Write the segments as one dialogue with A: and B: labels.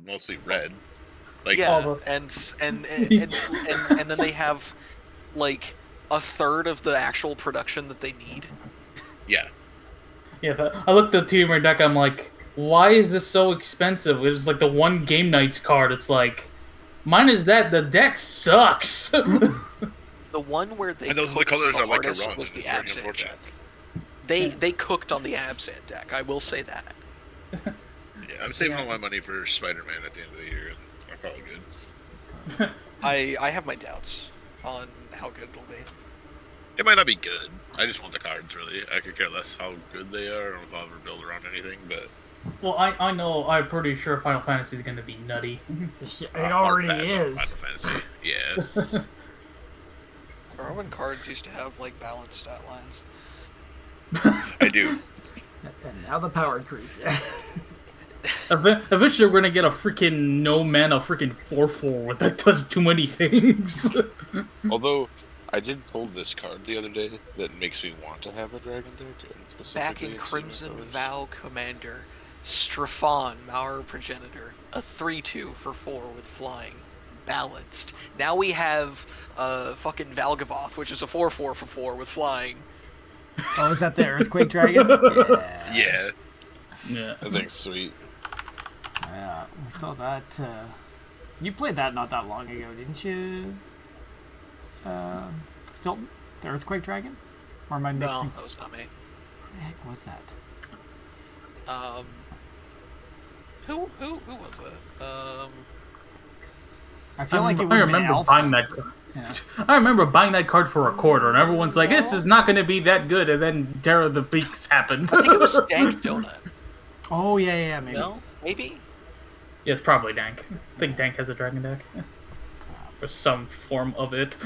A: mostly red. Like
B: Yeah, and then they have like a third of the actual production that they need.
A: yeah.
C: Yeah, I looked at Teamer deck. I'm like, why is this so expensive? It's like the one game nights card. It's like, mine is that the deck sucks.
B: The one where they
A: And those
B: cooked
A: colors
B: the
A: are like a
B: hardest
A: run,
B: was
A: and
B: the
A: it's very
B: Absent
A: unfortunate.
B: deck. They cooked on the Absent deck. I will say that.
A: Yeah, I'm saving all my money for Spider-Man at the end of the year, and I'm probably good.
B: I have my doubts on how good it'll be.
A: It might not be good. I just want the cards, really. I could care less how good they are. I don't know if I'll ever build around anything, but...
C: Well, I know. I'm pretty sure Final Fantasy is going to be nutty.
D: It already is.
A: Final Fantasy. Yeah.
B: Roman cards used to have like balanced stat lines.
A: I do.
D: And now the power creep.
C: Eventually, we're gonna get a freaking no mana, freaking 4/4 that does too many things.
A: Although, I did pull this card the other day that makes me want to have a dragon deck.
B: Back in Crimson Vow Commander, Strafon, Mauer Progenitor, a 3/2 for 4 with flying, balanced. Now we have fucking Valgavoth, which is a 4/4 for 4 with flying.
D: Oh, is that the Earthquake Dragon?
A: Yeah.
C: Yeah.
A: I think it's sweet.
D: Yeah, I saw that. You played that not that long ago, didn't you? Stilton? The Earthquake Dragon? Or am I mixing?
B: No, that was not me.
D: What the heck was that?
B: Who was that?
D: I feel like it
C: I
D: would have been
C: remember
D: Alpha.
C: buying that card.
D: Yeah.
C: I remember buying that card for $0.25, and everyone's like, "This is not going to be that good." And then Terror of the Beaks happened.
B: I think it was Dank Donut.
D: Oh, yeah, maybe.
B: No? Maybe?
C: Yeah, it's probably Dank. I think Dank has a dragon deck. Or some form of it.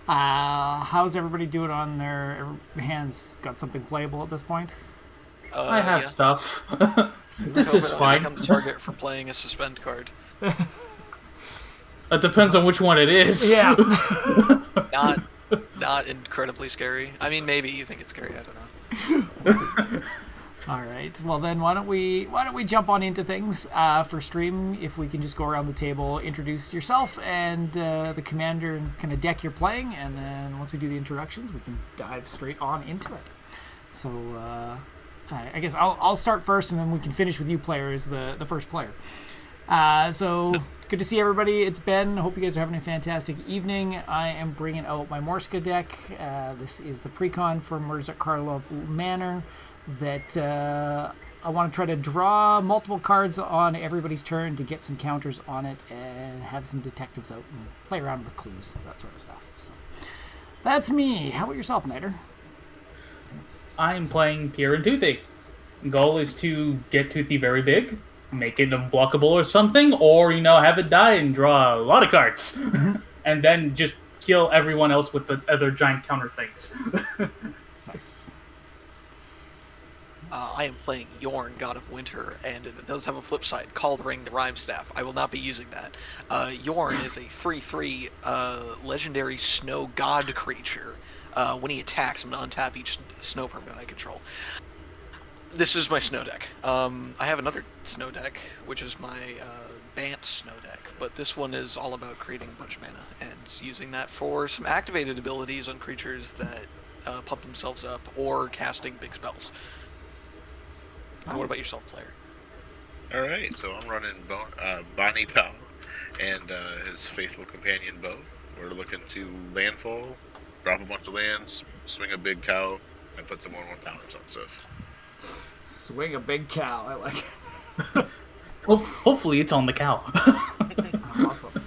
D: How's everybody doing on their hands? Got something playable at this point?
C: I have
B: yeah.
C: stuff. This is
B: Hoping I
C: fine.
B: become the target for playing a suspend card.
C: It depends on which one it is.
D: Yeah.
B: Not incredibly scary. I mean, maybe you think it's scary. I don't know.
D: All right. Well, then why don't we jump on into things for stream? If we can just go around the table, introduce yourself and the commander, and kind of deck you're playing, and then once we do the introductions, we can dive straight on into it. So I guess I'll start first, and then we can finish with you, player, as the first player. So good to see everybody. It's Ben. Hope you guys are having a fantastic evening. I am bringing out my Morska deck. This is the precon for Mirza Karlov Manor that I want to try to draw multiple cards on everybody's turn to get some counters on it and have some detectives out and play around with clues, that sort of stuff. So that's me. How about yourself, Nighter?
C: I'm playing Pure and Toothy. Goal is to get Toothy very big, make it unblockable or something, or, have it die and draw a lot of cards. And then just kill everyone else with the other giant counter things.
D: Nice.
B: I am playing Jorn, God of Winter, and it does have a flip side, called Ring the Rhyme Staff. I will not be using that. Jorn is a 3/3 legendary snow god creature. When he attacks, I'm going to untap each snow permanent I control. This is my snow deck. I have another snow deck, which is my Bant snow deck, but this one is all about creating a bunch of mana and using that for some activated abilities on creatures that pump themselves up or casting big spells. What about yourself, player?
A: Alright, so I'm running Bonny, Pall, and his faithful companion, Bo. We're looking to landfall, drop a bunch of lands, swing a big cow, and put some 1/1 counters on stuff.
D: Swing a big cow. I like it.
C: Hopefully it's on the cow.
D: Awesome.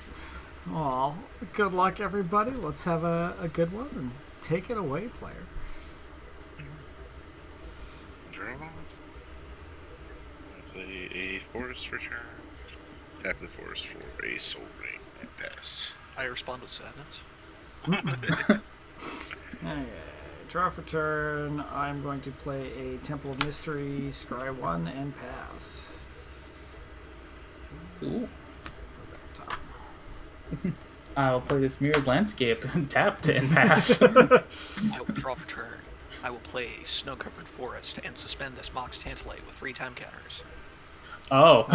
D: Well, good luck, everybody. Let's have a good one and take it away, player.
A: Draw. Play a forest return. Tap the forest for a soul ring and pass.
B: I respond with sadness.
D: Okay. Draw for turn. I'm going to play a Temple of Mystery, scry 1, and pass.
C: Cool. I'll play this Mirrored Landscape, tapped and pass.
B: I will draw for turn. I will play a snow-covered forest and suspend this Mox Tantalite with 3 time counters.
C: Oh.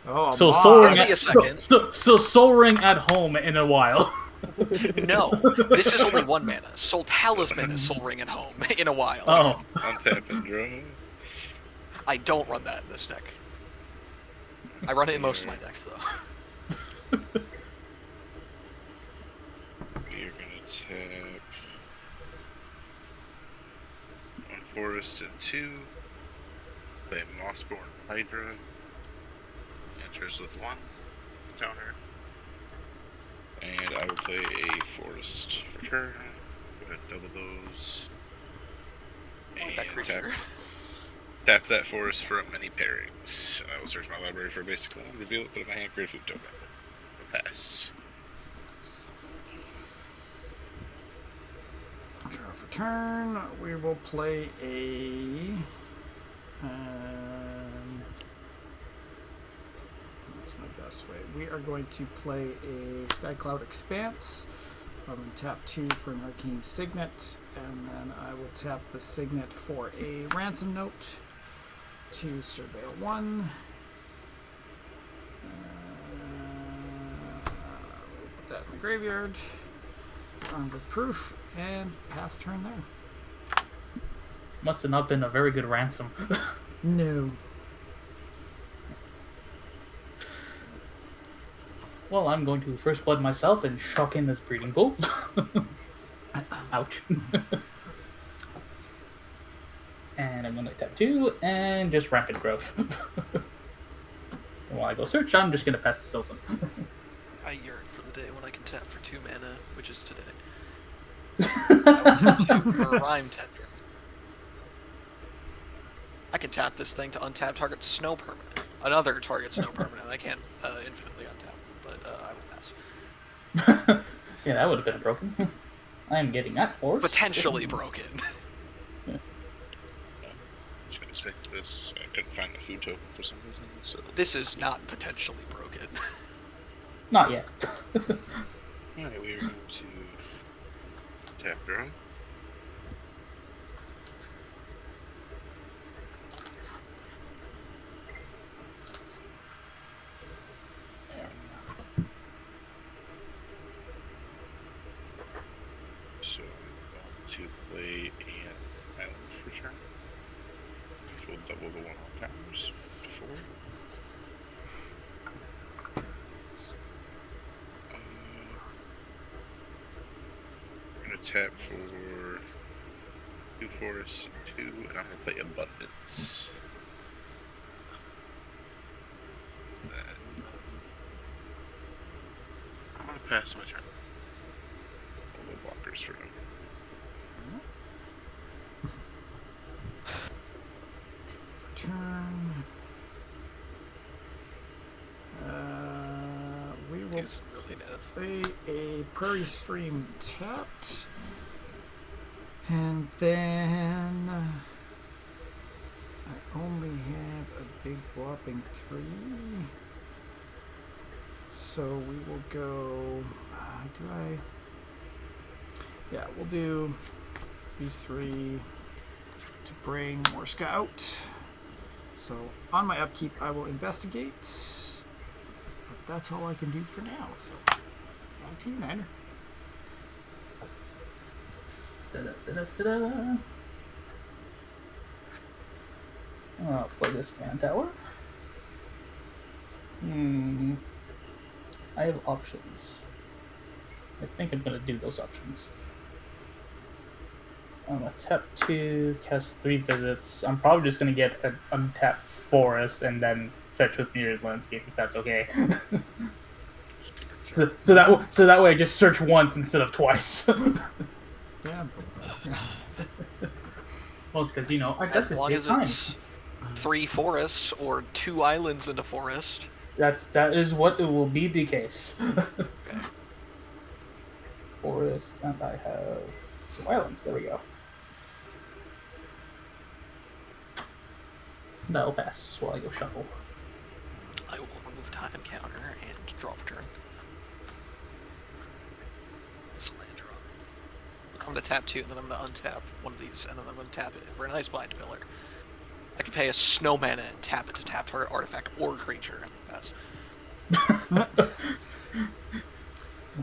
D: Oh,
C: So
D: my.
C: Soul Ring
B: Give me a
C: at,
B: second.
C: so Soul Ring at home in a while.
B: No, this is only 1 mana. Soul Talisman is Soul Ring at home in a while.
C: Oh.
A: Untap and draw.
B: I don't run that in this deck. I run it in most of my decks, though.
A: We are gonna tap one forest and 2. Play Mossborn Hydra. Enters with 1 counter. And I will play a forest for turn. Go ahead and double those.
B: Like that
A: And
B: creature.
A: tap that forest for many pairings. I will search my library for a basic land, reveal it, put it in my hand, create a food token. Pass.
D: Draw for turn. We will play a. That's my best way. We are going to play a Sky Cloud Expanse. I'm going to tap 2 for an Arcane Signet, and then I will tap the Signet for a Ransom Note to Surveil 1. We'll put that in the graveyard. Armed with proof, and pass turn there.
C: Must have not been a very good ransom.
D: No.
C: Well, I'm going to first blood myself and shock in this breeding pool. Ouch. And I'm going to tap 2 and just rampant growth. And while I go search, I'm just going to pass the Sylvan.
B: I yearn for the day when I can tap for 2 mana, which is today. I will tap 2 for a Rhyme Tender. I can tap this thing to untap target snow permanent. Another target snow permanent. I can't infinitely untap, but I will pass.
C: Yeah, that would have been broken. I'm getting that force.
B: Potentially broken.
A: Just gonna stick this. I couldn't find the food token for some reason, so.
B: This is not potentially broken.
C: Not yet.
A: Alright, we are going to tap draw. So I'm going to play an island for turn. Which will double the 1 on counters to 4. I'm going to tap for 2 forests and 2, and I'm going to play Abundance. Then I'm going to pass my turn. All the blockers for now.
D: For turn. We will
B: He's really nice.
D: play a Prairie Stream tapped. And then I only have a big whopping 3. So we will go. Yeah, we'll do these 3 to bring Morska out. So on my upkeep, I will investigate. But that's all I can do for now. So back to you, Niner.
C: Da-da-da-da-da. I'll play this command tower. I have options. I think I'm gonna do those options. I'm gonna tap 2, cast 3 visits. I'm probably just gonna get an untapped forest and then fetch with Mirrored Landscape if that's okay. So that way I just search once instead of twice.
D: Yeah, I'm cool with that.
C: Well, it's because, I guess
B: As
C: it's
B: long
C: your
B: as
C: time.
B: it's 3 forests or 2 islands in a forest.
C: That is what it will be the case.
B: Okay.
C: Forest, and I have some islands. There we go. That'll pass while I go shuffle.
B: I will remove time counter and draw for turn. Slant draw. I'm gonna tap 2, and then I'm gonna untap one of these, and then I'm gonna tap it for a nice blind pillar. I can pay a snow mana and tap it to tap target artifact or creature. Pass.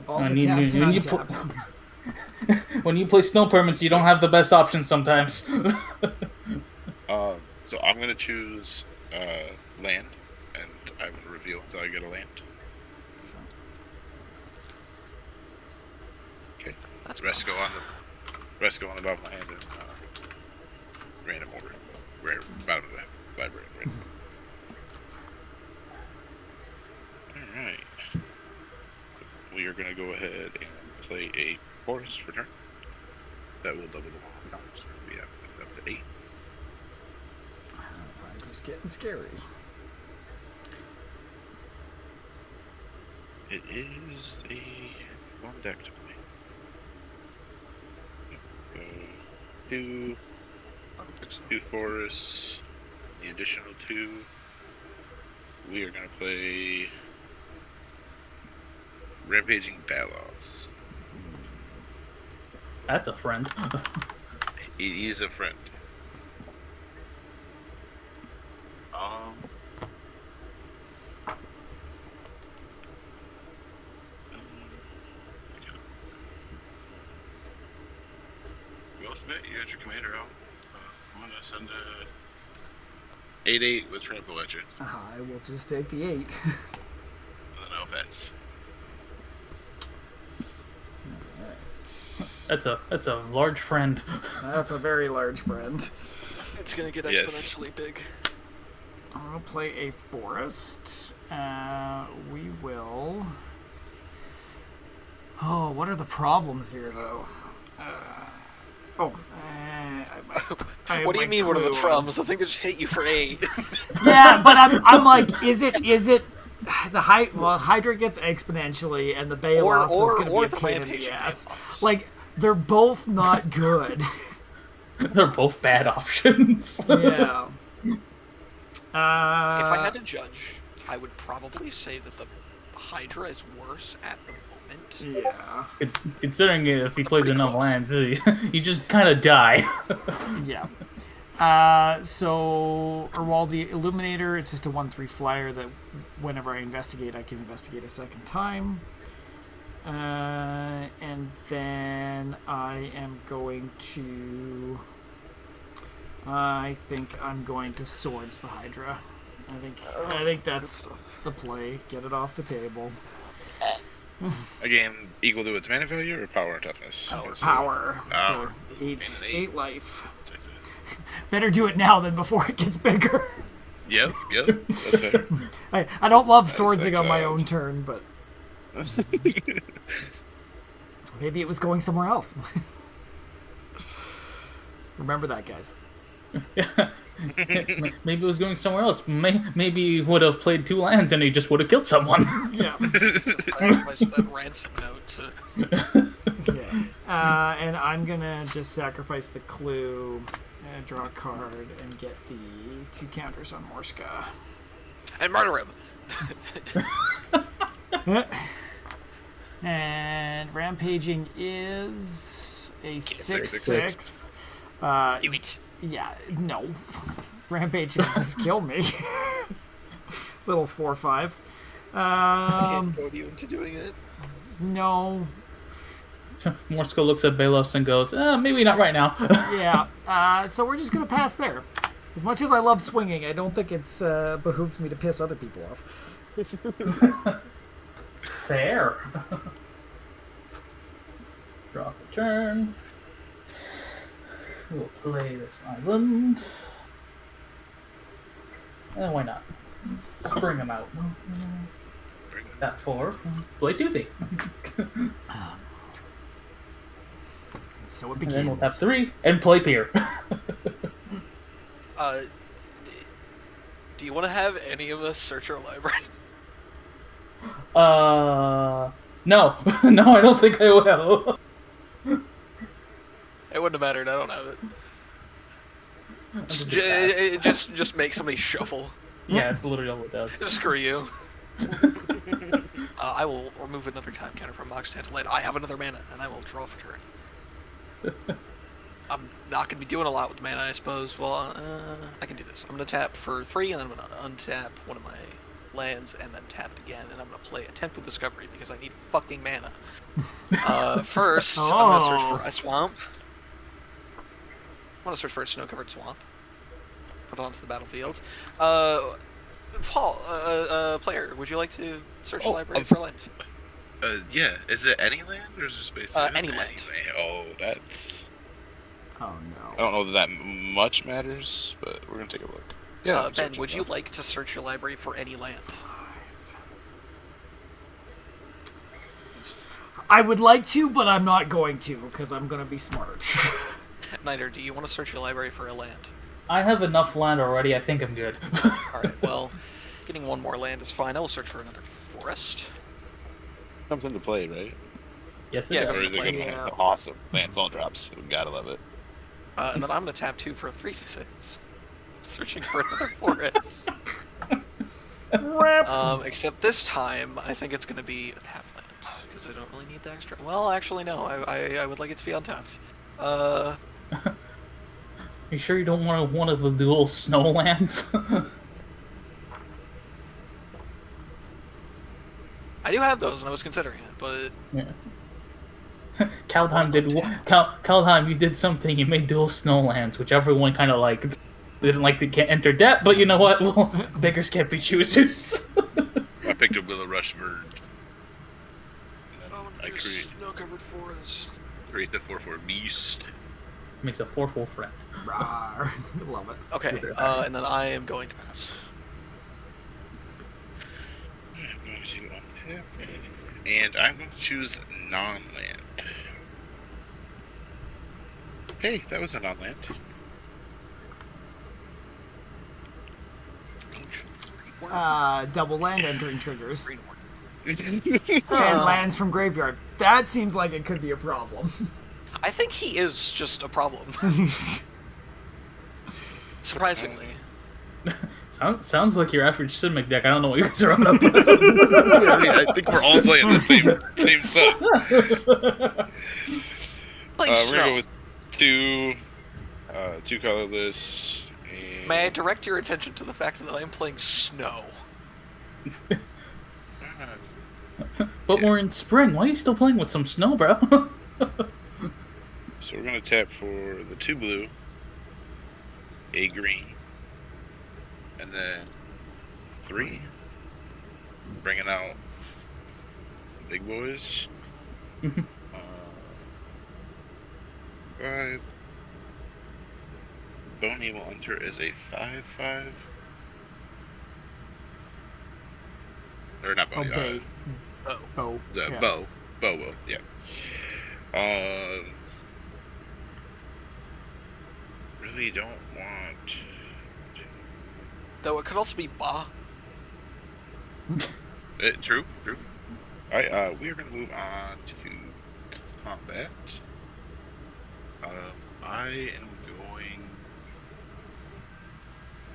D: All
C: I
D: the
C: need-
D: taps
C: when
D: and
C: you
D: untaps.
C: When you play snow permits, you don't have the best options sometimes.
A: So I'm gonna choose land, and I will reveal until I get a land. Okay.
B: That's
A: The rest go on the bottom of my hand in random order. Where bottom of the library. Right. All right. We are gonna go ahead and play a forest for turn. That will double the count. So we have up to 8.
D: I'm just getting scary.
A: It is a one deck to play. Two forests, the additional 2. We are gonna play Rampaging Balos.
C: That's a friend.
A: He is a friend. Well, Schmidt, you got your commander out. I'm gonna send a 8/8 with trample at you,
D: I will just take the 8.
A: and then I'll pass.
C: That's a large friend.
D: That's a very large friend.
B: It's gonna get
A: Yes.
B: exponentially big.
D: I'm gonna play a forest. We will. Oh, what are the problems here, though? I
B: What do you
D: have
B: mean?
D: my
B: What are the
D: clue on.
B: problems? I think they just hit you for 8.
D: Yeah, but I'm like, is it the Hydra gets exponentially, and the Bailoffs is going to be a
B: the
D: pain in the
B: Rampaging
D: ass.
B: Bailoffs.
D: Like, they're both not good.
C: They're both bad options.
D: Yeah.
B: If I had to judge, I would probably say that the Hydra is worse at the moment.
D: Yeah.
C: Considering if he plays
B: pretty
C: enough
B: close.
C: lands, you just kind of die.
D: Yeah. So Urwald the Illuminator, it's just a 1/3 flyer that whenever I investigate, I can investigate a second time. And then I am going to. I think I'm going to Swords the Hydra. I think that's the play. Get it off the table.
A: Again, equal to its mana value or power and toughness?
D: Power.
A: Power.
D: So
A: And an
D: 8 life.
A: Take that.
D: Better do it now than before it gets bigger.
A: Yep, that's fair.
D: I don't love
A: That's
D: swordsing on my
A: exiled.
D: own turn, but maybe it was going somewhere else. Remember that, guys.
C: Maybe it was going somewhere else. Maybe he would have played 2 lands and he just would have killed someone.
D: Yeah.
B: Sacrifice that ransom note to...
D: Yeah. And I'm gonna just sacrifice the clue, draw a card, and get the 2 counters on Morska.
B: And murder him!
D: And rampaging is a 6/6.
B: Do it.
D: Yeah, no. Rampaging will just kill me. Little 4/5.
B: Can't goad you into doing it.
D: No.
C: Morska looks at Balos and goes, maybe not right now.
D: Yeah. So we're just gonna pass there. As much as I love swinging, I don't think it's behooves me to piss other people off.
C: Fair. Draw for turn. We'll play this island. Why not? Let's bring him out. That 4. Play Toothy.
D: So it
C: And
D: begins.
C: then we'll tap 3 and play Pier.
B: Do you want to have any of us search our library?
C: No. No, I don't think I will.
B: It wouldn't have mattered. I don't have it. Just make somebody shuffle.
C: Yeah, it's literally all it does.
B: Screw you. I will remove another time counter from Mox Tantalite. I have another mana, and I will draw for turn. I'm not going to be doing a lot with mana, I suppose. Well, I can do this. I'm going to tap for 3, and then I'm going to untap one of my lands, and then tap it again, and I'm going to play a Temple Discovery because I need fucking mana. First, I'm going to search for a swamp. I want to search for a snow-covered swamp. Put it onto the battlefield. Paul, player, would you like to search the library for land?
A: Yeah. Is it any land or is it space?
B: Any land.
A: Oh, that's.
D: Oh no.
A: I don't know that much matters, but we're gonna take a look. Yeah.
B: Ben, would you like to search your library for any land?
D: I would like to, but I'm not going to because I'm gonna be smart.
B: Niter, do you want to search your library for a land?
C: I have enough land already. I think I'm good.
B: Alright, well, getting one more land is fine. I will search for another forest.
A: Comes into play, right?
C: Yes, it
B: Yeah,
C: does.
A: Or is it
B: play,
A: gonna
D: yeah.
A: awesome landfall drops? We gotta love it.
B: And then I'm going to tap 2 for 3 visits. Searching for another forest. Except this time, I think it's going to be a tap land. Because I don't really need the extra. Well, actually, no. I would like it to be untapped.
C: You sure you don't want one of the dual snow lands?
B: I do have those, and I was considering it, but
C: yeah. Kaldheim, you did something. You made dual snow lands, which everyone kind of liked. They didn't like to get enter debt, but you know what? Well, beggars can't be choosers.
A: I picked a Willow Rush Bird. I
B: snow-covered forest.
A: create the 4/4 beast.
C: Makes a 4/4 friend.
D: Rawr. Love it.
B: Okay, and then I am going to pass.
A: I'm going to untap, and I'm going to choose non-land. Hey, that was a non-land.
D: Double land entering triggers.
B: Green one.
D: And lands from graveyard. That seems like it could be a problem.
B: I think he is just a problem. Surprisingly.
C: Sounds like your average Simic deck. I don't know what you guys are on up.
A: I think we're all playing the same stuff.
B: Like
A: We're gonna go with two colorless. And...
B: May I direct your attention to the fact that I am playing snow?
C: But we're in spring. Why are you still playing with some snow, bro?
A: So we're gonna tap for the 2 blue, a green, and then 3. Bringing out big boys. 5. Bonny will enter as a 5/5. Or not Bonny.
D: Obey.
B: Oh.
D: Bow.
A: The
D: Yeah.
A: Bow will, yeah. Really don't want.
B: Though it could also be Ba.
A: True. Alright, we are gonna move on to combat. I am going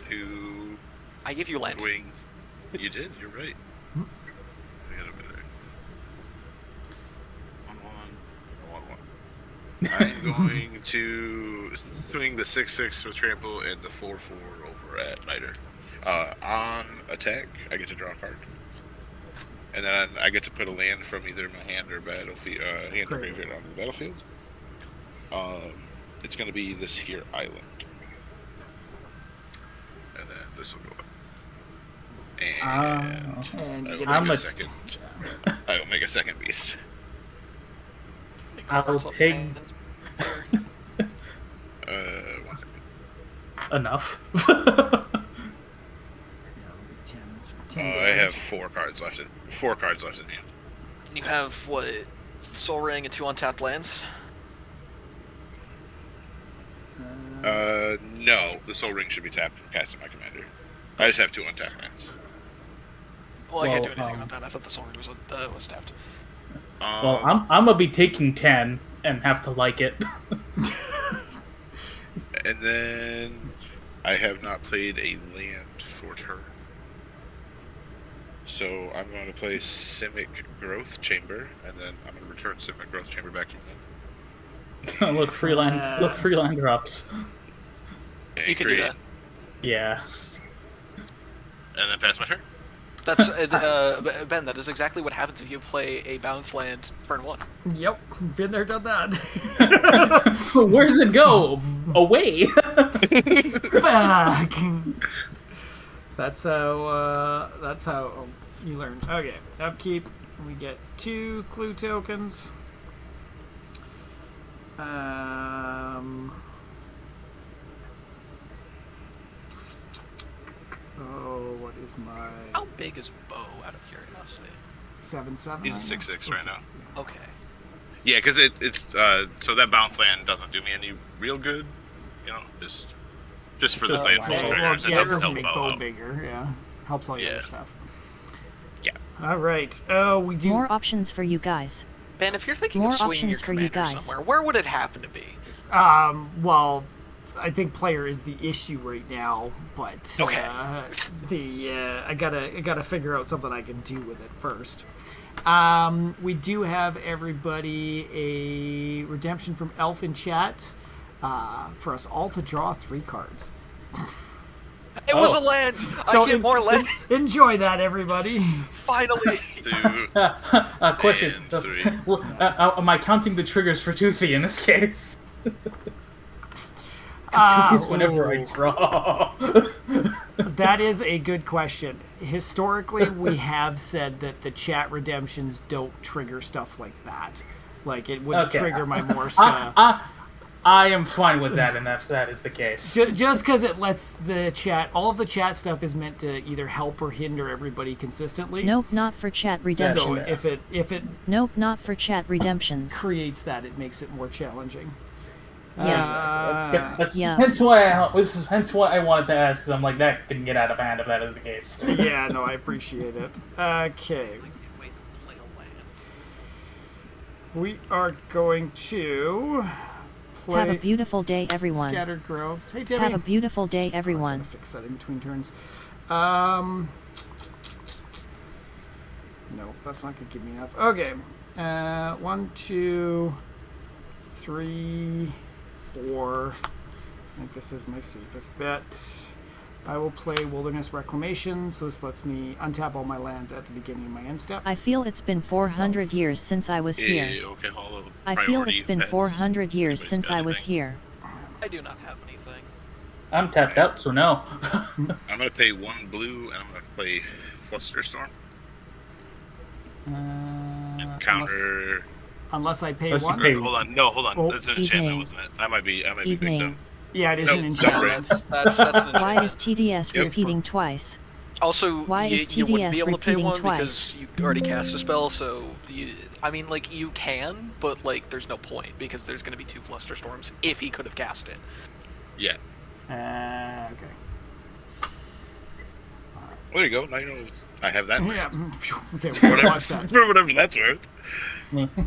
A: to
B: I give you land.
A: swing. You did. You're right. I got a better. 1/1. I'm going to swing the 6/6 with trample and the 4/4 over at Niter. On attack, I get to draw a card, and then I get to put a land from either my hand or battlefield, hand or graveyard on the battlefield. It's going to be this here island, and then this will go up. And
D: And you
A: I
D: get
A: will
C: I'm
A: make
C: a
A: a second. I will make a second beast.
C: I'll take
A: One second.
C: enough.
D: 10
A: I have 4 cards left in hand.
B: You have, what, Soul Ring and 2 untapped lands?
A: No, the Soul Ring should be tapped from casting my commander. I just have 2 untapped lands.
B: Well, I can't do
C: Well,
B: anything about that. I thought the Soul Ring was tapped.
C: Well, I'm gonna be taking 10 and have to like it.
A: And then I have not played a land for turn. So I'm going to play Simic Growth Chamber, and then I'm going to return Simic Growth Chamber back to my hand.
C: Look, free land drops.
A: Okay,
B: You can do
A: create,
B: that.
C: Yeah.
A: and then pass my turn.
B: That's Ben. That is exactly what happens if you play a bounce land turn 1.
D: Yep, been there, done that.
C: Where does it go? Away.
D: Back. That's how you learn. Okay, upkeep. We get 2 clue tokens. Oh, what is my
B: How big is Bo, out of curiosity?
D: 7/7?
A: He's a 6/6 right now.
B: Okay.
A: Yeah, because it's so that bounce land doesn't do me any real good. You know, just for the
C: Just
A: landfall
C: land.
A: triggers.
D: Well,
A: It
D: yeah, it
A: doesn't
D: doesn't
A: help
D: make
A: Bo
D: Bo
A: out.
D: bigger. Yeah, helps all your
A: Yeah.
D: other stuff.
A: Yeah.
D: All right. Oh, we do.
E: More options for you guys.
B: Ben, if you're thinking
E: More
B: of swinging your
E: options for you
B: commander
E: guys.
B: somewhere, where would it happen to be?
D: Well, I think player is the issue right now, but
B: Okay.
D: I gotta figure out something I can do with it first. We do have everybody a redemption from Elf in chat for us all to draw 3 cards.
B: It was
C: Oh.
B: a land!
D: So
B: I get more land!
D: Enjoy that, everybody.
B: Finally!
A: 2
C: Question.
A: and 3.
C: Am I counting the triggers for Toothy in this case? Toothy's whenever I draw.
D: That is a good question. Historically, we have said that the chat redemptions don't trigger stuff like that. Like, it wouldn't
C: Okay.
D: trigger my Morska.
C: I am fine with that, and if that is the case.
D: Just because it lets the chat, all of the chat stuff is meant to either help or hinder everybody consistently.
E: Nope, not for chat
D: So
E: redemptions.
D: if it
E: Nope, not for chat redemptions.
D: creates that, it makes it more challenging.
E: Yeah.
C: That's
E: Yeah.
C: hence why I wanted to ask, because I'm like, that can get out of hand if that is the case.
D: Yeah, no, I appreciate it. Okay,
B: Wait, play a land.
D: we are going to play
E: Have a beautiful day, everyone.
D: Scattered Groves. Hey, Timmy.
E: Have a beautiful day,
D: I'm gonna
E: everyone.
D: fix that in between turns. No, that's not gonna give me enough. Okay. 1, 2, 3, 4. I think this is my safest bet. I will play Wilderness Reclamation, so this lets me untap all my lands at the beginning of my end step.
E: I feel it's been 400 years since I was here.
A: Okay, Hollow.
E: I feel
A: Priority
E: it's been
A: has-
E: 400 years
A: anybody's
E: since
A: got
E: I was
A: anything?
E: here.
B: I do not have anything.
C: I'm tapped out, so no.
A: I'm gonna pay 1 blue, and I'm gonna play Flusterstorm. Counter.
D: Unless I pay
C: Unless you
D: one.
C: pay-
A: Hold on, no, hold on.
D: Oh.
A: That's an enchantment,
E: Evening.
A: wasn't it? I might be big
E: Evening.
A: dumb.
D: Yeah, it is
A: No,
D: an
A: separate.
D: enchantment.
B: That's an
E: Why
B: enchantment.
E: is TDS
A: Yep.
E: repeating twice?
B: Also,
E: Why
B: you,
E: is
B: you wouldn't be
E: TDS
B: able to pay
E: repeating
B: one
E: twice?
B: because you already cast a spell, so I mean, like, you can, but, like, there's no point, because there's gonna be 2 Flusterstorms if he could have cast it.
A: Yeah.
D: Okay.
A: Well, there you go. Now you know I have that.
D: Yeah. Okay, we'll watch that.
A: For whatever that's worth.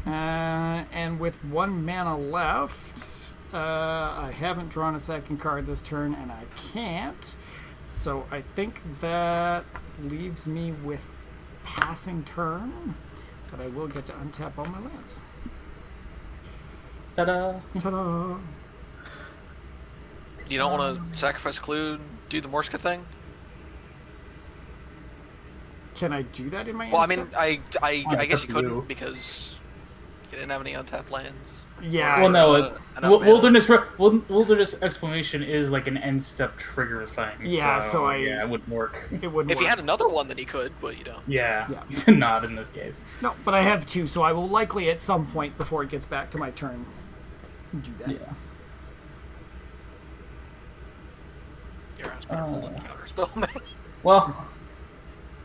D: And with 1 mana left, I haven't drawn a second card this turn, and I can't. So I think that leaves me with passing turn, but I will get to untap all my lands.
C: Ta-da!
D: Ta-da!
B: You don't want to sacrifice Clue, do the Morska thing?
D: Can I do that in my
B: Well, I
D: end
B: mean,
D: step?
B: I guess you
C: up to
B: couldn't,
C: you.
B: because you didn't have any untapped lands.
D: Yeah.
C: Well, no,
B: enough mana.
C: Wilderness Exclamation is like an end step trigger thing.
D: Yeah, so
C: yeah, it wouldn't work.
D: It would
B: If
D: work.
B: you had another one, then you could, but you don't.
C: Yeah,
D: Yeah.
C: not in this case.
D: No, but I have 2, so I will likely at some point before it gets back to my turn do that.
C: Yeah.
B: Your ass better pull in counter spell, man.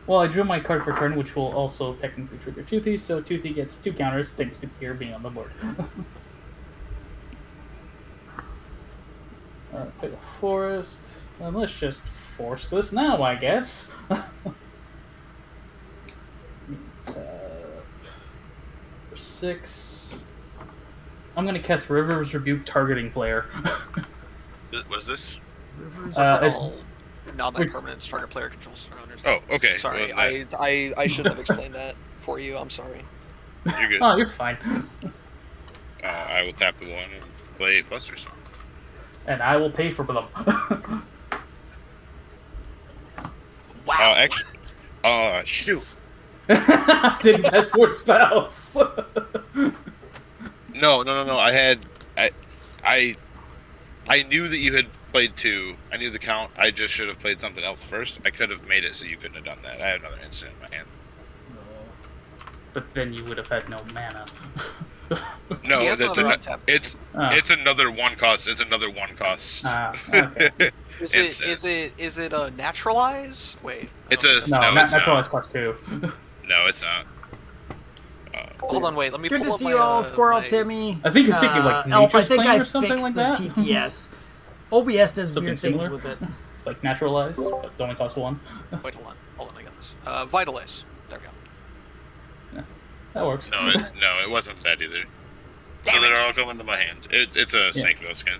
C: Well, I drew my card for turn, which will also technically trigger Toothy, so Toothy gets 2 counters thanks to Pierre being on the board. Pick a forest, and let's just force this now, I guess. For 6, I'm gonna cast River's Rebuke targeting player.
A: Was this?
D: Rivers.
C: It's-
B: All non-permanent target player controls their owners.
A: Oh, okay.
B: Sorry,
A: Well,
B: I should have explained that for you. I'm sorry.
A: you're good.
C: Oh, you're fine.
A: I will tap the 1 and play Cluster Song.
C: And I will pay for them.
B: Wow.
A: Actually, shoot.
C: Didn't cast 4 spells.
A: No. I knew that you had played 2. I knew the count. I just should have played something else first. I could have made it so you couldn't have done that. I had another instant in my hand.
C: But then you would have had no mana.
A: No,
B: He has
A: that's
B: another untap.
A: it's another 1 cost. It's another 1 cost.
C: Okay.
B: Is it a naturalize? Wait.
A: It's
B: no,
A: a
C: No,
A: no, it's
C: naturalize
A: not.
C: +2.
A: No, it's not.
B: Hold on, wait. Let me
D: Good
B: pull
D: to
B: up
D: see
B: my,
D: you all, Squirrel
B: my-
D: Timmy.
C: I think you're thinking like
D: Elf, I
C: Nature's
D: think
C: Claim
D: I
C: or something
D: fixed
C: like
D: the
C: that.
D: TTS. OBS does
C: Something
D: weird things
C: similar?
D: with it.
C: It's like naturalize, but it only costs 1.
B: Wait, hold on, I got this. Vitalize. There we go.
C: That works.
A: No, it wasn't that either. So
B: Damn
A: they're
B: it.
A: all coming to my hand. It's a Snakeville skin.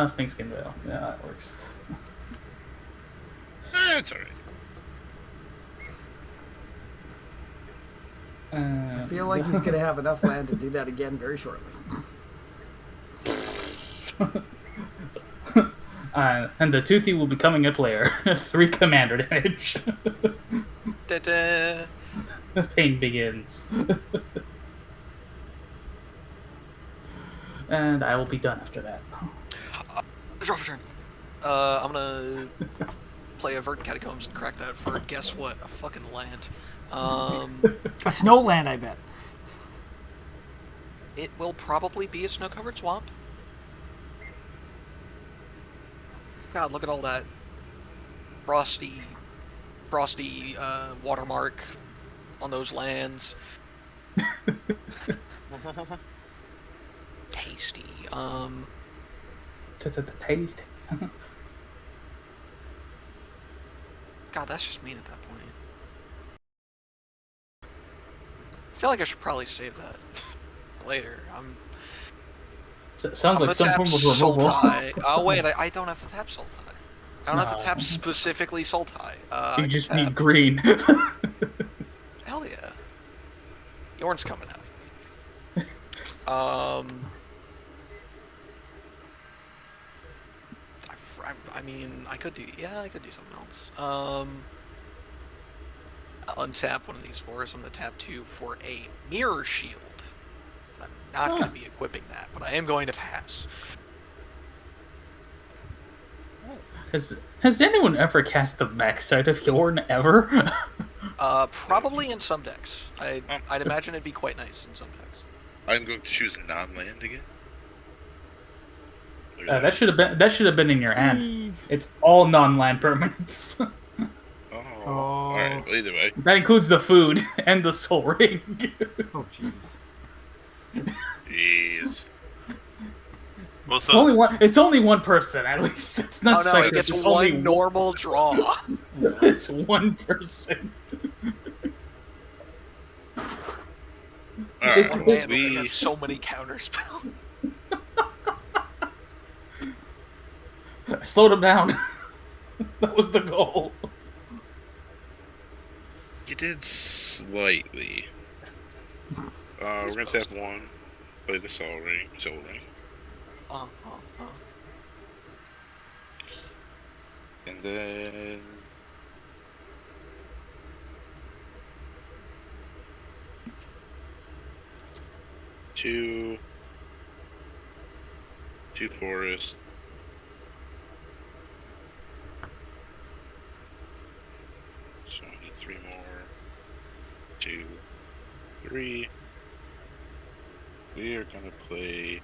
C: Stink Skin Veil. Yeah, that works.
A: It's alright.
D: I feel like he's going to have enough land to do that again very shortly.
C: And the Toothy will be becoming a player. 3 commander damage.
B: Da-da.
C: Pain begins. And I will be done after that.
B: Draw for turn. I'm gonna play a Verdant Catacombs and crack that for guess what? A fucking land.
D: A snow land, I bet.
B: It will probably be a snow-covered swamp. God, look at all that frosty watermark on those lands. Tasty.
C: Taste.
B: God, that's just mean at that point. I feel like I should probably save that later.
C: Sounds
B: I'm
C: like some
B: gonna
C: form
B: tap
C: of removal.
B: Sultai. Oh wait, I don't have to tap Sultai. I don't have to
C: No.
B: tap specifically Sultai. I
C: You
B: can
C: just
B: tap-
C: need green.
B: Hell yeah. Jorn's coming out. I mean, I could do something else. I'll untap one of these four. So I'm gonna tap 2 for a mirror shield. I'm not gonna be equipping that, but I am going to pass.
C: Has anyone ever cast the backside of Jorn ever?
B: Probably in some decks. I'd imagine it'd be quite nice in some decks.
A: I'm going to choose non-land again. Look at
C: that should have been in your hand.
D: Steve.
C: It's all non-land permanents.
A: Oh. Alright, well, either way.
C: That includes the food and the soul ring.
D: Oh, jeez.
A: Jeez. Well,
C: It's only one. It's only one person, at least. It's not.
B: Oh no,
C: Cypress,
B: it gets
C: it's
B: one
C: only
B: normal draw.
C: It's one person.
A: Alright,
B: One man
A: we...
B: has so many counterspells.
C: I slowed him down. That was the goal.
A: You did slightly. We're gonna tap 1. Play the soul ring. And then... 2 forest. So I need 3 more. 2, 3. We are gonna play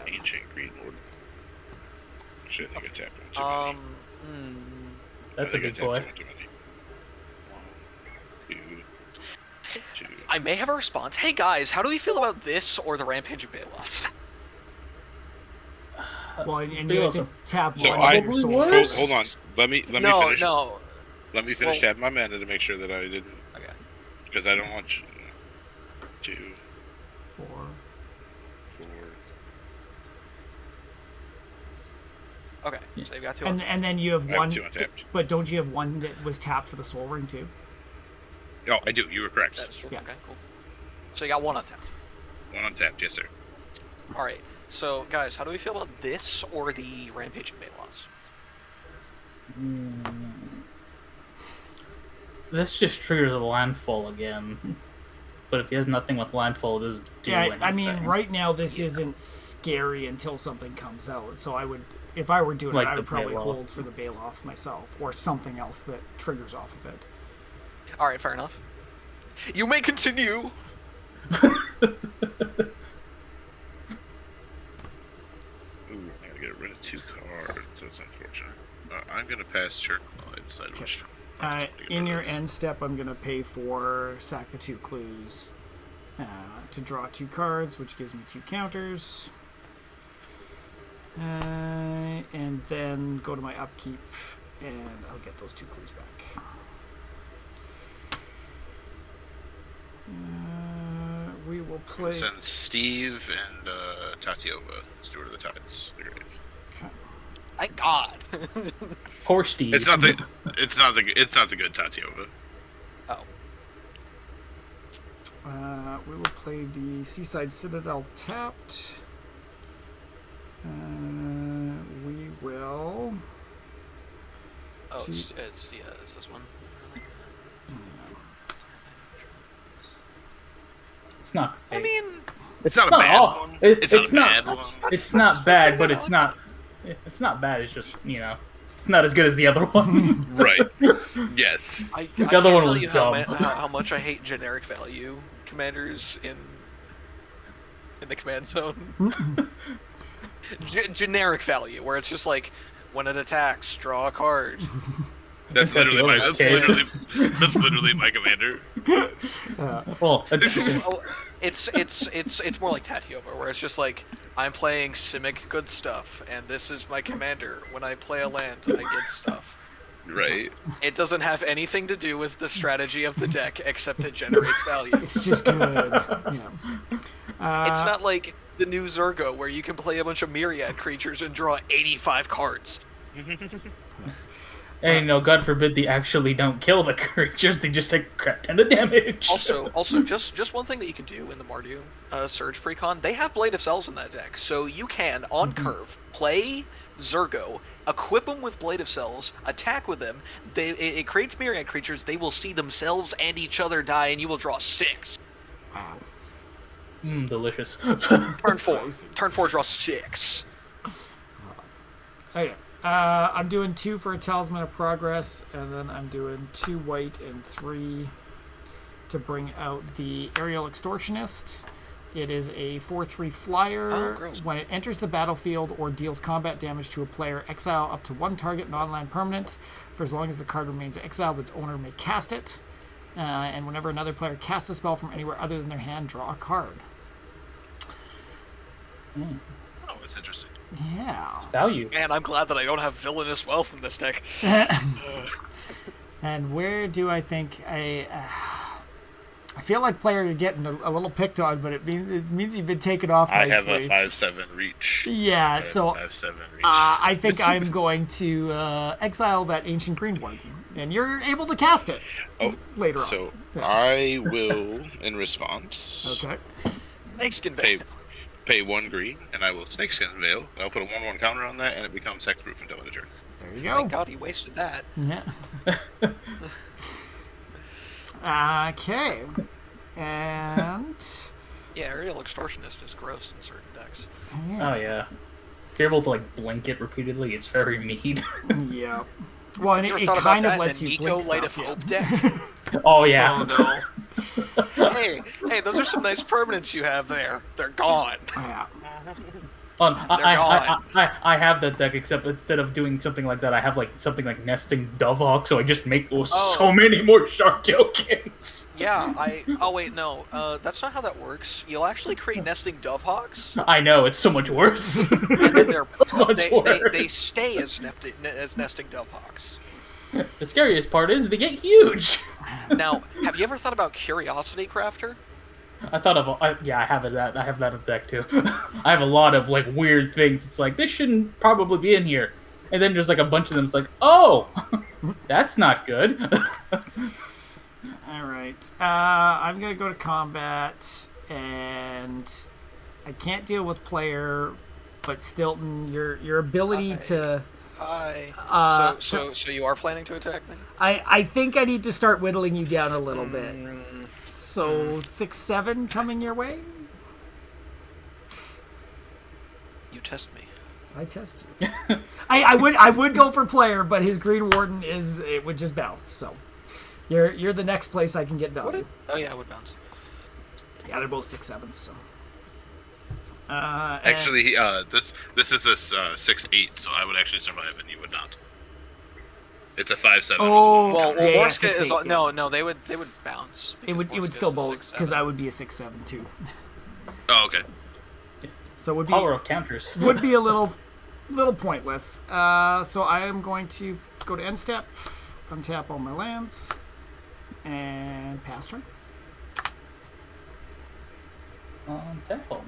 A: Ancient Green Ward. Actually, I think I tapped one too many.
C: That's
A: I
C: a
A: think
C: big
A: I
C: boy.
A: tapped one too many. 1, 2.
B: I may have a response. Hey guys, how do we feel about this or the Rampage of Balos?
D: Well, and you have to tap
A: So
D: one
A: I
D: of your
C: What?
D: swords.
A: hold on. Let me
B: No,
A: finish.
B: no.
A: Let me finish
B: Well-
A: tapping my mana to make sure that I didn't,
B: Okay.
A: because I don't want you. 2,
D: 4.
A: 4.
B: Okay, so you've got 2.
D: And then you have
A: I have
D: one.
A: 2 untapped.
D: But don't you have one that was tapped for the soul ring too?
A: Oh, I do. You were correct.
B: That's true.
D: Yeah.
B: Okay, cool. So you got one on tap.
A: One untapped, yes, sir.
B: All right. So guys, how do we feel about this or the rampaging Balos?
C: This just triggers a landfall again. But if he has nothing with landfall, it doesn't do anything.
D: I mean, right now this isn't scary until something comes out. So I would, if I were doing
C: Like
D: it, I
C: the
D: would probably
C: Baloth.
D: hold for the Baloth myself, or something else that triggers off of it.
B: All right, fair enough. You may continue.
A: Ooh, I gotta get rid of 2 cards. That's unfortunate. I'm gonna pass turn while I decide which turn.
D: In your end step, I'm going to pay for sack the 2 clues to draw 2 cards, which gives me 2 counters. And then go to my upkeep, and I'll get those 2 clues back. We will play...
A: Send Steve and Tatiova, Steward of the Tides. The grave.
B: Thank God.
C: Poor Steve.
A: It's not the good Tatiova.
B: Oh.
D: We will play the Seaside Citadel tapped. We will...
B: Oh, it's this one.
C: It's not.
B: I mean,
A: It's not
C: It's
A: a
C: not
A: bad
C: all-
A: one.
C: it-
A: It's
C: it's
A: not a
C: not-
A: bad one.
C: It's not bad, but it's not. It's not bad. It's just it's not as good as the other one.
A: Right. Yes.
B: I
C: other
B: can't
C: one
B: tell
C: was
B: you
C: dumb.
B: how much I hate generic value commanders in the command zone. Generic value, where it's just like, when it attacks, draw a card.
A: That's literally my commander.
C: Well,
B: Oh, it's more like Tatiova, where it's just like, I'm playing Simic good stuff, and this is my commander. When I play a land, I get stuff.
A: Right.
B: It doesn't have anything to do with the strategy of the deck, except it generates value.
D: It's just good. Yeah.
B: It's not like the new Zergo, where you can play a bunch of Myriad creatures and draw 85 cards.
C: and God forbid they actually don't kill the creatures; they just take a crap ton of damage.
B: Also, just one thing that you can do in the Mardu Surge Precon, they have Blade of Cells in that deck, so you can, on curve, play Zergo, equip them with Blade of Cells, attack with them, it creates Myriad creatures, they will see themselves and each other die, and you will draw 6.
C: Delicious.
B: Turn 4, draw 6.
D: Okay. I'm doing 2 for a Talisman of Progress, and then I'm doing 2 white and 3 to bring out the Aerial Extortionist. It is a 4/3 flyer.
B: Oh, gross.
D: When it enters the battlefield or deals combat damage to a player, exile up to 1 target non-land permanent. For as long as the card remains exiled, its owner may cast it. And whenever another player casts a spell from anywhere other than their hand, draw a card.
A: Oh, that's interesting.
D: Yeah.
C: Value.
B: Man, I'm glad that I don't have Villainous Wealth in this deck.
D: And where do I think I feel like player you're getting a little picked on, but it means you've been taken off
A: I
D: nicely.
A: have a 5/7 reach.
D: Yeah, so
A: 5/7 reach.
D: I think I'm going to exile that Ancient Green Warden, and you're able to cast it later on.
A: So I will, in response,
D: Okay.
B: Snakeskin
A: pay
B: Veil.
A: pay 1 green, and I will Snakeskin Veil. I'll put a 1/1 counter on that, and it becomes hexproof until end of turn.
D: There you go.
B: Thank God he wasted that.
D: Yeah. Okay. And
B: Yeah, Aerial Extortionist is gross in certain decks.
C: Oh yeah. If you're able to blink it repeatedly, it's very mean.
D: yeah. Well, and
B: You ever
D: it
B: thought
D: kind
B: about
D: of
B: that
D: lets
B: in the
D: you
B: Nico
D: blink
B: Light of
D: stuff.
B: Hope deck?
C: Oh yeah.
B: Oh no. hey, those are some nice permanents you have there. They're gone.
D: Yeah.
C: I have that deck, except instead of doing something like that, I have something like Nesting Dovehawk, so I just make so many more shark tokens.
B: Yeah, oh wait, no. That's not how that works. You'll actually create nesting dovehawks,
C: I know, it's so much worse.
B: and then
C: So much worse.
B: they stay as nesting dovehawks.
C: The scariest part is they get huge.
B: Now, have you ever thought about Curiosity Crafter?
C: I thought of I have that. I have that on deck too. I have a lot of weird things. It's like this shouldn't probably be in here, and then there's a bunch of them. It's like, oh, that's not good.
D: All right. I'm gonna go to combat, and I can't deal with player, but Stilton, your ability to.
B: Hi. So you are planning to attack me?
D: I think I need to start whittling you down a little bit. So 6-7 coming your way.
B: You test me.
D: I test you. I would go for player, but his Green Warden would just bounce. So you're the next place I can get value.
B: Oh yeah, I would bounce.
D: Yeah, they're both 6-7s. So.
A: Actually, this is a 6-8, so I would actually survive, and you would not. It's a 5-7.
D: Oh,
B: well,
D: yeah,
B: Morska
D: 6-8,
B: is
D: yeah.
B: no. They would bounce.
D: It would
B: Morska
D: still
B: is a
D: both because
B: 6-7.
D: I would be a 6-7 too.
A: Oh, okay.
D: So it would be
C: Power of counters.
D: would be a little pointless. So I am going to go to end step, untap all my lands, and pass turn.
C: Temple.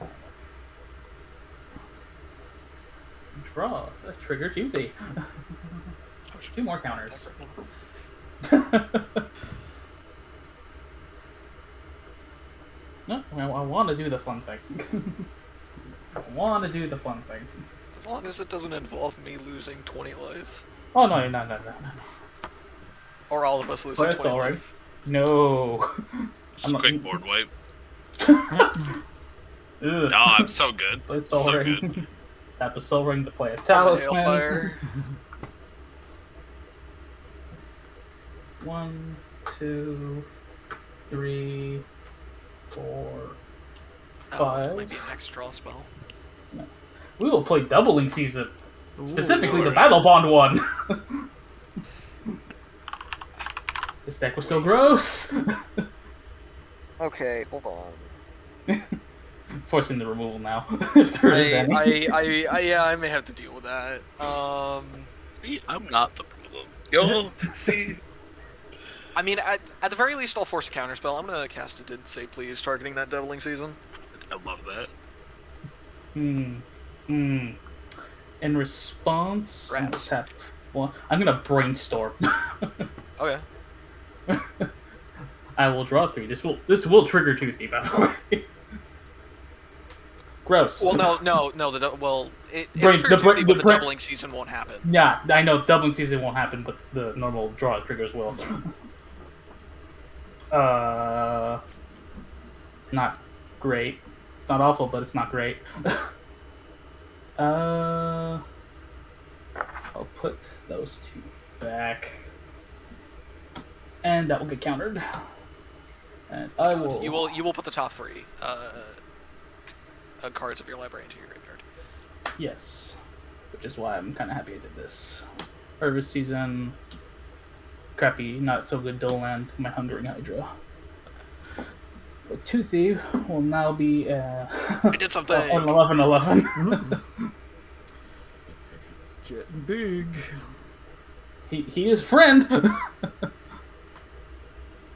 C: Draw. Trigger Toothy. 2 more counters. No, I want to do the fun thing.
B: As long as it doesn't involve me losing 20 life,
C: Oh no, no.
B: or all of us losing
C: But it's
B: 20
C: alright.
B: life.
C: No.
A: Just a quick board wipe.
C: Ugh.
A: Oh, I'm so good.
C: Play
A: So
C: Soul
A: good.
C: Ring. Tap a Soul Ring to play a
B: Talisman.
C: Talisman. 1, 2, 3, 4,
B: Oh,
C: 5.
B: maybe a next draw spell.
C: We will play Doubling Season. Specifically the
A: alright.
C: Battle Bond one. This deck was so gross.
B: Okay, hold on.
C: Forcing the removal now, if there is any.
B: I may have to deal with that.
A: See, I'm not the problem. Yo, see,
B: I mean, at the very least, I'll force a counterspell. I'm gonna cast a Did Say Please, targeting that Doubling Season.
A: I love that.
C: In response,
B: Rats.
C: tap one. I'm gonna brainstorm.
B: Okay.
C: I will draw 3. This will trigger Toothy, by the way. Gross.
B: Well, no. It
C: Brain-
B: trigger
C: the bra-
B: Toothy,
C: the
B: but the
C: bra-
B: Doubling Season won't happen.
C: Yeah, I know Doubling Season won't happen, but the normal draw triggers will. It's not great. It's not awful, but it's not great. I'll put those 2 back. And that will get countered. And I will...
B: You will put the top 3 cards of your library into your graveyard.
C: Yes. Which is why I'm kind of happy I did this. Harvest Season. Crappy, not so good Dual Land. My Hungering Hydra. But Toothy will now be
B: I did something.
C: an 11/11.
D: It's getting big.
C: He is friend.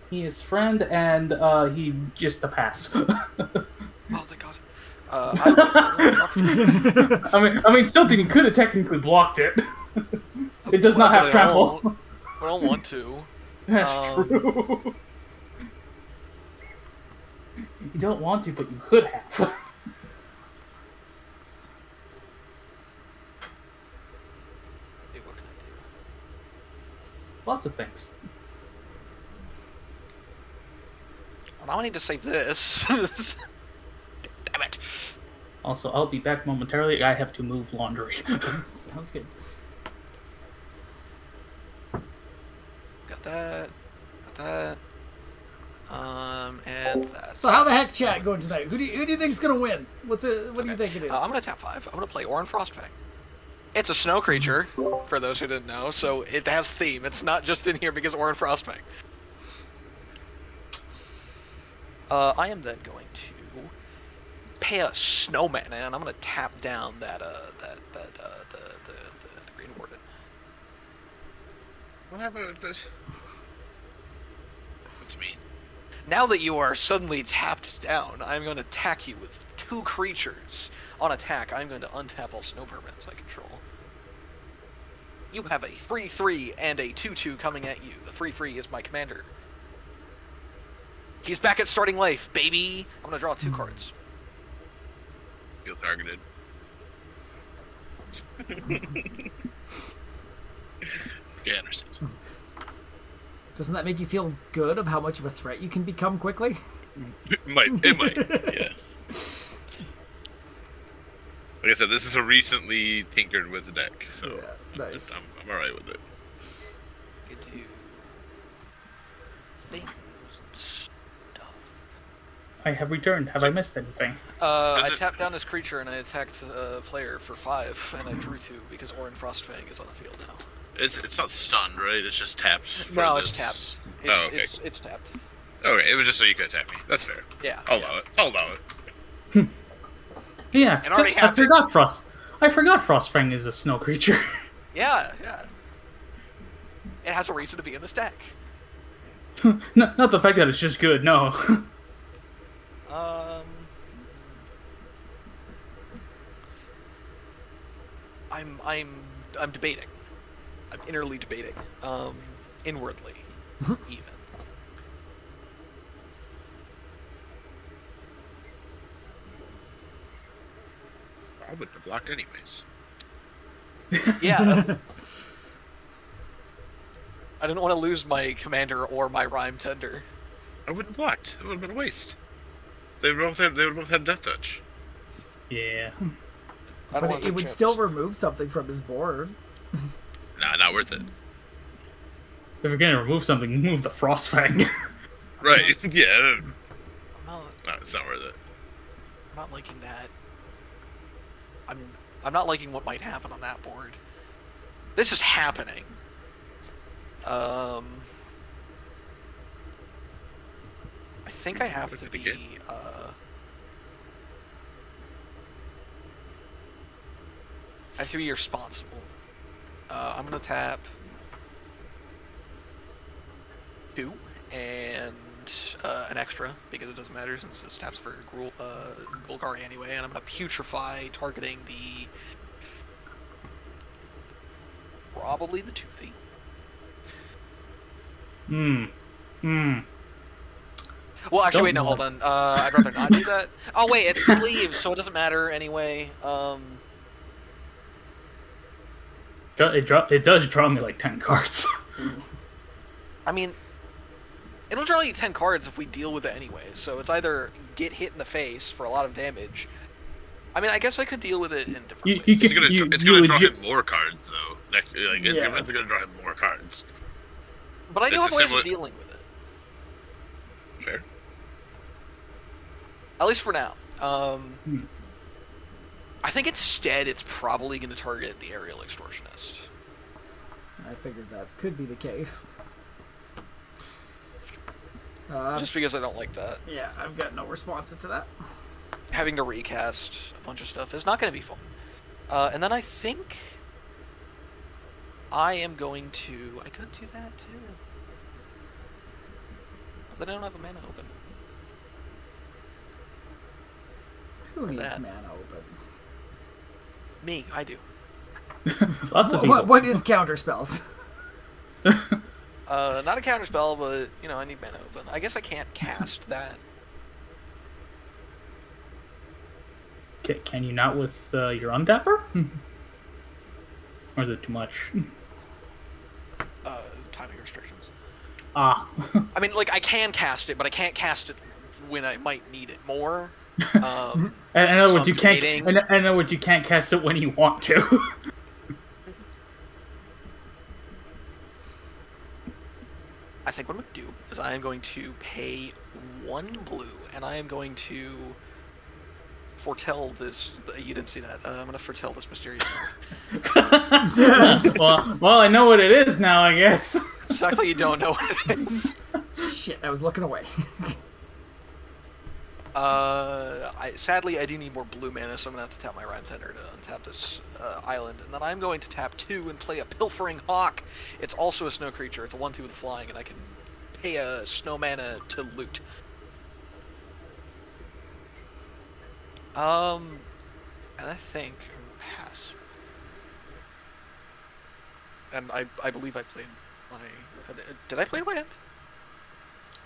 C: He is friend, and he just a pass.
B: Oh, thank God.
C: I mean, Stilton could have technically blocked it. It does not have trample.
B: I don't want to.
C: That's true. You don't want to, but you could have.
B: Hey, what can I do?
C: Lots of things.
B: Well, now I need to save this. Damn it.
C: Also, I'll be back momentarily. I have to move laundry.
D: Sounds good.
B: Got that. And that.
D: So how the heck chat going tonight? Who do you think's gonna win? What do you think it is?
B: I'm gonna tap 5. I'm gonna play Oran Frostfang. It's a snow creature, for those who didn't know, so it has theme. It's not just in here because Oran Frostfang. I am then going to pay a snowman, and I'm gonna tap down the Green Warden.
A: What happened with this? That's mean.
B: Now that you are suddenly tapped down, I'm going to attack you with 2 creatures. On attack, I'm going to untap all snow permanents I control. You have a 3/3 and a 2/2 coming at you. The 3/3 is my commander. He's back at starting life, baby. I'm gonna draw 2 cards.
A: Feel targeted. Yeah, I understand.
D: Doesn't that make you feel good of how much of a threat you can become quickly?
A: It might, yeah. Like I said, this is a recently tinkered with deck, so
D: nice.
A: I'm alright with it.
B: Could do things and stuff.
C: I have returned. Have I missed anything?
B: I tapped down this creature and I attacked a player for 5, and I drew 2 because Orin Frostfang is on the field now.
A: It's not stunned, right? It's just tapped. For
B: No,
A: this...
B: it's tapped.
A: Okay.
B: It's tapped.
A: Okay, it was just so you could attack me. That's fair.
B: Yeah.
A: I'll allow it. I'll allow it.
C: Yeah,
B: It already
C: I
B: happened.
C: forgot Frost. I forgot Frostfang is a snow creature.
B: Yeah. It has a reason to be in this deck.
C: Not the fact that it's just good. No.
B: I'm debating. I'm innerly debating. Inwardly, even.
A: I wouldn't have blocked anyways.
B: Yeah. I didn't want to lose my commander or my rhyme tender.
A: I wouldn't have blocked. It would have been a waste. They would have both had death touch.
C: Yeah.
B: I don't want
D: But
B: to
D: it would
B: take
D: still
B: chances.
D: remove something from his board.
A: Nah, not worth it.
C: If you're gonna remove something, move the Frostfang.
A: Right? Yeah.
B: I'm
A: No, it's not worth it.
B: not liking that. I'm not liking what might happen on that board. This is happening. I think I have to be. I have to be responsible. I'm gonna tap 2 and an extra because it doesn't matter since this taps for Golgari anyway, and I'm gonna putrefy, targeting probably the Toothy. Well, actually, wait, no, hold on. I'd rather not do that. Oh, wait, it's sleeves, so it doesn't matter anyway.
C: It does draw me like 10 cards.
B: I mean, it'll draw you 10 cards if we deal with it anyway, so it's either get hit in the face for a lot of damage. I mean, I guess I could deal with it in different ways.
A: It's gonna draw him more cards though. It's gonna draw him more cards.
B: But I do
A: It's
B: have
A: a
B: ways of dealing with it.
A: Fair.
B: At least for now. I think instead it's probably going to target the Aerial Extortionist.
D: I figured that could be the case.
B: Just because I don't like that.
D: Yeah, I've got no responses to that.
B: Having to recast a bunch of stuff is not going to be fun. And then I think I am going to... I could do that too. But I don't have a mana open.
D: Who needs
B: that.
D: mana open?
B: Me, I do.
C: Lots of people.
D: What is counterspells?
B: Not a counterspell, but, you know, I need mana open. I guess I can't cast that.
C: Can you not with your untapper? Or is it too much?
B: Timing restrictions.
C: Ah.
B: I mean, like, I can cast it, but I can't cast it when I might need it more. In
C: other words, you can't. In other words, you can't cast it when you want to.
B: I think what I'm going to do is I am going to pay 1 blue, and I am going to foretell this. You didn't see that. I'm going to foretell this mysterious number.
C: well, I know what it is now, I guess.
B: Exactly, you don't know what it is.
D: Shit, I was looking away.
B: Sadly, I do need more blue mana, so I'm going to have to tap my Rhyme Tender to untap this island. And then I'm going to tap 2 and play a Pilfering Hawk. It's also a snow creature. It's a 1/2 with flying, and I can pay a snow mana to loot. And I think pass. And I believe I played my... Did I play land?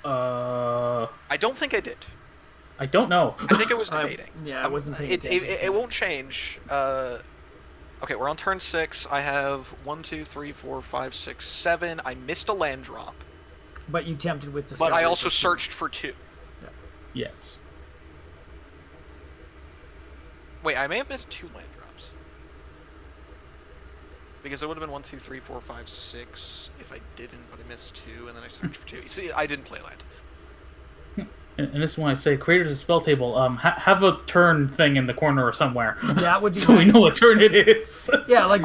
B: I don't think I did.
C: I don't know.
B: I think it was debating.
D: I wasn't paying
B: It
D: attention.
B: won't change. Okay, we're on turn 6. I have 1, 2, 3, 4, 5, 6, 7. I missed a land drop,
D: But you tempted with discovery.
B: but I also
D: for two.
B: searched for 2.
C: Yes.
B: Wait, I may have missed 2 land drops. Because it would have been 1, 2, 3, 4, 5, 6 if I didn't, but I missed 2, and then I searched for 2. See, I didn't play land.
C: And this is when I say, creators of spell table, have a turn thing in the corner or somewhere.
D: That would be
C: so we
D: nice.
C: know what turn it is.
D: Yeah, like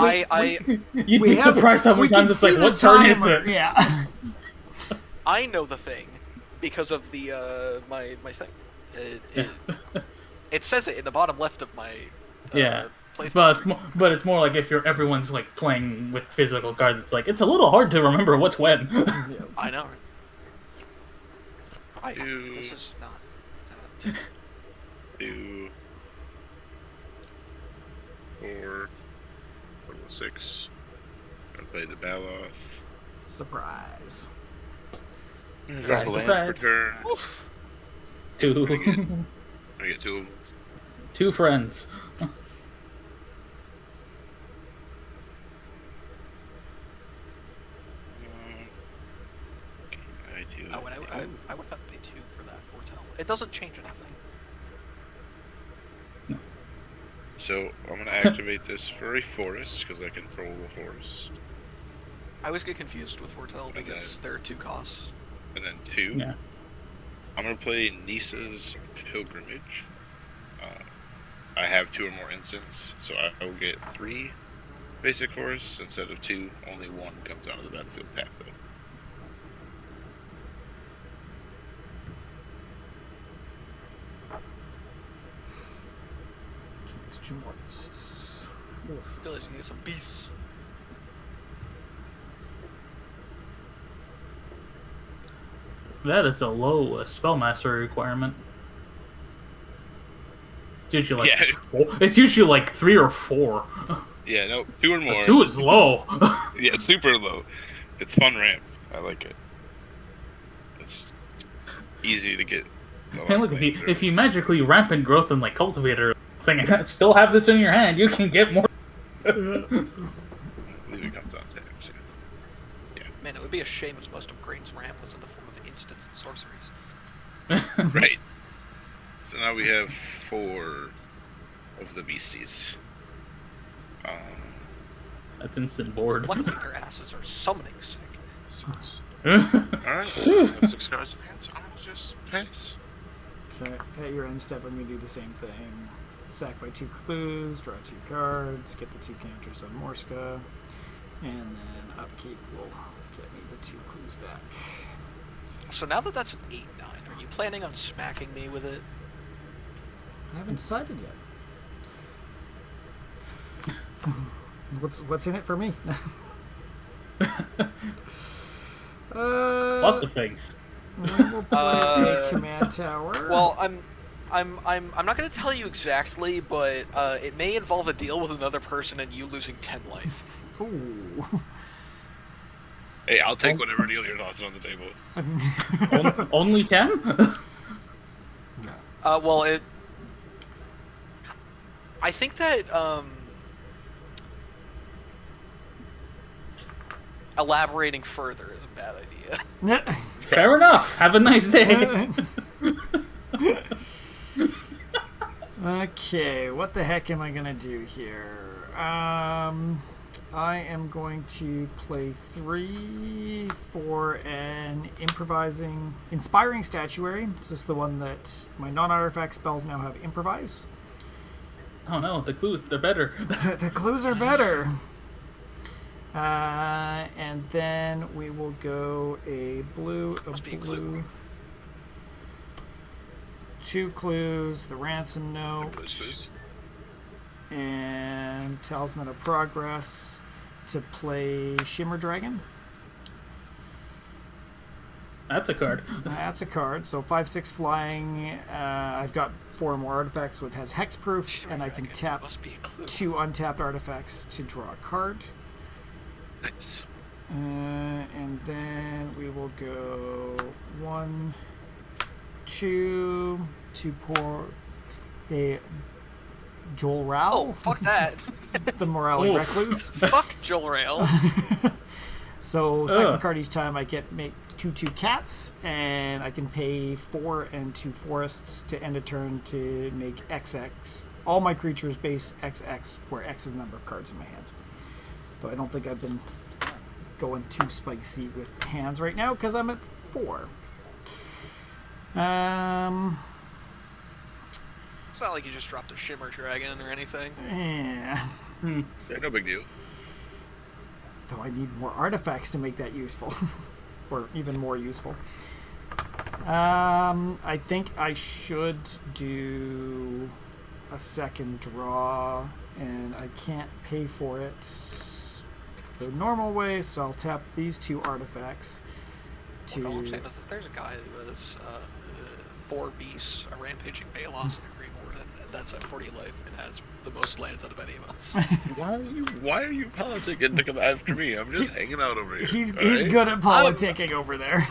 C: You'd be surprised how many times it's like, what turn is it?
D: Yeah.
B: I know the thing because of the my thing. It says it in the bottom left of my placement.
C: But it's more like if everyone's like playing with physical cards, it's like it's a little hard to remember what's when.
B: I know.
A: Two.
B: This is not.
A: 2, 4, 6. I play the Baloth.
D: Surprise.
A: Drop a land for turn.
C: Two.
A: I get 2 of them.
C: 2 friends.
A: I do.
B: Oh, and I would have to pay 2 for that foretell. It doesn't change anything.
A: So I'm gonna activate this for a forest because I control the forest,
B: I always get confused with foretell because there are 2 costs.
A: and then 2.
C: Yeah.
A: I'm gonna play Nisa's Pilgrimage. I have 2 or more instants, so I will get 3 basic forests instead of 2. Only 1 comes onto the battlefield path though.
D: It's 2 more beasts.
B: Still, you need some beasts.
C: That is a low spellmaster requirement. It's usually like
A: Yeah.
C: 4. It's usually like 3 or 4.
A: Yeah, no, 2 or more.
C: 2 is low.
A: Yeah, it's super low. It's fun ramp. I like it. It's easy to get.
C: Hey, look, if you magically rampant growth and like cultivator thing, still have this in your hand, you can get more.
A: I believe it comes on tags. Yeah.
B: Man, it would be a shame if most of Grain's ramp was in the form of instants and sorceries.
A: Right. So now we have 4 of the beasties.
C: That's instant board.
B: Luckily, their asses are summoning sick.
A: 6. Alright, 6 cards in hand, so I'm gonna just pass.
D: Okay, at your end step, I'm going to do the same thing. Sack by 2 clues, draw 2 cards, get the 2 counters on Morska, and then upkeep will get me the 2 clues back.
B: So now that that's an 8-9, are you planning on smacking me with it?
D: I haven't decided yet. What's in it for me?
C: Lots of things.
D: We'll play a command tower.
B: Well, I'm not going to tell you exactly, but it may involve a deal with another person and you losing 10 life.
D: Ooh.
A: Hey, I'll take whatever deal you're tossing on the table.
C: Only 10?
B: Well, I think that elaborating further is a bad idea.
C: Fair enough. Have a nice day.
D: Okay, what the heck am I gonna do here? I am going to play 3 for an inspiring statuary. This is the one that my non-artifact spells now have improvise.
C: Oh no, the clues, they're better.
D: The clues are better. And then we will go a blue,
B: Must be a clue.
D: 2 clues, the ransom note,
A: Clues.
D: and Talisman of Progress to play Shimmer Dragon.
C: That's a card.
D: That's a card. So 5/6 flying. I've got 4 more artifacts, so it has hexproof, and I can tap
B: Must be a clue.
D: 2 untapped artifacts to draw a card.
A: Nice.
D: And then we will go 1, 2 to pour a Joel Rao.
B: Oh, fuck that.
D: The Morale Recluse.
B: Fuck Joel Rail.
D: So second card each time I get make 2/2 cats, and I can pay 4 and 2 forests to end a turn to make XX. All my creatures base XX, where X is the number of cards in my hand. So I don't think I've been going too spicy with hands right now because I'm at 4.
B: It's not like you just dropped a Shimmer Dragon or anything.
D: Yeah.
A: Yeah, no big deal.
D: Though I need more artifacts to make that useful. Or even more useful. I think I should do a second draw, and I can't pay for it the normal way, so I'll tap these 2 artifacts to...
B: All I'm saying is that there's a guy who has 4 beasts, a rampaging Balos, and a Green Warden, and that's at 40 life and has the most lands out of any of us.
A: Why are you politicking to come after me? I'm just hanging out over here.
D: He's
A: alright?
D: good at politicking over there.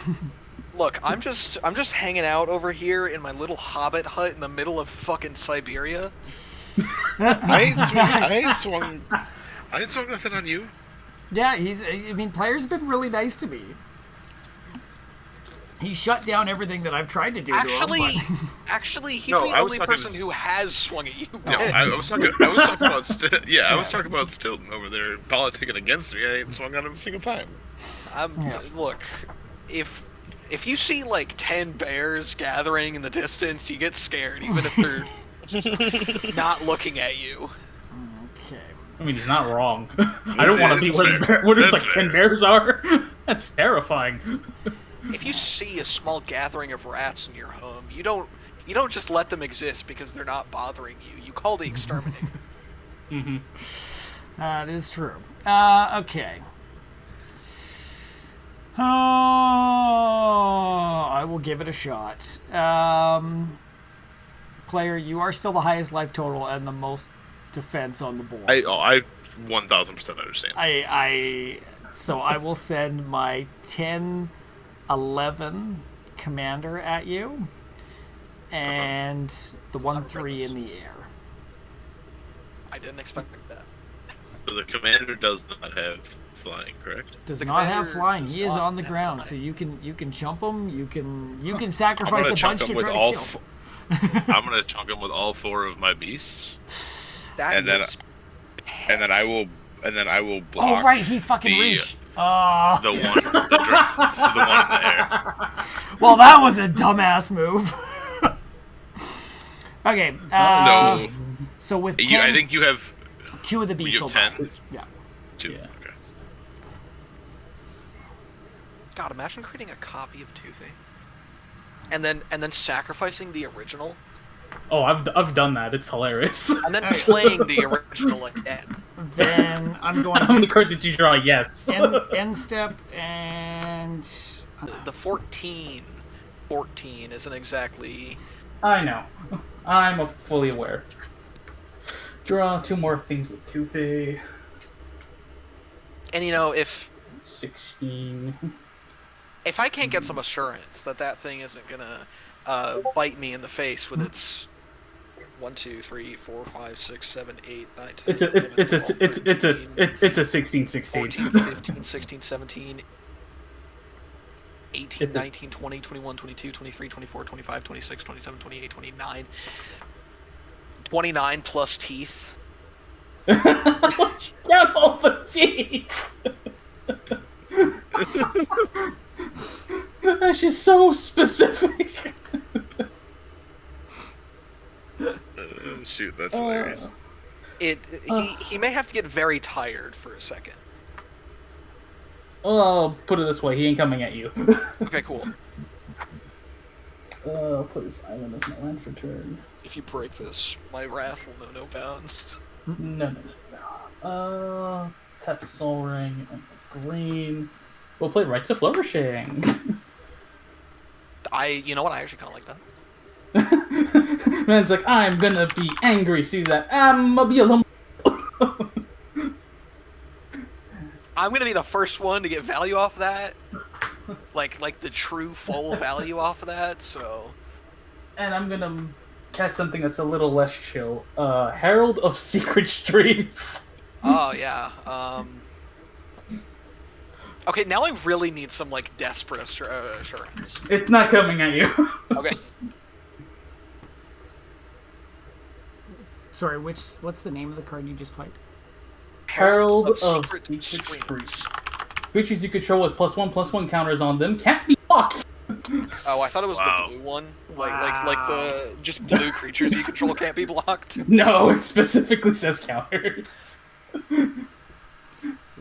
B: Look, I'm just hanging out over here in my little hobbit hut in the middle of fucking Siberia.
A: I ain't swung nothing on you.
D: Yeah, players have been really nice to me. He shut down everything that I've tried to do
B: Actually,
D: to him.
B: actually, he's
A: No,
B: the
A: I was
B: only
A: talking-
B: person who has swung at you.
A: No, I was talking about I was talking about Stilton over there politicking against me. I ain't swung on him a single time.
B: Look, if you see like 10 bears gathering in the distance, you get scared, even if they're not looking at you.
D: Okay.
C: I mean, he's not wrong. I don't want to be where there's like 10 bears are. That's terrifying.
B: If you see a small gathering of rats in your home, you don't just let them exist because they're not bothering you. You call the exterminator.
C: Mm-hmm.
D: That is true. Okay. Oh, I will give it a shot. Player, you are still the highest life total and the most defense on the board.
A: I 1000% understand.
D: So I will send my 10-11 commander at you, and the 1/3 in the air.
B: I didn't expect that.
A: So the commander does not have flying, correct?
D: Does
B: The
D: not have
B: commander
D: flying.
B: does
D: He is
B: not
D: on the
B: have
D: ground,
B: flying.
D: so you can jump him. You can
A: I'm
D: sacrifice
A: gonna
D: a
A: chunk
D: bunch
A: him
D: to
A: with
D: try
A: all.
D: to kill.
A: I'm gonna chunk him with all 4 of my beasts,
B: That
A: and then
B: is
A: and then I will block.
D: Oh right, he's fucking
A: the-
D: reach.
A: the one the one in there.
D: Well, that was a dumbass move. Okay. So with 10,
A: I think you have
D: 2 of the beasts.
A: you
D: will
A: have
D: die.
A: 10.
D: Yeah.
A: 2.
C: Yeah.
A: Okay.
B: God, imagine creating a copy of Toothy. And then sacrificing the original.
C: Oh, I've done that. It's hilarious.
B: And then playing the original again.
D: Then I'm going
C: How many cards did you draw? Yes.
D: end step and
B: The 14 isn't exactly...
C: I know. I'm fully aware. Draw 2 more things with Toothy.
B: And you know, if
C: 16.
B: I can't get some assurance that thing isn't gonna bite me in the face with its 1, 2, 3, 4, 5, 6, 7, 8, 9, 10,
C: It's a 16.
B: 14, 15, 16, 17, 18,
C: It's a-
B: 19, 20, 21, 22, 23, 24, 25, 26, 27, 28, 29. 29 plus teeth.
C: Count all the teeth! That's just so specific.
A: Shoot, that's hilarious.
B: He may have to get very tired for a second.
C: Oh, put it this way, he ain't coming at you.
B: Okay, cool.
C: Put this island as my land for turn.
B: If you break this, my wrath will know no bounds.
C: No. Tap Soul Ring and green. We'll play Rites of Flourishing.
B: You know what? I actually kind of like that.
C: Man's like, I'm gonna be angry. Sees that I'm gonna be alone.
B: I'm gonna be the first one to get value off that, like the true full value off of that. So,
C: And I'm gonna cast something that's a little less chill. Herald of Secret Streams.
B: oh yeah. Okay, now I really need some like desperate assurance.
C: It's not coming at you.
B: Okay.
D: Sorry, what's the name of the card you just played?
C: Herald of
B: Secret
C: Secret
B: Streams.
C: Streams. Creatures you control with +1/+1 counters on them can't be blocked.
B: Oh, I thought it was
A: Wow.
B: the blue one. Like the just blue creatures you control can't be blocked.
C: No, it specifically says counters. Who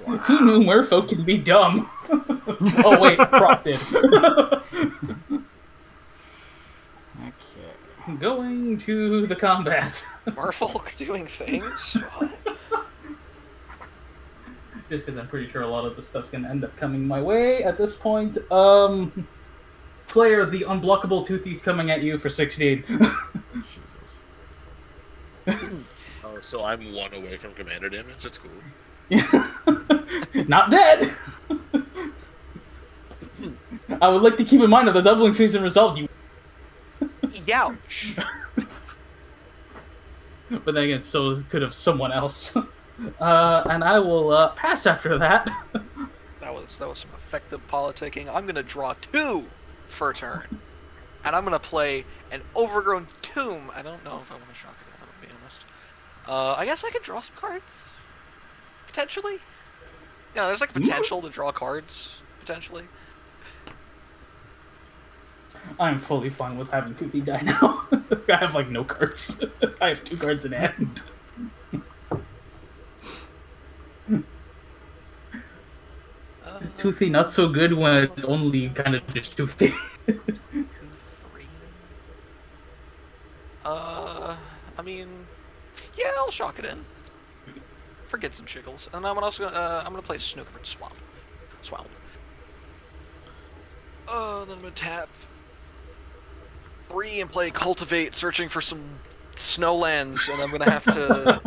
C: knew merfolk can be dumb? Oh wait, Prop did.
D: Okay.
C: Going to the combat.
B: Merfolk doing things. What?
C: Just because I'm pretty sure a lot of the stuff's gonna end up coming my way at this point. Player, the unblockable Toothy's coming at you for 16.
D: Jesus.
A: Oh, so I'm 1 away from commander damage. That's cool.
C: Not dead! I would like to keep in mind if the doubling season resolved you.
B: Youch.
C: But then again, so could have someone else. And I will pass after that.
B: That was some effective politicking. I'm gonna draw 2 for a turn, and I'm gonna play an overgrown tomb. I don't know if I want to shock it. I'm gonna be honest. I guess I could draw some cards potentially. Yeah, there's like potential to draw cards potentially.
C: I'm fully fine with having Toothy die now. I have like no cards. I have 2 cards in hand. Toothy not so good when it's only kind of just Toothy.
B: 2, 3. I mean, yeah, I'll shock it in. Forget some chickles, and I'm also gonna play Snow-Covered Swamp. Then I'm gonna tap 3 and play Cultivate, searching for some snowlands, and I'm gonna have to.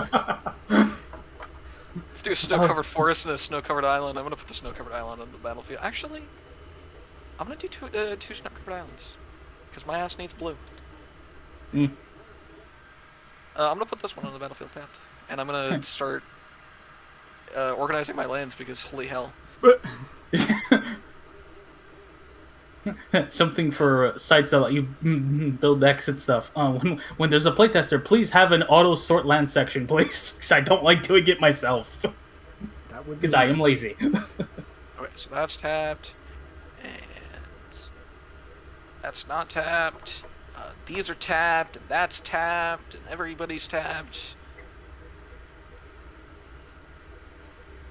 B: Let's do a snow-covered forest and a snow-covered island. I'm gonna put the snow-covered island on the battlefield. Actually, I'm gonna do two snow-covered islands, because my ass needs blue.
C: Mm.
B: I'm gonna put this one on the battlefield tapped, and I'm gonna start organizing my lands because holy hell.
C: Something for sites that let you build decks and stuff. When there's a playtester, please have an auto sort land section, please, because I don't like doing it myself.
D: That would be
C: Because I am lazy.
B: Okay, so that's tapped, and that's not tapped. These are tapped, and that's tapped, and everybody's tapped.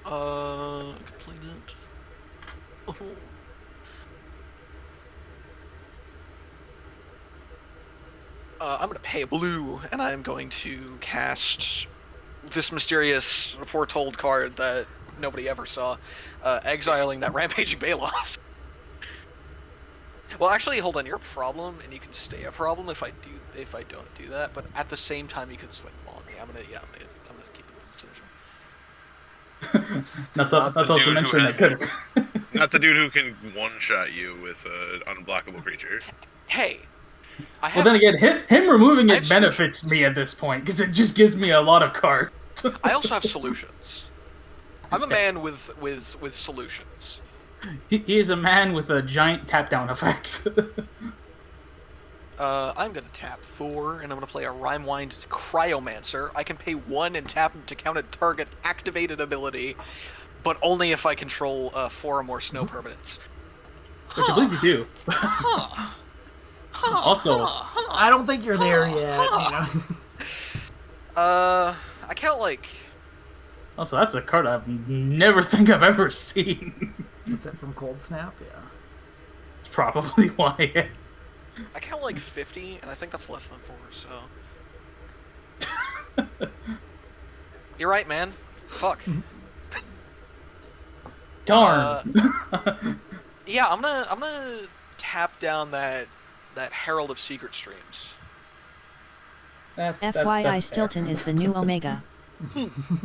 B: Complete it. Oh. I'm going to pay a blue, and I'm going to cast this mysterious foretold card that nobody ever saw, exiling that Rampaging Balos. Well, actually, hold on. You're a problem, and you can stay a problem if I don't do that. But at the same time, you can swing them on me. I'm gonna keep the decision.
C: Not to
A: the
C: also
A: dude
C: mention
A: who
C: that
A: has-
C: could.
A: Not the dude who can one-shot you with an unblockable creature.
B: Hey, I
C: Well,
B: have.
C: then again, him removing
B: I
C: it
B: have
C: benefits me at this point because it just gives me a lot of cards.
B: I also have solutions. I'm a man with solutions.
C: He is a man with a giant tap down effect.
B: I'm gonna tap 4, and I'm gonna play a Rhymewind Cryomancer. I can pay 1 and tap him to count a target activated ability, but only if I control 4 or more snow permanents.
C: Which I believe you do. Also,
D: I don't think you're there yet. You know?
B: I count like.
C: that's a card I've never think I've ever seen.
D: Is that from Cold Snap? Yeah.
C: It's probably why.
B: I count like 50, and I think that's less than 4. So. You're right, man. Fuck.
C: Darn.
B: Yeah, I'm gonna tap down that Herald of Secret Streams.
E: FYI, Stilton is the new Omega.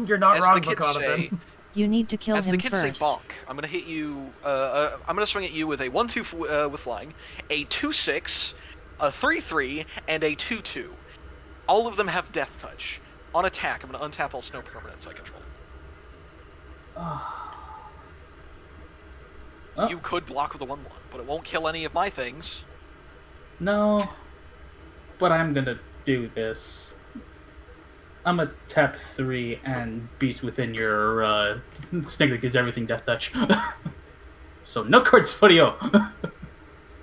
D: You're not
B: As
D: wrong,
B: the kids
D: Makata,
B: say,
D: then.
E: You need to kill
B: As
E: him
B: the kids
E: first.
B: say bonk, I'm gonna hit you. I'm gonna swing at you with a 1/2 with flying, a 2/6, a 3/3, and a 2/2. All of them have death touch. On attack, I'm gonna untap all snow permanents I control.
C: Oh.
B: You could block with a 1/1, but it won't kill any of my things.
C: No, but I'm gonna do this. I'm gonna tap 3 and Beast Within your snake that gives everything death touch. So no cards for you,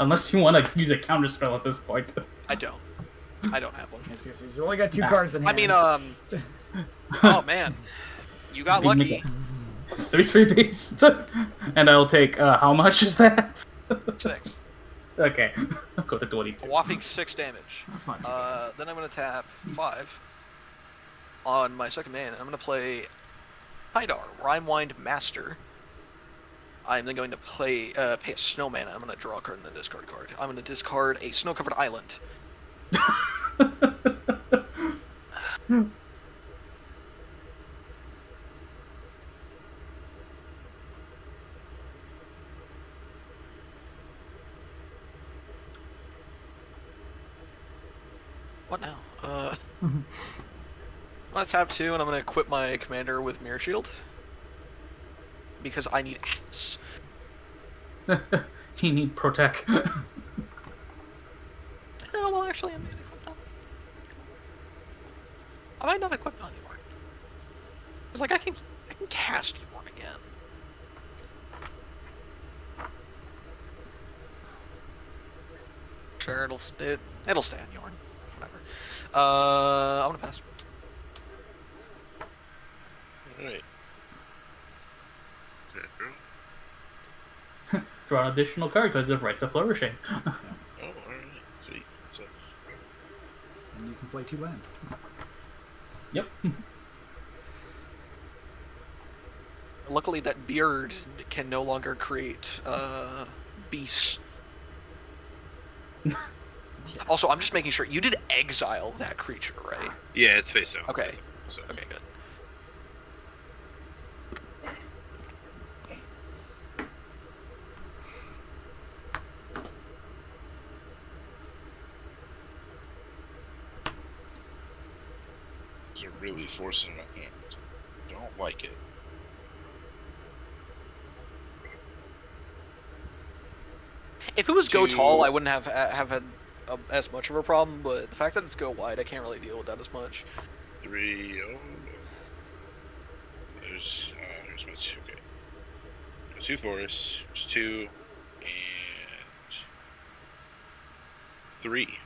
C: unless you want to use a counter spell at this point.
B: I don't. I don't have one.
D: He's only got 2 cards in hand.
B: I mean, oh man, you got lucky.
C: 3/3 Beast, and I'll take how much is that?
B: 6.
C: Okay, I'll go to 22.
B: A whopping 6 damage.
D: That's not too bad.
B: Then I'm gonna tap 5 on my second man. I'm gonna play Hydar, Rhymewind Master. I'm then going to pay a snowman. I'm gonna draw a card and then discard a card. I'm gonna discard a snow-covered island. What now? I'm gonna tap 2 and I'm gonna equip my commander with Mirror Shield. Because I need hats.
C: You need protect.
B: Oh, well, actually, I'm equipped on. I might not equip on anymore. It's like I can cast Jorn again. Sure, it'll stay on Jorn. Whatever. I'm gonna pass.
A: Alright.
C: Draw an additional card because of Rites of Flourishing.
A: Oh, alright. Sweet. So,
D: And you can play 2 lands.
C: Yep.
B: Luckily, that beard can no longer create beasts. Also, I'm just making sure you did exile that creature, right?
A: yeah, it's face down.
B: Okay.
A: So,
B: Okay, good.
A: These are really forcing my hand. Don't like it.
B: If it was go
A: Two.
B: tall, I wouldn't have had as much of a problem, but the fact that it's go wide, I can't really deal with that as much.
A: 3. Oh. There's my 2. Okay. There's 2 forests. There's 2 and 3.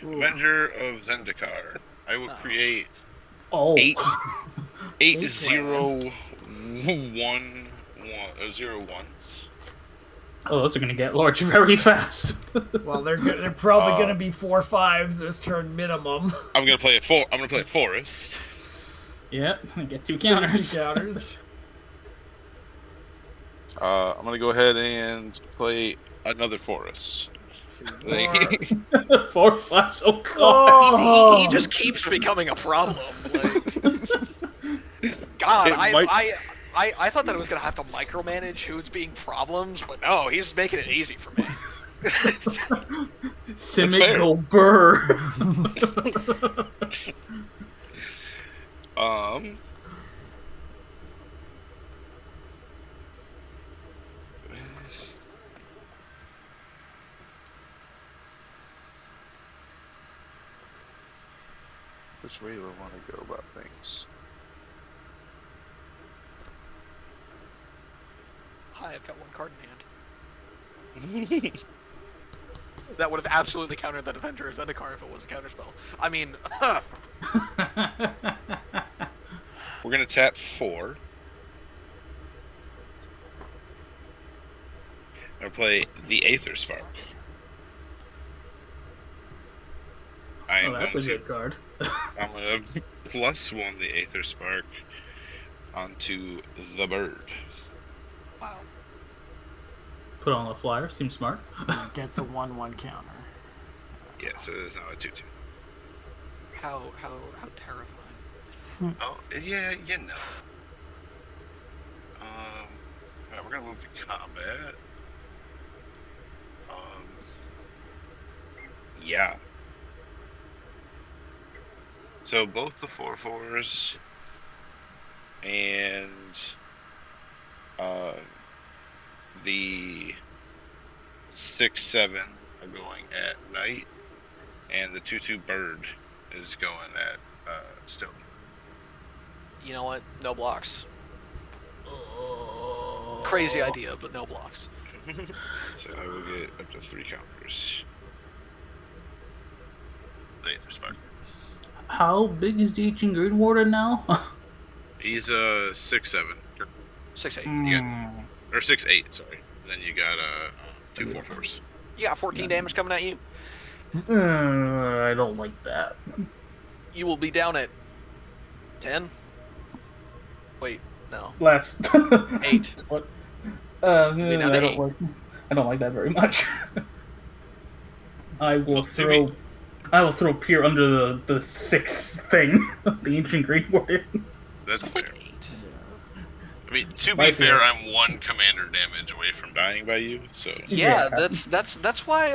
A: Avenger of Zendikar. I will create
C: Oh.
A: 0 ones.
C: Oh, those are gonna get large very fast.
D: Well, they're probably going to be 4/5s this turn minimum.
A: I'm gonna play a forest.
C: Yep, get 2
D: 2
C: counters.
D: counters.
A: I'm gonna go ahead and play another forest.
D: 2
A: Like-
D: more.
C: 4 5s. Oh god.
D: Oh!
B: He just keeps becoming a problem. Like, God,
A: It might-
B: I thought that I was gonna have to micromanage who's being problems, but no, he's making it easy for me.
C: Simic
A: fair.
C: go burr.
A: Which way do I want to go about things?
B: Hi, I've got 1 card in hand. That would have absolutely countered that Avenger of Zendikar if it was a counterspell. I mean,
A: We're gonna tap 4. I'm gonna play the Aether Spark. I
C: Oh,
A: am
C: that's a
A: going
C: good card.
A: I'm gonna +1 the Aether Spark onto the bird.
B: wow.
C: Put on a flyer. Seems smart.
D: Gets a 1/1 counter.
A: Yeah, so there's now a 2/2.
B: how terrifying.
A: Oh, yeah, you know. Alright, we're gonna move to combat. Yeah. So both the 4/4s and the 6/7 are going at night, and the 2/2 bird is going at stone.
B: You know what? No blocks. Crazy idea, but no blocks.
A: So I will get up to 3 counters. Thanks, respect.
C: How big is the ancient green warden now?
A: He's 6/7.
B: 6/8.
A: Or 6/8, sorry. Then you got 2 4/4s.
B: You got 14 damage coming at you.
C: I don't like that.
B: You will be down at 10. Wait, no.
C: Less.
B: 8.
C: What?
B: Maybe down to
C: I don't like that very much. I will
A: Well,
C: throw Pier under the 6 thing, the ancient green warden.
A: That's
B: It's like
A: fair.
B: 8.
A: I mean, to be
C: Might be
A: fair,
C: right.
A: I'm 1 commander damage away from dying by you, so
B: Yeah,
C: Yeah.
B: that's why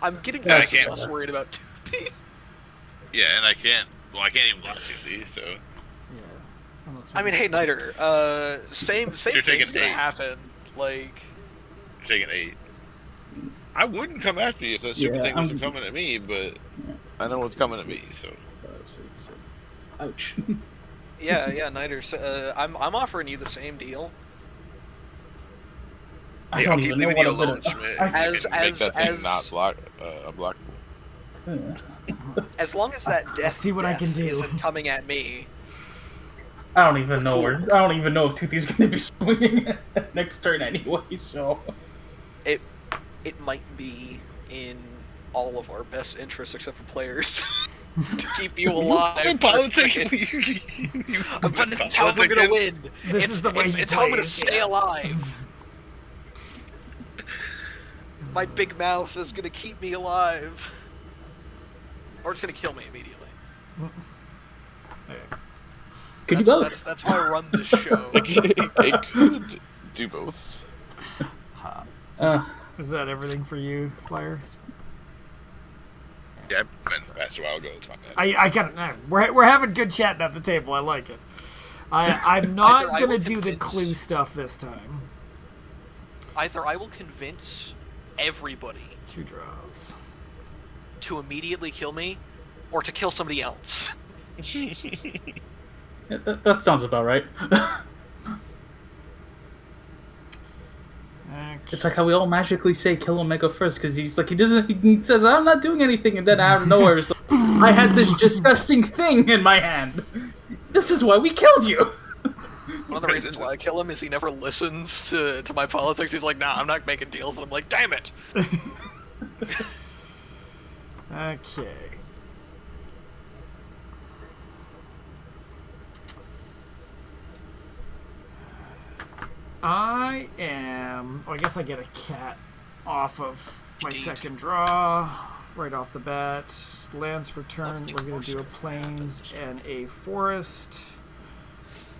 B: I'm getting
A: Yeah, I
B: less and
A: can't-
B: less worried about 2.
A: yeah, and I can't even block 2D, so
D: Yeah. Unless
B: I mean, hey, Niter, same
A: you're taking
B: thing's gonna
A: 8.
B: happen. Like,
A: you're taking 8. I wouldn't come after you if that stupid
C: Yeah,
A: thing wasn't
C: I'm-
A: coming at me, but I know what's coming at me, so
C: 5, 6, 7. Ouch.
B: yeah, Niter. I'm offering you the same deal.
C: I
A: hey,
C: don't
A: I'll keep
C: even know
A: leaving you
C: what I'm
A: alone,
C: gonna.
A: Schmidt.
C: I-
A: If you
B: As-
A: can make that
B: as-
A: thing not blockable.
B: As long as that death
D: see what I can do.
B: isn't coming at me.
C: I don't even know where. I don't even know if Toothy's gonna be swinging next turn anyway. So
B: It might be in all of our best interests, except for players, to keep you alive.
A: I'm
B: for a
A: politicking.
B: second. But it's how we're gonna win.
D: This is the way you
B: it's how I'm
D: play
B: gonna
D: it,
B: stay
D: yeah.
B: alive. My big mouth is gonna keep me alive, or it's gonna kill me immediately.
C: could you
B: That's,
C: both?
B: that's how I run this show.
A: It could do both.
D: Is that everything for you, Flyer?
A: Yeah, I've been past a while ago. It's my bad.
D: I got it. We're having good chatting at the table. I like it. I'm not
B: Either I
D: gonna
B: will
D: do the
B: convince-
D: clue stuff this time.
B: Either I will convince everybody
D: 2 draws.
B: to immediately kill me, or to kill somebody else.
C: Yeah, that sounds about right. It's like how we all magically say kill Omega first because he's like he says I'm not doing anything, and then out of nowhere it's like, I had this disgusting thing in my hand. This is why we killed you.
B: One of the reasons why I kill him is he never listens to my politics. He's like, nah, I'm not making deals. And I'm like, damn it.
D: Okay. I am. Oh, I guess I get a cat off of my
B: Indeed.
D: second draw. Right off the bat. Lands for turn.
B: Lovely
D: We're going to do a
B: Morska.
D: plains and a forest.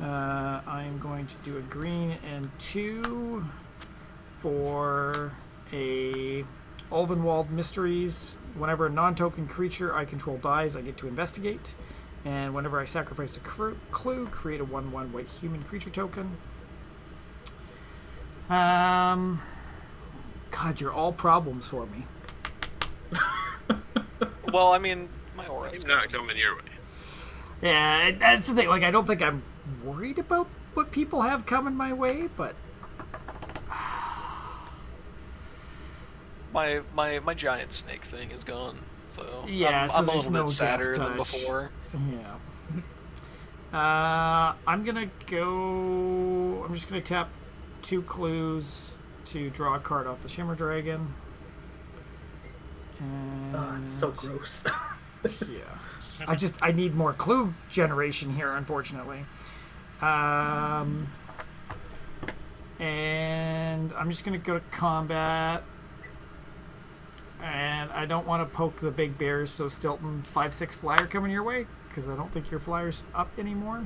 D: I'm going to do a green and 2 for a Ulvenwald Mysteries. Whenever a non-token creature I control dies, I get to investigate. And whenever I sacrifice a clue, create a 1/1 white human creature token. God, you're all problems for me.
B: Well, I mean, my aura is
A: He's not coming your way.
D: Yeah, that's the thing. Like, I don't think I'm worried about what people have coming my way, but
B: my giant snake thing is gone. So
D: Yeah,
B: I'm,
D: so
B: I'm a
D: there's
B: little
D: no
B: bit sadder
D: death
B: than
D: touch.
B: before.
D: yeah. I'm gonna go. I'm just gonna tap 2 clues to draw a card off the Shimmer Dragon. And
C: Oh, it's so gross.
D: yeah. I need more clue generation here, unfortunately. And I'm just gonna go to combat. And I don't want to poke the big bears, so Stilton 5/6 flyer coming your way, because I don't think your flyer's up anymore.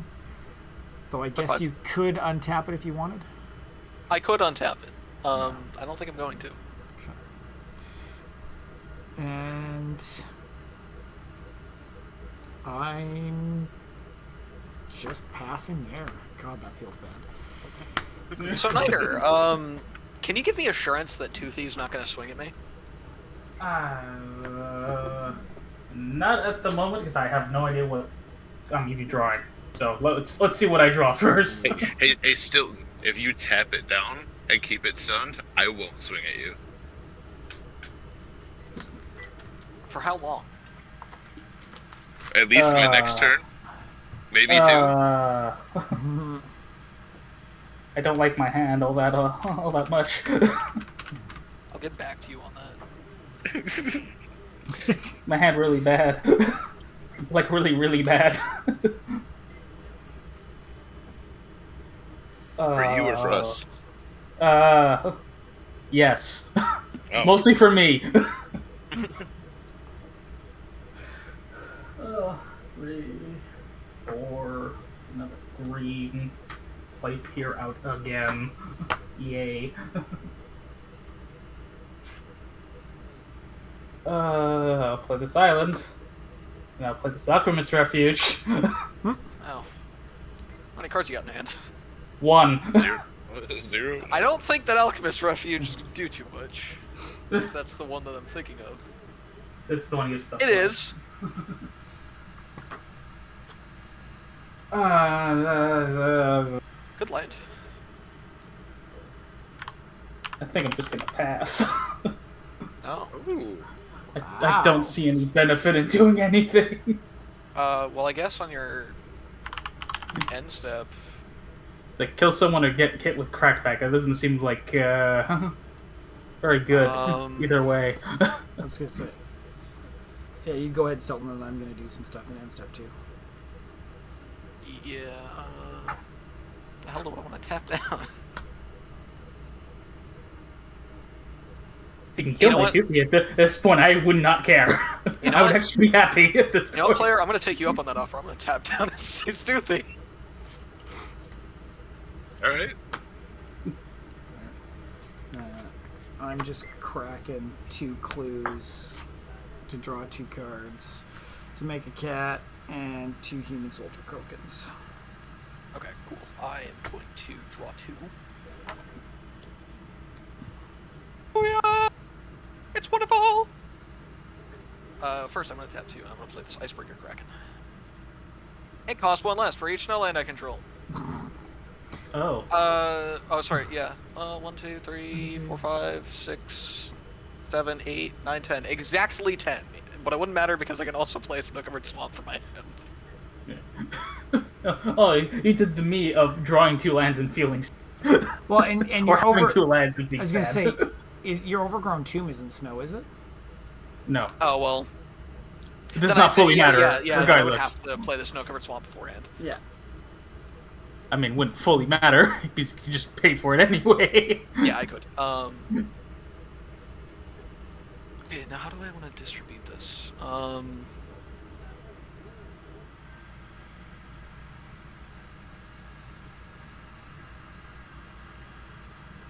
D: Though I guess you could untap it if you wanted.
B: I could untap it. I don't think I'm going to.
D: And I'm just passing there. God, that feels bad.
B: So Niter, can you give me assurance that Toothy's not going to swing at me?
C: Not at the moment, because I have no idea what I'm even drawing. So let's see what I draw first.
A: Hey, Stilton, if you tap it down and keep it stunned, I won't swing at you.
B: For how long?
A: At least my next turn. Maybe two.
C: I don't like my hand all that much.
B: I'll get back to you on that.
C: My hand really bad. Like really bad.
A: For you or for us?
C: Yes.
A: Oh.
C: Mostly for me. 3, 4, another green. Play Pier out again. Yay. I'll play this island. And I'll play this Alchemist Refuge.
B: Oh. How many cards you got in hand?
C: 1.
A: Zero.
B: I don't think that Alchemist Refuge do too much. If that's the one that I'm thinking of.
C: It's the one you stuff.
B: It is. Good land.
C: I think I'm just gonna pass.
B: Oh.
A: Ooh.
C: I don't see any benefit in doing anything.
B: Well, I guess on your end step.
C: Like, kill someone or get hit with crackback. That doesn't seem like, very good. Either way.
D: That's good. So, yeah, you go ahead, Stilton, and I'm going to do some stuff in end step too.
B: Yeah. The hell do I want to tap down?
C: If you can kill
B: know
C: my
B: what?
C: Toothy at this point, I would not care.
B: You know
C: I would
B: what?
C: actually be happy at this
B: You know,
C: point.
B: player, I'm going to take you up on that offer. I'm going to tap down his Toothy.
A: Alright.
D: I'm just cracking 2 clues to draw 2 cards, to make a cat, and 2 human soldier tokens.
B: Okay, cool. I am going to draw 2. Oh yeah! It's wonderful! First I'm going to tap 2, and I'm going to play this Icebreaker Kraken. It costs 1 less for each snow land I control.
C: Oh.
B: Oh, sorry, yeah. 1, 2, 3, 4, 5, 6, 7, 8, 9, 10. Exactly 10. But it wouldn't matter because I can also play a Snow-Covered Swamp for my hand.
C: Oh, you did the me of drawing 2 lands and feeling
D: Well, and
C: or
D: you're
C: having
D: over.
C: 2 lands and being
D: I was going to
C: sad.
D: say, your Overgrown Tomb isn't snow, is it?
C: No.
B: Oh, well.
C: It does
B: then
C: not
B: I-
C: fully matter,
B: Yeah, then I would
C: regardless.
B: have to play the Snow-Covered Swamp beforehand.
D: Yeah.
C: I mean, it wouldn't fully matter, because you could just pay for it anyway.
B: Yeah, I could. Okay, now how do I want to distribute this? I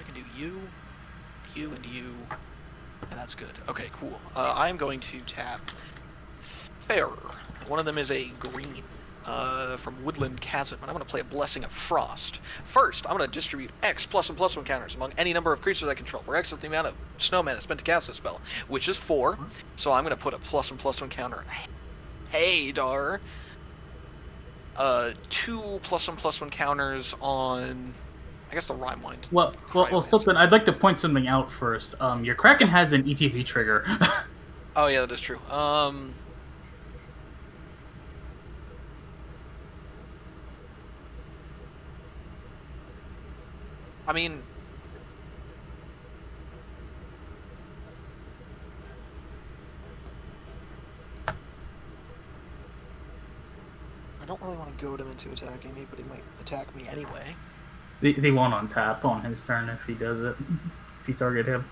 B: can do you, and you, and that's good. Okay, cool. I'm going to tap Fair. One of them is a green. From Woodland Chasm, and I'm going to play a Blessing of Frost. First, I'm going to distribute X +1/+1 counters among any number of creatures I control, where X is the amount of snow mana spent to cast this spell, which is 4. So I'm going to put a +1/+1 counter. Hey, dar. 2 +1/+1 counters on, I guess, the Rhyme Wind.
C: Well,
B: Cryo
C: Stilton, I'd like to point something out first. Your Kraken has an ETV trigger.
B: Oh yeah, that is true. I mean, I don't really want to goad him into attacking me, but he might attack me anyway.
C: They won't untap on his turn if he does it. If you target him.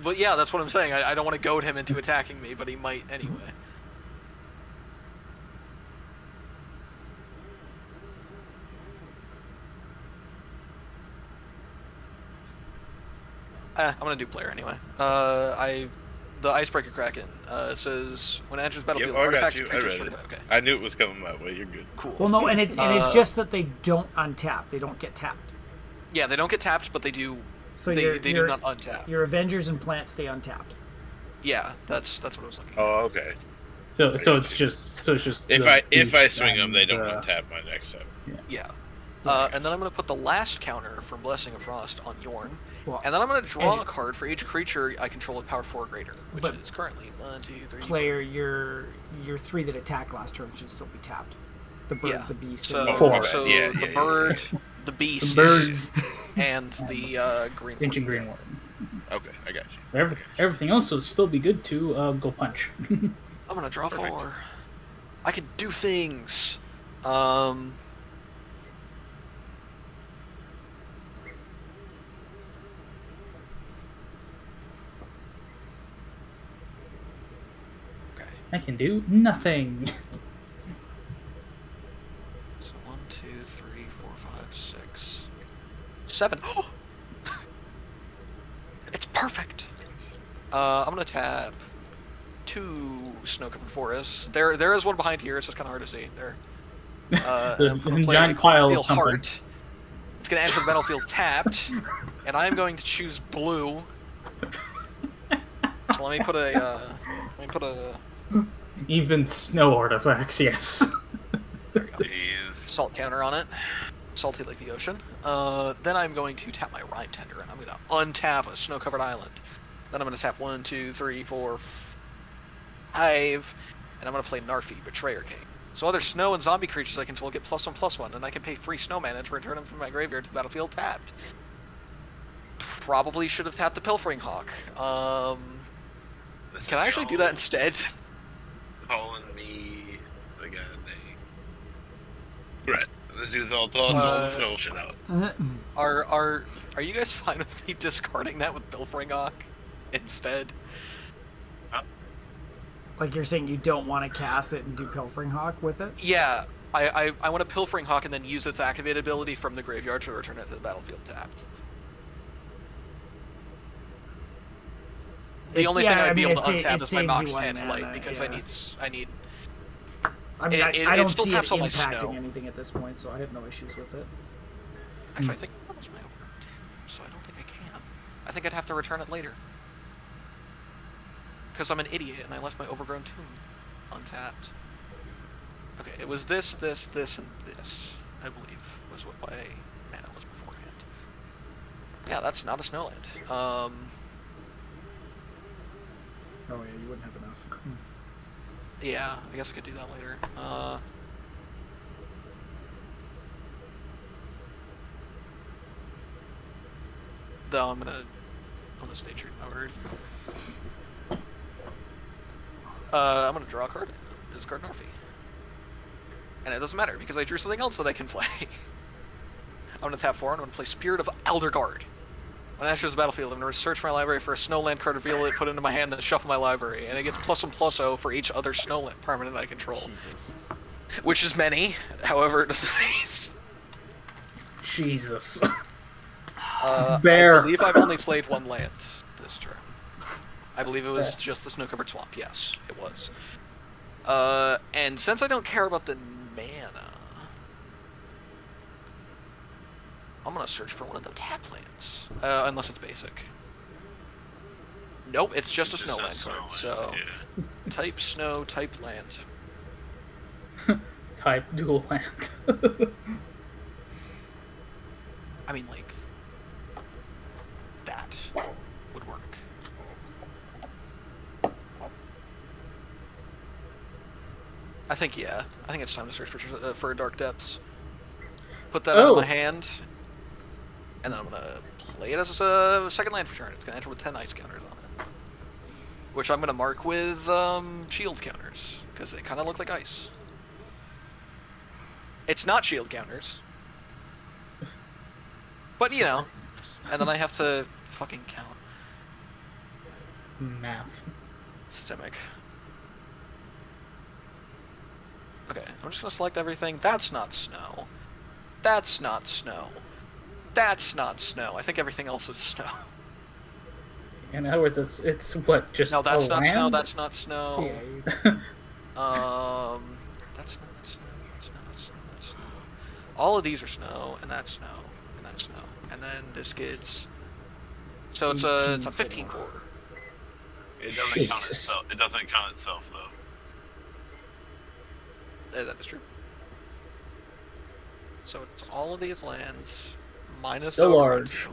B: But yeah, that's what I'm saying. I don't want to goad him into attacking me, but he might anyway. I'm gonna do player anyway. The Icebreaker Kraken says when it enters the battlefield,
A: Yep, I got
B: artifacts
A: you.
B: and
A: I
B: creatures.
A: read it.
B: Okay,
A: I knew it was coming my way. You're good.
B: cool.
D: Well, no, and it's just that they don't untap. They don't get tapped.
B: Yeah, they don't get tapped, but they do.
D: So
B: they do not untap.
D: Your Avengers and plants stay untapped.
B: Yeah, that's what I was looking at.
A: Oh, okay.
C: So it's just
A: If I swing them, they don't
C: and,
A: untap my next step.
B: Yeah. And then I'm going to put the last counter from Blessing of Frost on Jorn.
D: Well,
B: And then I'm going to draw a card for each creature I control with power 4 or greater, which
D: But-
B: is currently 1, 2, 3.
D: player, your 3 that attacked last turn should still be tapped. The bird,
B: Yeah.
D: the beast,
B: So,
D: and the
C: Four.
B: so
A: Yeah,
B: the
A: yeah,
B: bird, the beast,
C: bird,
B: and the green
C: ancient
B: one.
C: green one.
A: Okay, I got you.
C: Everything else will still be good to go punch.
B: I'm going to draw
A: Perfect.
B: 4. I can do things. Okay.
C: I can do nothing.
B: So 1, 2, 3, 4, 5, 6, 7. It's perfect. I'm gonna tap 2 snow-covered forests. There is one behind here. It's just kind of hard to see. There. And I'm gonna play
C: Giant
B: a called
C: pile of
B: Steel
C: something.
B: Heart. It's gonna enter the battlefield tapped, and I'm going to choose blue. So let me put a
C: Even snow artifacts, yes.
B: there we go.
A: Jeez.
B: Salt counter on it. Salty like the ocean. Then I'm going to tap my Rhyme Tender, and I'm going to untap a snow-covered island. Then I'm going to tap 1, 2, 3, 4, 5, and I'm going to play Narfi, Betrayer King. So other snow and zombie creatures I control get +1/+1, and I can pay 3 snow mana to return them from my graveyard to the battlefield tapped. Probably should have tapped the Pilfering Hawk.
A: This
B: Can I
A: is
B: actually do that
A: all
B: instead?
A: Calling me the guy name. Brett. This dude's all tossing all the snow shit out.
B: Are you guys fine with me discarding that with Pilfering Hawk instead?
D: Like you're saying you don't want to cast it and do Pilfering Hawk with it?
B: Yeah, I want a Pilfering Hawk and then use its activated ability from the graveyard to return it to the battlefield tapped. The only thing I'd be able to untap is my Mox Tantalite because I need.
D: I mean,
B: It
D: I don't
B: still
D: see it
B: taps all my
D: impacting
B: snow.
D: anything at this point, so I have no issues with it.
B: Actually, I think that was my overgrown tomb, so I don't think I can. I think I'd have to return it later. Because I'm an idiot and I left my overgrown tomb untapped. Okay, it was this, and this, I believe, was what my mana was beforehand. Yeah, that's not a snowland.
D: Oh yeah, you wouldn't have enough.
B: Yeah, I guess I could do that later. Though I'm gonna stay true to my word. I'm gonna draw a card. Discard Norfie. And it doesn't matter because I drew something else that I can play. I'm gonna tap 4 and I'm gonna play Spirit of Elder Guard. When it enters the battlefield, I'm gonna search my library for a Snowland card, reveal it, put it into my hand, then shuffle my library, and it gets +1/+0 for each other Snowland permanent I control.
D: Jesus.
B: Which is many, however, it doesn't face.
C: Jesus.
B: I
C: Bear.
B: believe I've only played 1 land this turn. I believe it was just the Snow-Covered Swamp. Yes, it was. And since I don't care about the mana, I'm gonna search for one of the tap lands, unless it's basic. Nope, it's just a
A: Just
B: Snowland card. So,
A: yeah.
B: type Snow, type Land.
C: Type dual land.
B: I mean, like, that would work. I think, yeah. I think it's time to search for Dark Depths. Put that out of my hand, and then I'm going to play it as a second land for turn. It's going to enter with 10 ice counters on it. Which I'm going to mark with shield counters, because they kind of look like ice. It's not shield counters. But, you know, and then I have to fucking count.
C: Math.
B: Systemic. Okay, I'm just gonna select everything. That's not snow. That's not snow. That's not snow. I think everything else is snow.
C: In other words, it's what, just
B: No, that's
C: a
B: not
C: land?
B: snow. That's not snow.
D: Yeah.
B: That's not snow. That's snow. That's snow. All of these are snow, and that's snow, and that's snow, and then this gets. So it's a 15 core.
A: It doesn't count
C: Jesus.
A: itself. It doesn't count itself though.
B: That is true. So it's all of these lands minus
C: Still
B: the
C: large.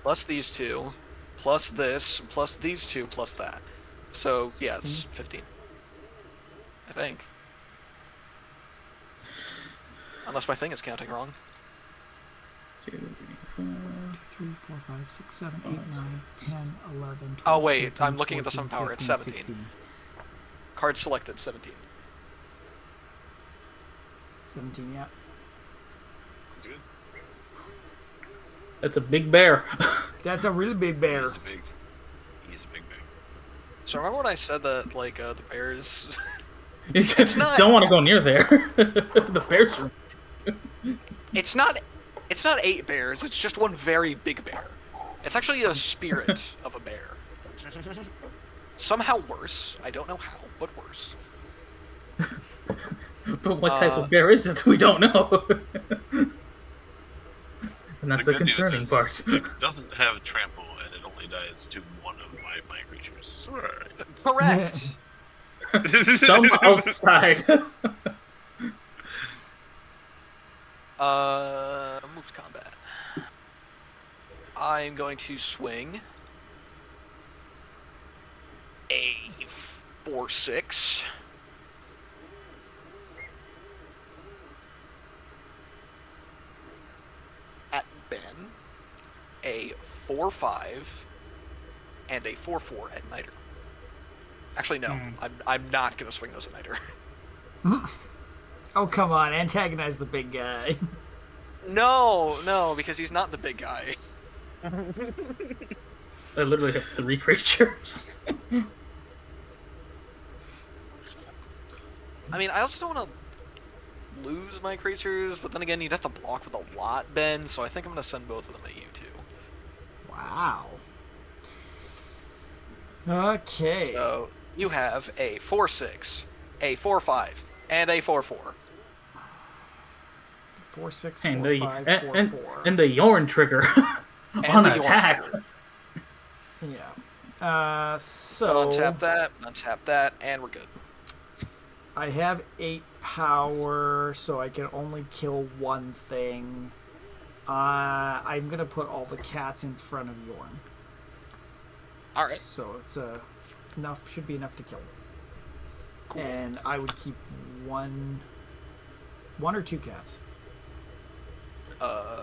B: plus these two, plus this, plus these two, plus that. So yeah, it's 15. I think. Unless my thing is counting wrong.
C: 2, 3,
D: 3, 4, 5, 6, 7, 8, 9, 10, 11, 12.
B: Oh, wait,
D: 13,
B: I'm looking at the
D: 14,
B: sun power, it's
D: 15,
B: 17.
D: 16.
B: Card selected, 17.
D: 17, yeah.
A: That's good.
C: That's a big bear.
D: That's a really big bear.
A: He's a big bear.
B: So remember when I said that, like, the bears...
C: It's
B: not-
C: Don't want to go near there. The bears are...
B: It's not 8 bears, it's just one very big bear. It's actually a spirit of a bear. Somehow worse. I don't know how, but worse.
C: But what type of bear is it? We don't know. And that's the
A: good news
C: concerning
A: is
C: part.
A: It doesn't have trample, and it only dies to one of my creatures. So we're alright.
B: Correct.
C: Some outside.
B: Move to combat. I'm going to swing a 4/6. At Ben, a 4/5, and a 4/4 at Niter. Actually, no, I'm not gonna swing those at Niter.
D: Oh, come on. Antagonize the big guy.
B: No, because he's not the big guy.
C: I literally have 3 creatures.
B: I mean, I also don't want to lose my creatures, but then again, you'd have to block with a lot, Ben, so I think I'm going to send both of them at you, too.
D: Wow. Okay.
B: So, you have a 4/6, a 4/5, and a 4/4.
D: 4, 6,
C: And
D: 4,
C: the
D: 5, 4,
C: and,
D: 4.
C: and the Jorn trigger on
B: the Jorn
C: attack.
B: trigger.
D: Yeah. So
B: Untap that, and we're good.
D: I have 8 power, so I can only kill one thing. I'm gonna put all the cats in front of Jorn.
B: Alright.
D: So it's enough. Should be enough to kill. Cool. And I would keep one or 2 cats.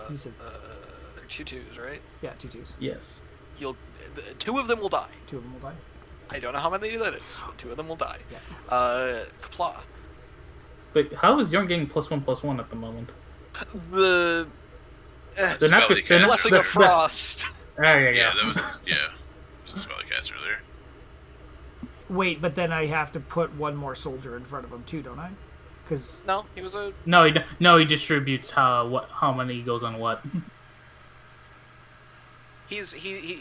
D: He said,
B: They're 2/2s, right?
D: yeah, 2 2s.
C: Yes.
B: 2 of them will die.
D: 2 of them will die.
B: I don't know how many that is, but 2 of them will die.
D: Yeah.
B: Kapla.
C: Wait, how is Jorn getting +1/+1 at the moment?
B: The
C: They're not-
A: Spelly
C: they're not-
A: cast.
B: Blessing of Frost.
C: Yeah.
A: Yeah, that was a spellcast earlier.
D: Wait, but then I have to put one more soldier in front of him too, don't I? Because
B: No, he was a...
C: No, he distributes how many goes on what.
B: He's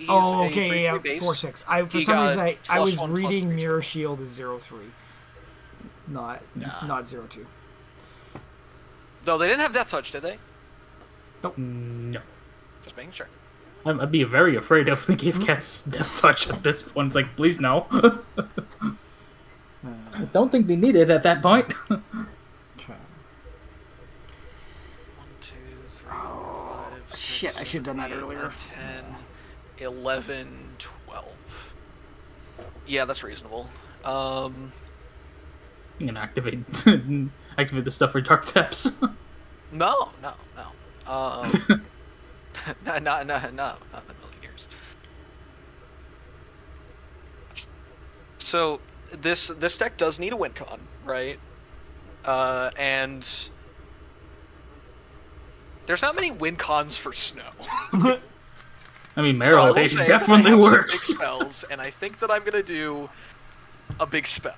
D: oh,
B: a
D: okay,
B: 3/3
D: yeah,
B: base.
D: 4 6. For
B: He
D: some
B: got
D: reason I
B: +1
D: was
B: plus
D: reading
B: 3
D: Mirror Shield as 0-3, not 0-2.
B: No, they didn't have Death Touch, did they?
C: No.
B: Just making sure.
C: I'd be very afraid if they gave cats Death Touch at this point. It's like, please no. I don't think they need it at that point.
D: Okay.
B: 1, 2, 3, 4, 5, 6,
D: shit, I should've done that
B: 8,
D: earlier.
B: 9, 10, 11, 12. Yeah, that's reasonable.
C: You can activate the stuff for Dark Depths.
B: No. Not in a million years. So this deck does need a win con, right? And there's not many win cons for snow.
C: I mean,
B: So I
C: Marrow
B: will
C: Evasion
B: say that I
C: definitely
B: have some big
C: works.
B: spells, and I think that I'm gonna do a big spell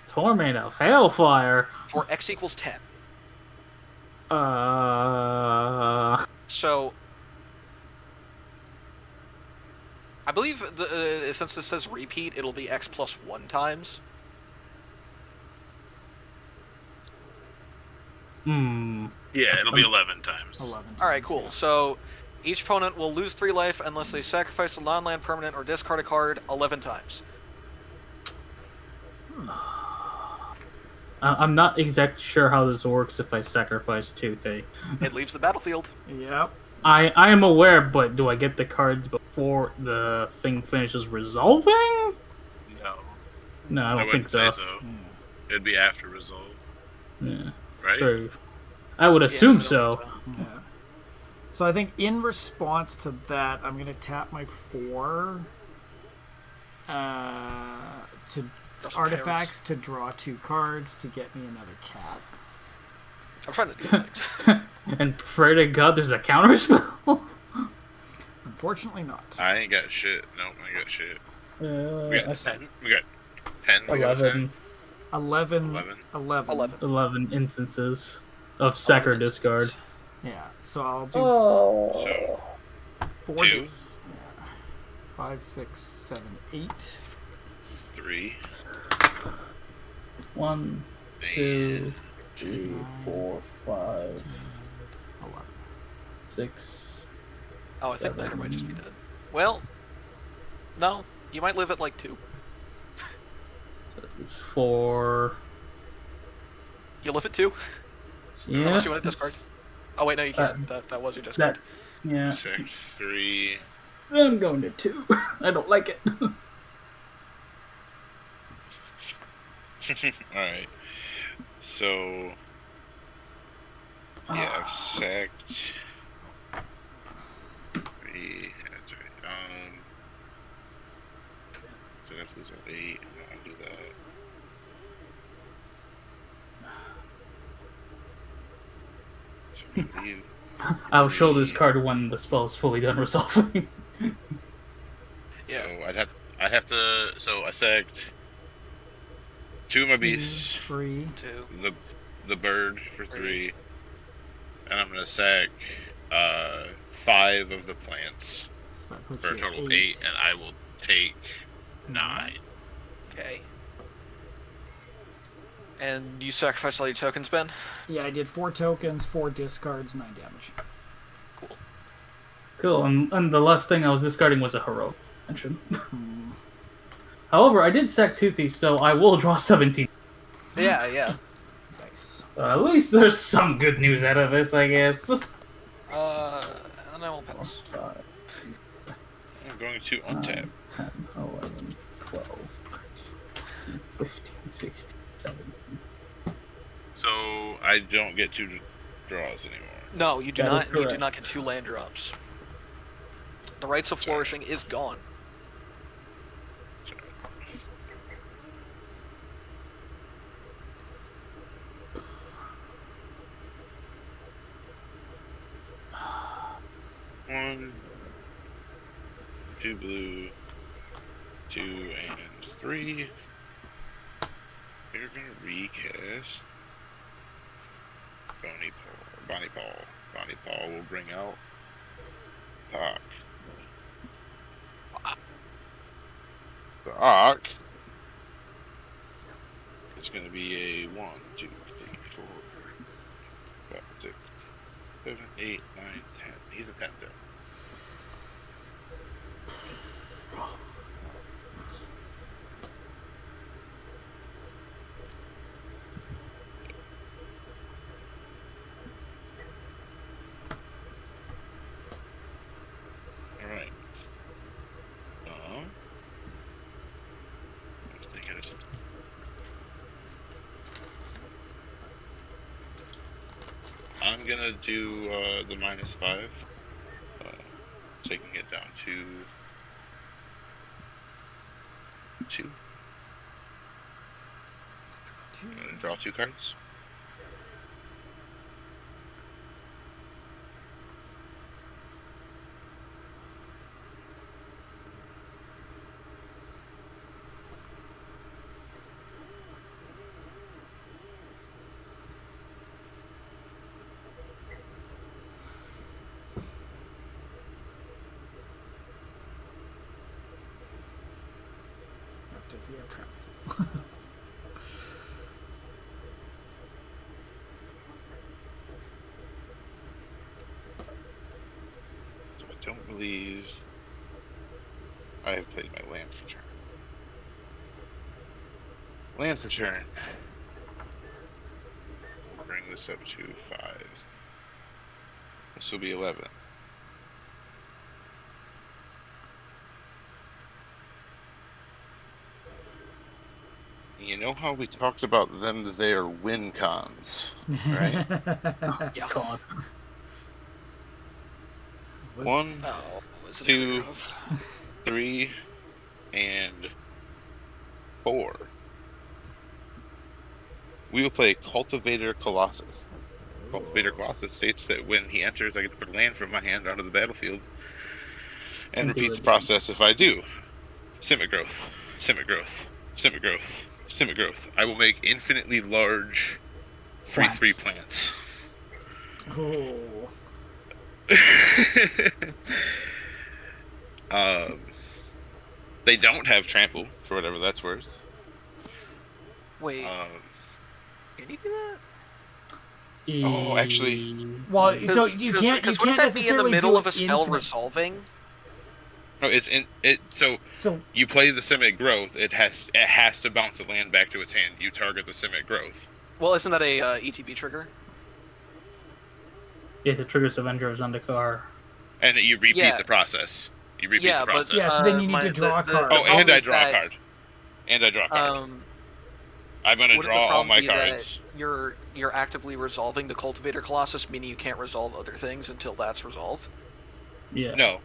C: Torment of Hailfire.
B: for X equals 10. So I believe since this says repeat, it'll be X plus 1 times.
A: Yeah, it'll be 11 times.
D: 11 times,
B: All right, cool.
D: yeah.
B: So each opponent will lose 3 life unless they sacrifice a non-land permanent or discard a card 11 times.
C: I'm not exactly sure how this works if I sacrifice Toothy.
B: It leaves the battlefield.
D: Yep.
C: I am aware, but do I get the cards before the thing finishes resolving?
A: No.
C: No, I don't think
A: wouldn't
C: so.
A: say so. It'd be after resolve,
C: Yeah,
A: right?
C: true. I would assume so.
D: Yeah. So I think in response to that, I'm going to tap my 4 to
B: Draw some
D: artifacts to draw 2 cards to get me another cat.
B: I'm trying to do things.
C: And pray to God there's a counter spell.
D: Unfortunately not.
A: I ain't got shit. Nope, I ain't got shit. We got
C: That's
A: 10. We got 10. We got
C: 11.
D: 11.
B: 11.
C: 11 instances of sack or discard.
D: Yeah. So I'll do
A: So
D: 4
A: 2.
D: Yeah. 5, 6, 7, 8.
A: 3.
C: 1, 2, 3, 4, 5,
D: 11.
C: 6.
B: Oh, I think Niner might just be dead. Well, no. You might live at like 2.
C: 4.
B: You live at 2?
C: Yeah.
B: Unless you want to discard. Oh, wait, no, you can't. That was your discard.
C: Yeah.
A: 6. 3.
C: I'm going to 2. I don't like it.
A: Alright. So. Yeah, I've sacked. 3. That's right. So that's losing 8. I'll do that. Should we leave?
C: I'll show this card when the spell is fully done resolving.
B: Yeah.
A: So I'd have to. So I sacked 2 of my beasts,
D: 3.
B: 2.
A: the bird for 3, and I'm gonna sack 5 of the plants
D: So that puts
A: for a
D: you
A: total
D: at
A: 8, and I will take 9.
B: Okay. And you sacrificed all your tokens, Ben?
D: Yeah, I did 4 tokens, 4 discards, 9 damage.
B: Cool.
C: Cool, and the last thing I was discarding was a heroic mention. However, I did sack Toothy, so I will draw 17.
B: Yeah, yeah.
D: Nice.
C: At least there's some good news out of this, I guess.
B: And I won't pass.
C: 5,
A: I'm going to untap.
C: 10, 11, 12, 15, 16, 17.
A: So I don't get 2 draws anymore.
B: No, you do
C: That
B: not.
C: is
B: You do
C: correct.
B: not get 2 land drops. The Rites of Flourishing is gone.
A: So, one, 2 blue, 2 and 3. We're gonna recast Bonny Pall. Bonny Pall will bring out Doc. The Ock is going to be a 1, 2, 3, 4, 5, 6, 7, 8, 9, 10. He's a 10 down. Alright. I think it is. I'm gonna do the -5, taking it down to 2. I'm gonna draw 2 cards.
D: does he have trample?
A: So I don't believe I have played my land for turn. Land for turn. Bring this up to 5. This will be 11. You know how we talked about them that they are win cons, right?
B: Yeah.
C: God.
A: One,
B: Oh, was it
A: 2, 3, and 4. We will play Cultivator Colossus. Cultivator Colossus states that when he enters, I get to put a land from my hand onto the battlefield and
C: And do
A: repeat
C: it
A: the process if I do. Simic growth, Simic growth, Simic growth, Simic growth. I will make infinitely large 3/3 plants.
D: Oh.
A: They don't have trample, for whatever that's worth.
B: Wait,
A: Um,
B: can you do that?
A: Oh, actually-
D: Well, so you can't
B: Because
D: you
B: wouldn't
D: can't
B: that be in the
D: necessarily
B: middle
D: do
B: of a
D: it
B: spell
D: infinite.
B: resolving?
A: no, it's in it. So
D: So
A: you play the Simic growth. It has to bounce a land back to its hand. You target the Simic growth.
B: Well, isn't that a ETB trigger?
C: Yes, it triggers Avenger of Zendikar.
A: And you repeat
B: Yeah.
A: the process. You repeat
B: Yeah,
A: the
B: but
A: process.
D: Yeah, so then you need
B: my-
D: to draw a card.
A: Oh,
B: problem
A: and I
B: is
A: draw
B: that,
A: a card. And I draw a card. I'm gonna
B: wouldn't the
A: draw all
B: problem
A: my
B: be that
A: cards.
B: You're actively resolving the Cultivator Colossus, meaning you can't resolve other things until that's resolved.
C: Yeah.
A: No.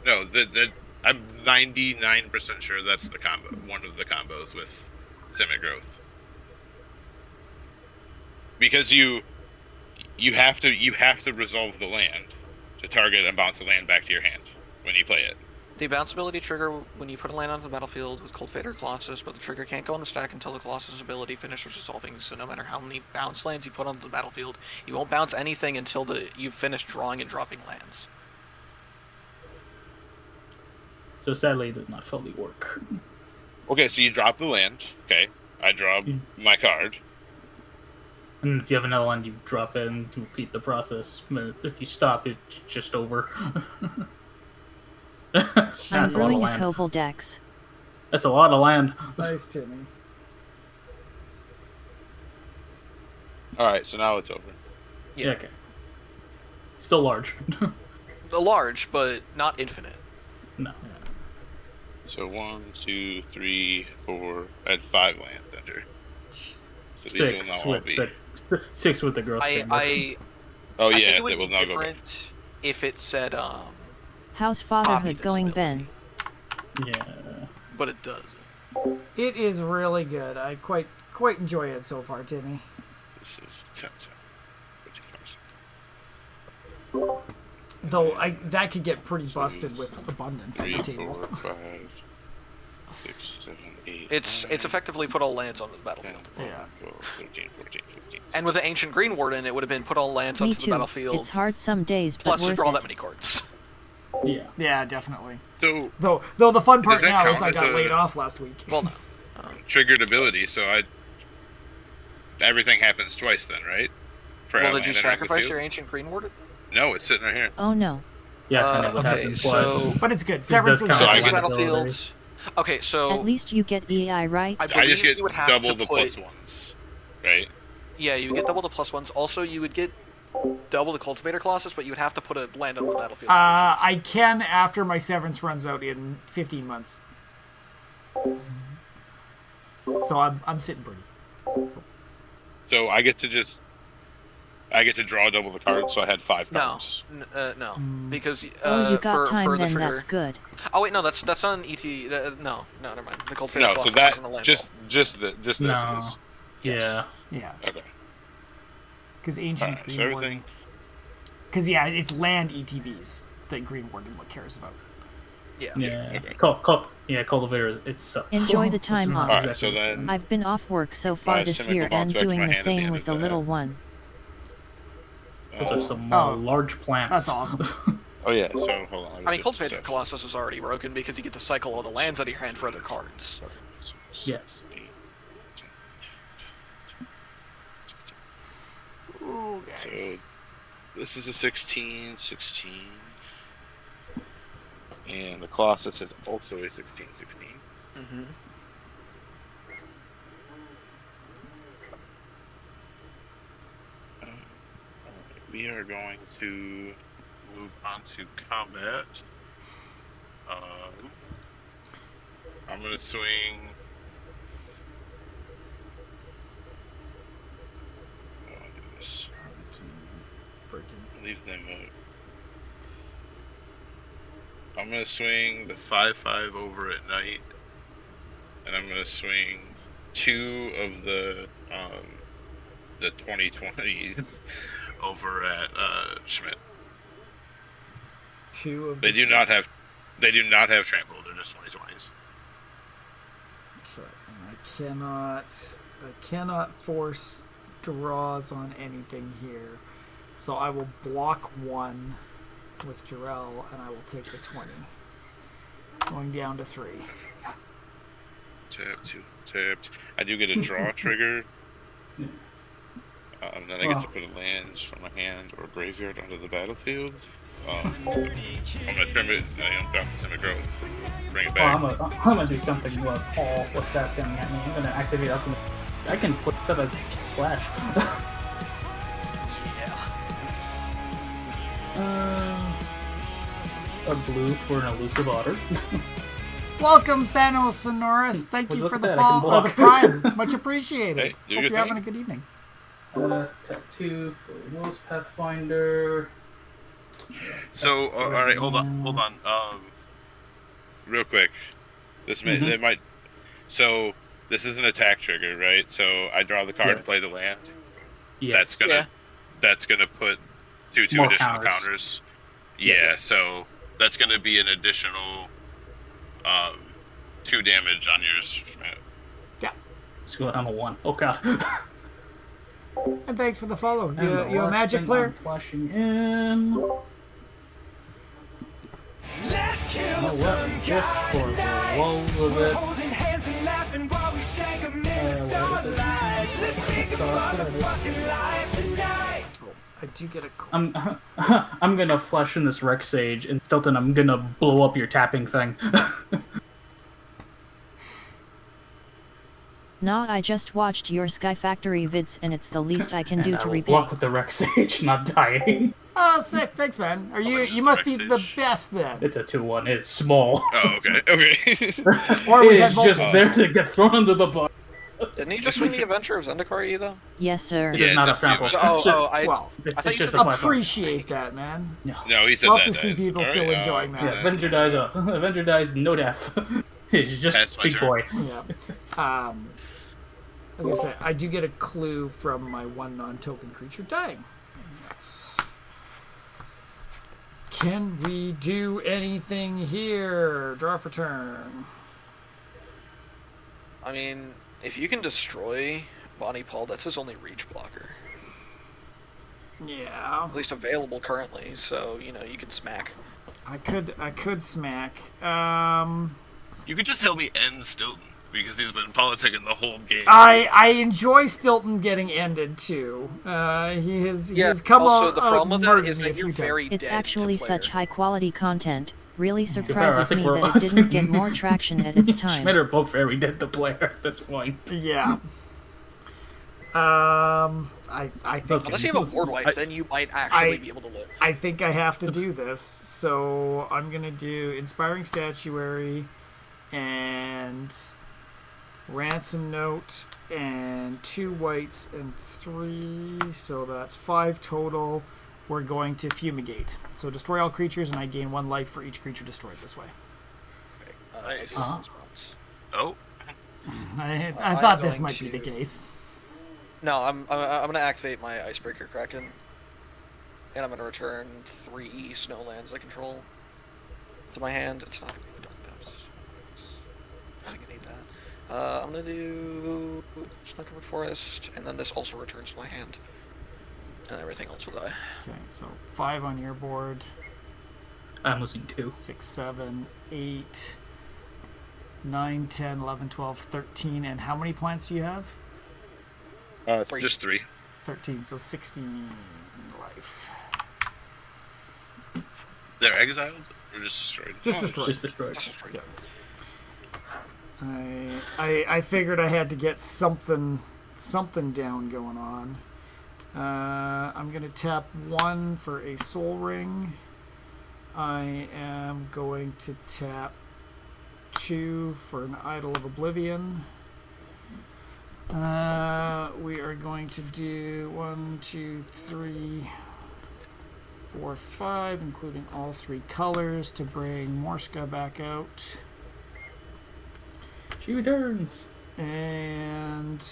A: I'm 99% sure that's the combo. One of the combos with Simic growth. Because you have to resolve the land to target and bounce a land back to your hand when you play it.
B: The bounce ability trigger when you put a land onto the battlefield with Cultivator Colossus, but the trigger can't go on the stack until the Colossus ability finishes resolving. So no matter how many bounce lands you put onto the battlefield, you won't bounce anything until you've finished drawing and dropping lands.
C: So sadly, it does not fully work.
A: Okay, so you drop the land. Okay, I draw my card.
C: And if you have another one, you drop it and repeat the process. But if you stop, it's just over.
E: I'm
C: That's a lot of
E: brewing a
C: land.
E: Cobble Dex.
C: That's a lot of land.
D: nice, Timmy.
A: All right, so now it's over.
C: Yeah. Okay. Still large.
B: Large, but not infinite.
C: No.
A: So 1, 2, 3, 4. I had 5 land enter. So these will
C: Six
A: now all
C: with
A: be.
C: the 6 with the growth. framework.
B: I
A: Oh
B: think
A: yeah,
B: it
A: they
B: would
A: will
B: be
A: now go back.
B: different if it said
E: How's
B: Copy
E: fatherhood
B: this
E: going,
B: ability.
E: Ben?
C: Yeah.
B: but it doesn't.
D: It is really good. I quite enjoy it so far, Timmy.
A: This is 10. 55.
D: Though that could get pretty busted with abundance on
A: 3,
D: the table.
A: 4, 5, 6, 7, 8.
B: It's
A: 9,
B: effectively put all lands onto the
A: 10,
B: battlefield.
A: 11,
D: Yeah.
A: 12, 13, 14, 15.
B: And with the Ancient Green Warden, it would have been put all lands
E: Me
B: onto the
E: too.
B: battlefield.
E: It's hard some days, but
B: Plus to
E: worth
B: draw
E: it.
B: that many cards.
C: Yeah.
D: Yeah, definitely.
A: So
D: Though the fun part
A: Does that
D: now is
A: count
D: I
A: as
D: got
A: a-
D: laid off last week.
B: Well, no.
A: triggered ability, so everything happens twice then, right? For
B: Well,
A: a
B: did you
A: land entering the
B: sacrifice
A: field?
B: your Ancient Green Warden?
A: No, it's sitting right here.
E: Oh no.
C: Yeah, kind of what
B: okay,
C: happens
B: so-
C: was.
D: But it's good. Severance is
C: does
B: So
C: count
A: I
B: on the
A: get-
B: battlefield. Okay, so
E: At least you get EI, right?
B: I
A: I
B: believe
A: just get
B: you would have
A: double
B: to
A: the
B: put,
A: +1s, right?
B: Yeah, you would get double the +1s. Also, you would get double the Cultivator Colossus, but you would have to put a land on the battlefield.
D: I can after my severance runs out in 15 months. So I'm sitting pretty.
A: So I get to draw double the cards, so I had 5
B: No,
A: cards.
B: no, because
E: Oh, you got
B: for
E: time
B: the
E: then,
B: trigger.
E: that's good.
B: Oh wait, no, that's on ET. No, never mind. The Cultivator
A: No, so
B: Colossus
A: that
B: is on the land
A: just this
C: No.
A: is
C: Yeah.
D: Yeah,
A: okay.
D: because ancient
A: Alright, so
D: green
A: everything.
D: warden. Because yeah, it's land ETBs that Green Warden what cares about.
B: Yeah.
C: Yeah.
A: okay.
C: Cultivator is it's.
E: Enjoy the time off.
A: Alright, so then
E: I've been off work so far
A: My
E: this
A: Simic
E: year
A: will bounce
E: and
A: back to
E: doing
A: my
E: the
A: hand at the
E: same
A: end
E: with
A: of
E: the
A: that.
E: little one.
C: Those are some
D: Oh.
C: large plants.
D: That's awesome.
A: Oh yeah, so hold on.
B: I mean, Cultivator Colossus is already broken because you get to cycle all the lands out of your hand for other cards.
C: Yes.
D: Ooh,
A: So
D: guys.
A: this is a 16, and the Colossus is also a 16, 16.
B: Mm-hmm.
A: Alright, we are going to move on to combat. I'm gonna swing. I'll do this. Leave them up. I'm gonna swing the 5/5 over at night, and I'm gonna swing 2 of the 2020 over at Schmidt.
D: 2 of
A: They
D: the
A: do not have trample. They're just 2020s.
D: Okay, and I cannot force draws on anything here. So I will block 1 with Jarrell, and I will take the 20. Going down to 3.
A: Tapped. I do get a draw trigger. Then I get to put a land from my hand or graveyard onto the battlefield. I'm gonna trim it and drop the Summit Growth. Bring it back.
C: Well, I'm gonna do something with Pall with that thing. I mean, I'm gonna activate up. I can put stuff as flash. A blue for an elusive otter.
D: Welcome, Thanos Sonorous. Thank you
C: Look
D: for
C: at
D: the
C: that, I can
D: follow, the
C: block.
D: prime. Much appreciated.
A: Hey, do
D: Hope
A: your
D: you're having
A: thing.
D: a good evening.
C: Tattoo for Will's Pathfinder.
A: So, all right, hold on. Real quick, this may they might. So this is an attack trigger, right? So I draw the card and
C: Yes.
A: play the land.
C: Yes.
A: That's gonna put two
C: More
A: additional
C: counters.
A: counters. Yeah,
C: Yes.
A: so that's gonna be an additional 2 damage on yours.
C: Let's go on a 1. Oh god.
D: And thanks for the follow.
C: And
D: You
C: the
D: a
C: last
D: magic
C: thing
D: player?
C: I'm flashing in.
F: Let's kill
C: Oh,
F: some
C: what? Just for the
F: tonight.
C: lulls of
F: We're
C: it.
F: holding hands and laughing while we shake 'em in the
C: Where is it?
F: starlight. Let's take a
C: Sorry, there it is.
F: motherfucking life tonight.
D: I do get a
C: I'm gonna flash in this Rex Sage, and Stilton, I'm gonna blow up your tapping thing.
E: Nah, I just watched your Sky Factory vids and it's the least I can do
C: And
E: to
C: I will
E: repay.
C: block with the Rex Sage, not dying.
D: Oh, sick. Thanks, man. Are you?
A: much is
D: You must be
A: Rex
D: the
A: Sage?
D: best then.
C: It's a 2-1. It's small.
A: Oh, okay.
D: Or we've had
C: It's just
D: multiple.
C: there to get thrown under the bus.
B: Didn't he just swing the Adventure of Zendikar, though?
E: Yes, sir.
C: It
A: Yeah,
C: is not a
A: just the
C: trample.
A: event.
B: I
D: Well,
B: I thought you
C: just
B: said
C: a 5/5.
D: appreciate that, man.
A: No, he said
D: Love
A: that.
D: to see
A: guys.
D: people
A: All
D: still
A: right,
D: enjoying that.
C: Yeah, Avenger dies no death. It's
A: That's
C: just
A: my
C: big
A: turn.
C: boy.
D: Yeah. As I said, I do get a clue from my 1 non-token creature dying. That's... Can we do anything here? Draw for turn.
B: I mean, if you can destroy Bonny Pall, that's his only reach blocker.
D: Yeah,
B: At least available currently, so, you know, you can smack.
D: I could smack.
A: You could just help me end Stilton because he's been politicking the whole game.
D: I enjoy Stilton getting ended too. He has come
B: also,
D: out
B: the problem with that
D: murdered
B: is
D: me a
B: that you're
D: few
B: very
D: times.
E: It's
B: dead
E: actually
B: to
E: such
B: player.
E: high quality content. Really
C: I
E: surprises
C: think
E: me
C: we're
E: that it didn't get more traction at its time.
C: Schmidt are both very dead to player at this point.
D: Yeah. I think
B: Unless you have a board wipe, then you might actually be able to live.
D: I think I have to do this. So I'm gonna do Inspiring Statuary and Ransom Note and 2 whites and 3. So that's 5 total. We're going to Fumigate. So destroy all creatures, and I gain 1 life for each creature destroyed this way.
A: Nice.
B: Response.
A: Oh,
D: I
B: I'm
D: thought this
B: going
D: might be the
B: to-
D: case.
B: No, I'm gonna activate my Icebreaker Kraken, and I'm gonna return 3 Snowlands I control to my hand. It's not gonna be the Dark Depths. I think I need that. I'm gonna do Snow-Covered Forest, and then this also returns to my hand, and everything else will die.
D: Okay, so 5 on your board.
C: I'm losing 2.
D: 6, 7, 8, 9, 10, 11, 12, 13. And how many plants do you have?
B: Three.
A: Just 3.
D: 13, so 16 life.
A: They're exiled or just destroyed?
D: Just destroyed.
C: Just destroyed.
B: Just destroyed.
D: I figured I had to get something down going on. I'm going to tap 1 for a soul ring. I am going to tap 2 for an Idol of Oblivion. We are going to do 1, 2, 3, 4, 5, including all 3 colors to bring Morska back out.
C: She returns.
D: And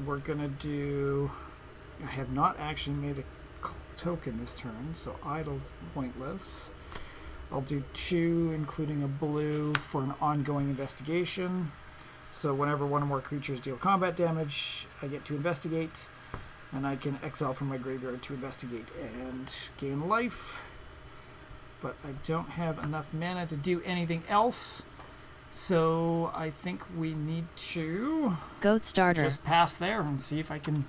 D: we're going to do... I have not actually made a token this turn, so Idol's pointless. I'll do 2, including a blue, for an ongoing investigation. So whenever one or more creatures deal combat damage, I get to investigate, and I can exile from my graveyard to investigate and gain life. But I don't have enough mana to do anything else, so I think we need to
E: Goat starter.
D: just pass there and see if I can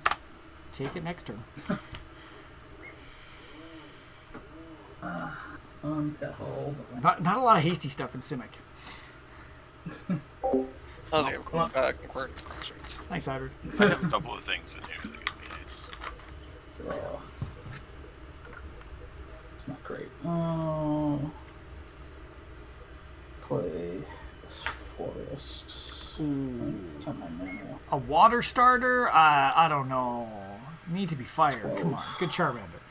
D: take it next turn.
C: To hold.
D: Not a lot of hasty stuff in Simic.
B: Oh, okay. Concordant.
D: Thanks, Idred.
A: I have a couple of things in here that could be nice.
C: Oh. It's not great. Oh. Play this forest. Come on now.
D: A water starter? I don't know. Need to be fire. Come on. Good Charmander.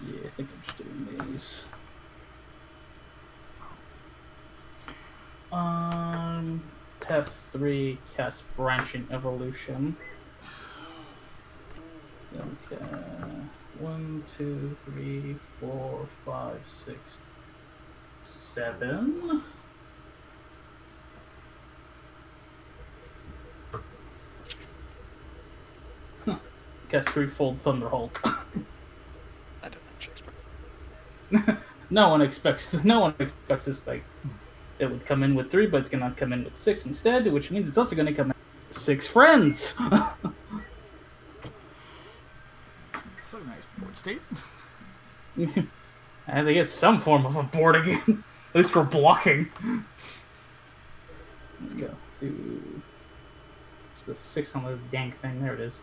C: Yeah, I think I'm just doing these. Tap 3, cast Branching Evolution. Okay. 1, 2, 3, 4, 5, 6, 7. Cast 3-fold Thunderhulk.
B: I don't actually expect.
C: No one expects this like it would come in with 3, but it's gonna come in with 6 instead, which means it's also gonna come in with 6 friends.
D: It's a nice board state.
C: And they get some form of a board again, at least for blocking. Let's go. Do it's the 6 on this dang thing. There it is.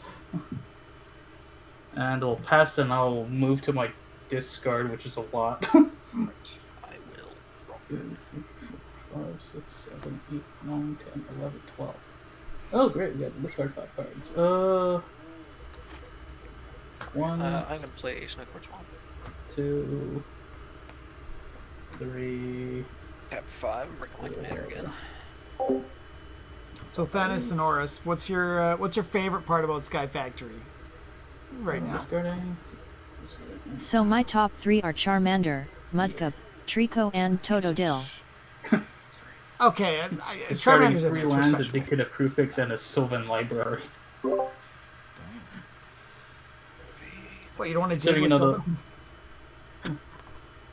C: And we'll pass, and I'll move to my discard, which is a lot.
B: I will.
C: 2, 3, 4, 5, 6, 7, 8, 9, 10, 11, 12. Oh, great, we got to discard 5 cards. 1,
B: I'm gonna play Snow Quartz Wand.
C: 2, 3.
B: Tap 5. Bring my commander again.
D: So Thanos and Horus, what's your favorite part about Sky Factory right now?
C: Discarding.
E: So my top 3 are Charmander, Mudkip, Trico, and Totodile.
D: Okay,
C: Discarding
D: Charmander's in
C: 3
D: there,
C: lands, a
D: especially.
C: Dictative Prefix, and a Sylvan Library.
D: What, you don't want to
C: So,
D: deal
C: you
D: with
C: know,
D: something?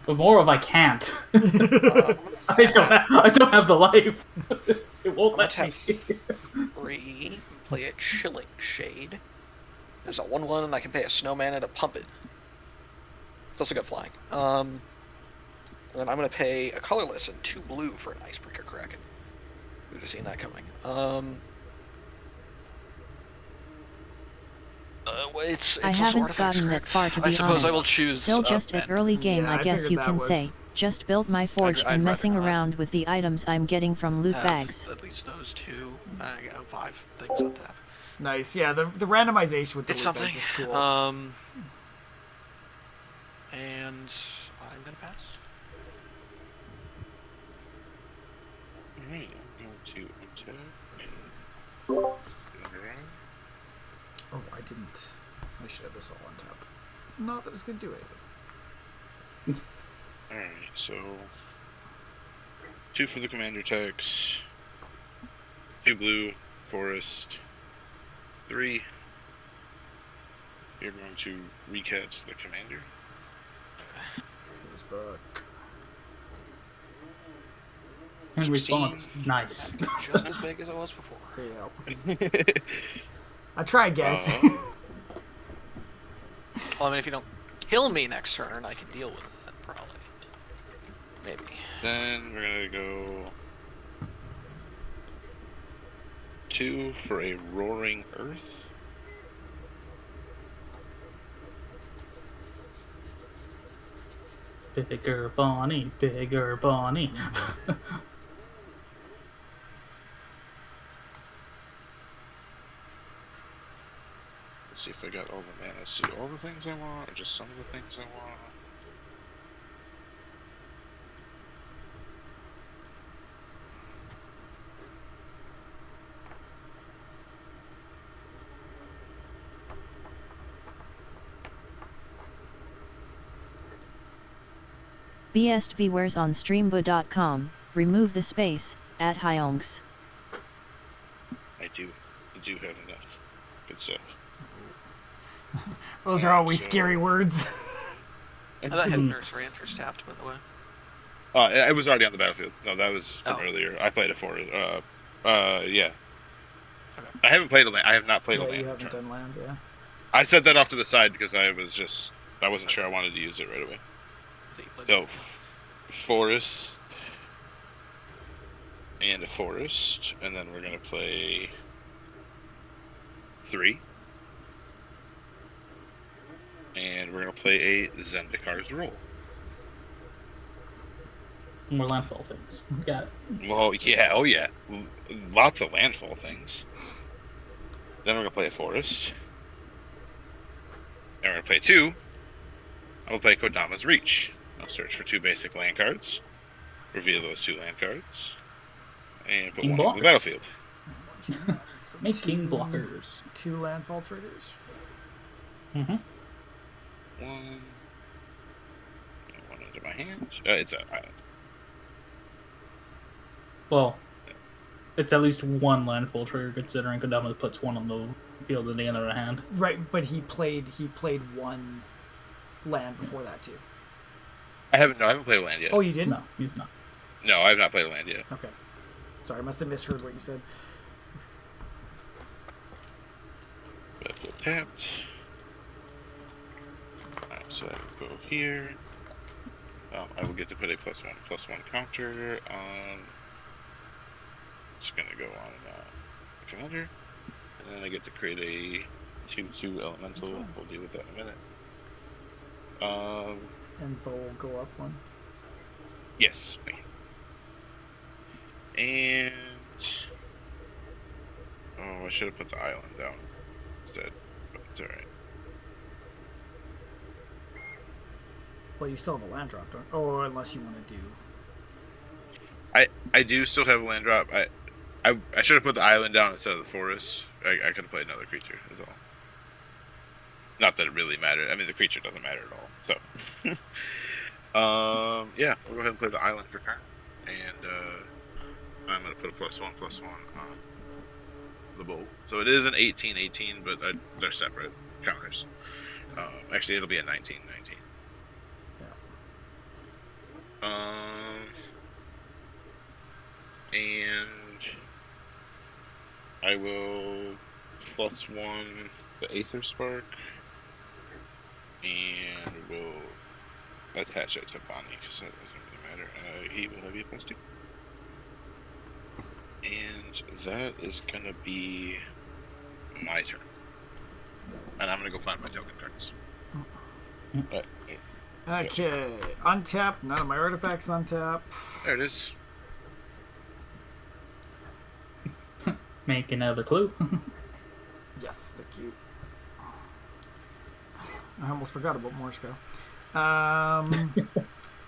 C: But more of I can't. I don't have the life. It won't let
B: tap
C: me.
B: 3. Play a Chilling Shade. There's a 1/1, and I can pay a snowman to pump it. It's also got flying. And then I'm gonna pay a colorless and 2 blue for an Icebreaker Kraken. Who'd have seen that coming? Well, it's
E: I
B: also
E: haven't
B: artifacts,
E: gotten that
B: correct?
E: far, to be
B: I suppose
E: honest.
B: I will choose.
E: Still just an
B: Ben.
E: early game,
D: Yeah,
E: I
D: I
E: guess
D: figured
E: you
D: that
E: can
D: was-
E: say. Just built my forge
B: I'd
E: and
B: rather
E: messing
B: not.
E: around with the items I'm getting from loot
B: Have
E: bags.
B: At least those 2. I got 5 things on tap.
D: Nice, yeah. The randomization with the
B: It's
D: loot
B: something.
D: bags is cool.
B: And I'm gonna pass.
A: Alright, I'm going to attack.
D: Oh, I didn't. I should have this all on tap. Not that it's gonna do anything.
A: Alright, so 2 for the commander attacks, 2 blue, forest, 3. You're going to recast the commander.
D: Who's back?
C: In
A: 16.
C: response, nice.
B: Just as big as it was before.
D: Yeah. I tried, guys.
B: Well, I mean, if you don't kill me next turn, I can deal with that, probably. Maybe.
A: Then we're gonna go 2 for a Roaring Earth.
C: Bigger Bonny, bigger Bonny.
A: Let's see if I got all the mana. See all the things I want, or just some of the things I want.
E: Best viewers on streambo.com, remove the space, at Hyonks.
A: I do have enough. Good stuff.
D: Those are always
A: So-
D: scary words.
B: I thought I had Nursery Interest tapped, by the way.
A: I was already on the battlefield. No, that was from
B: Oh.
A: earlier. I played a 4. Yeah.
B: Okay.
A: I haven't played a land. I have not played a
D: Yeah,
A: land.
D: you haven't done land, yeah.
A: I set that off to the side because I wasn't sure I wanted to use it right away.
B: So you played
A: So, forest and a forest, and then we're gonna play 3, and we're gonna play a Zendikar's Roll.
C: More landfall things. Got it.
A: Well, yeah, oh yeah, lots of landfall things. Then we're gonna play a forest, and we're gonna play 2. I'm gonna play Kodama's Reach. I'll search for 2 basic land cards, reveal those 2 land cards, and put
C: King
A: 1 on the
C: blocker.
A: battlefield.
D: So
C: Making blockers.
D: 2 landfall triggers.
C: Mm-hmm.
A: 1 into my hand. It's a island.
C: Well, it's at least one landfall trigger considering Kodama puts 1 on the field at the end of the hand.
D: Right, but he played 1 land before that too.
A: I haven't played a land yet.
D: Oh, you didn't?
C: No, he's not.
A: No, I have not played a land yet.
D: Okay. Sorry, I must have misheard what you said.
A: Battlefield tapped. Alright, so that will go here. I will get to put a +1/+1 counter on. It's gonna go on commander, and then I get to create a 2/2 elemental. We'll deal with that in a minute.
D: And bow will go up 1.
A: Yes. And I should have put the island down instead, but it's alright.
D: Well, you still have a land drop, don't? Oh, unless you want to do.
A: I do still have a land drop. I should have put the island down instead of the forest. I could have played another creature as well. Not that it really mattered. I mean, the creature doesn't matter at all. So, yeah, we'll go ahead and play the island for turn, and I'm gonna put a +1/+1 on the bolt. So it is an 18/18, but they're separate counters. Actually, it'll be a 19/19. And I will +1 the Aether Spark, and we'll attach it to Bonny because that doesn't really matter. He will have a +2. And that is gonna be my turn. And I'm gonna go find my token cards. But,
D: Okay, untap. None of my artifacts untap.
A: there it is.
C: Make another clue.
D: Yes, thank you. I almost forgot about Morska.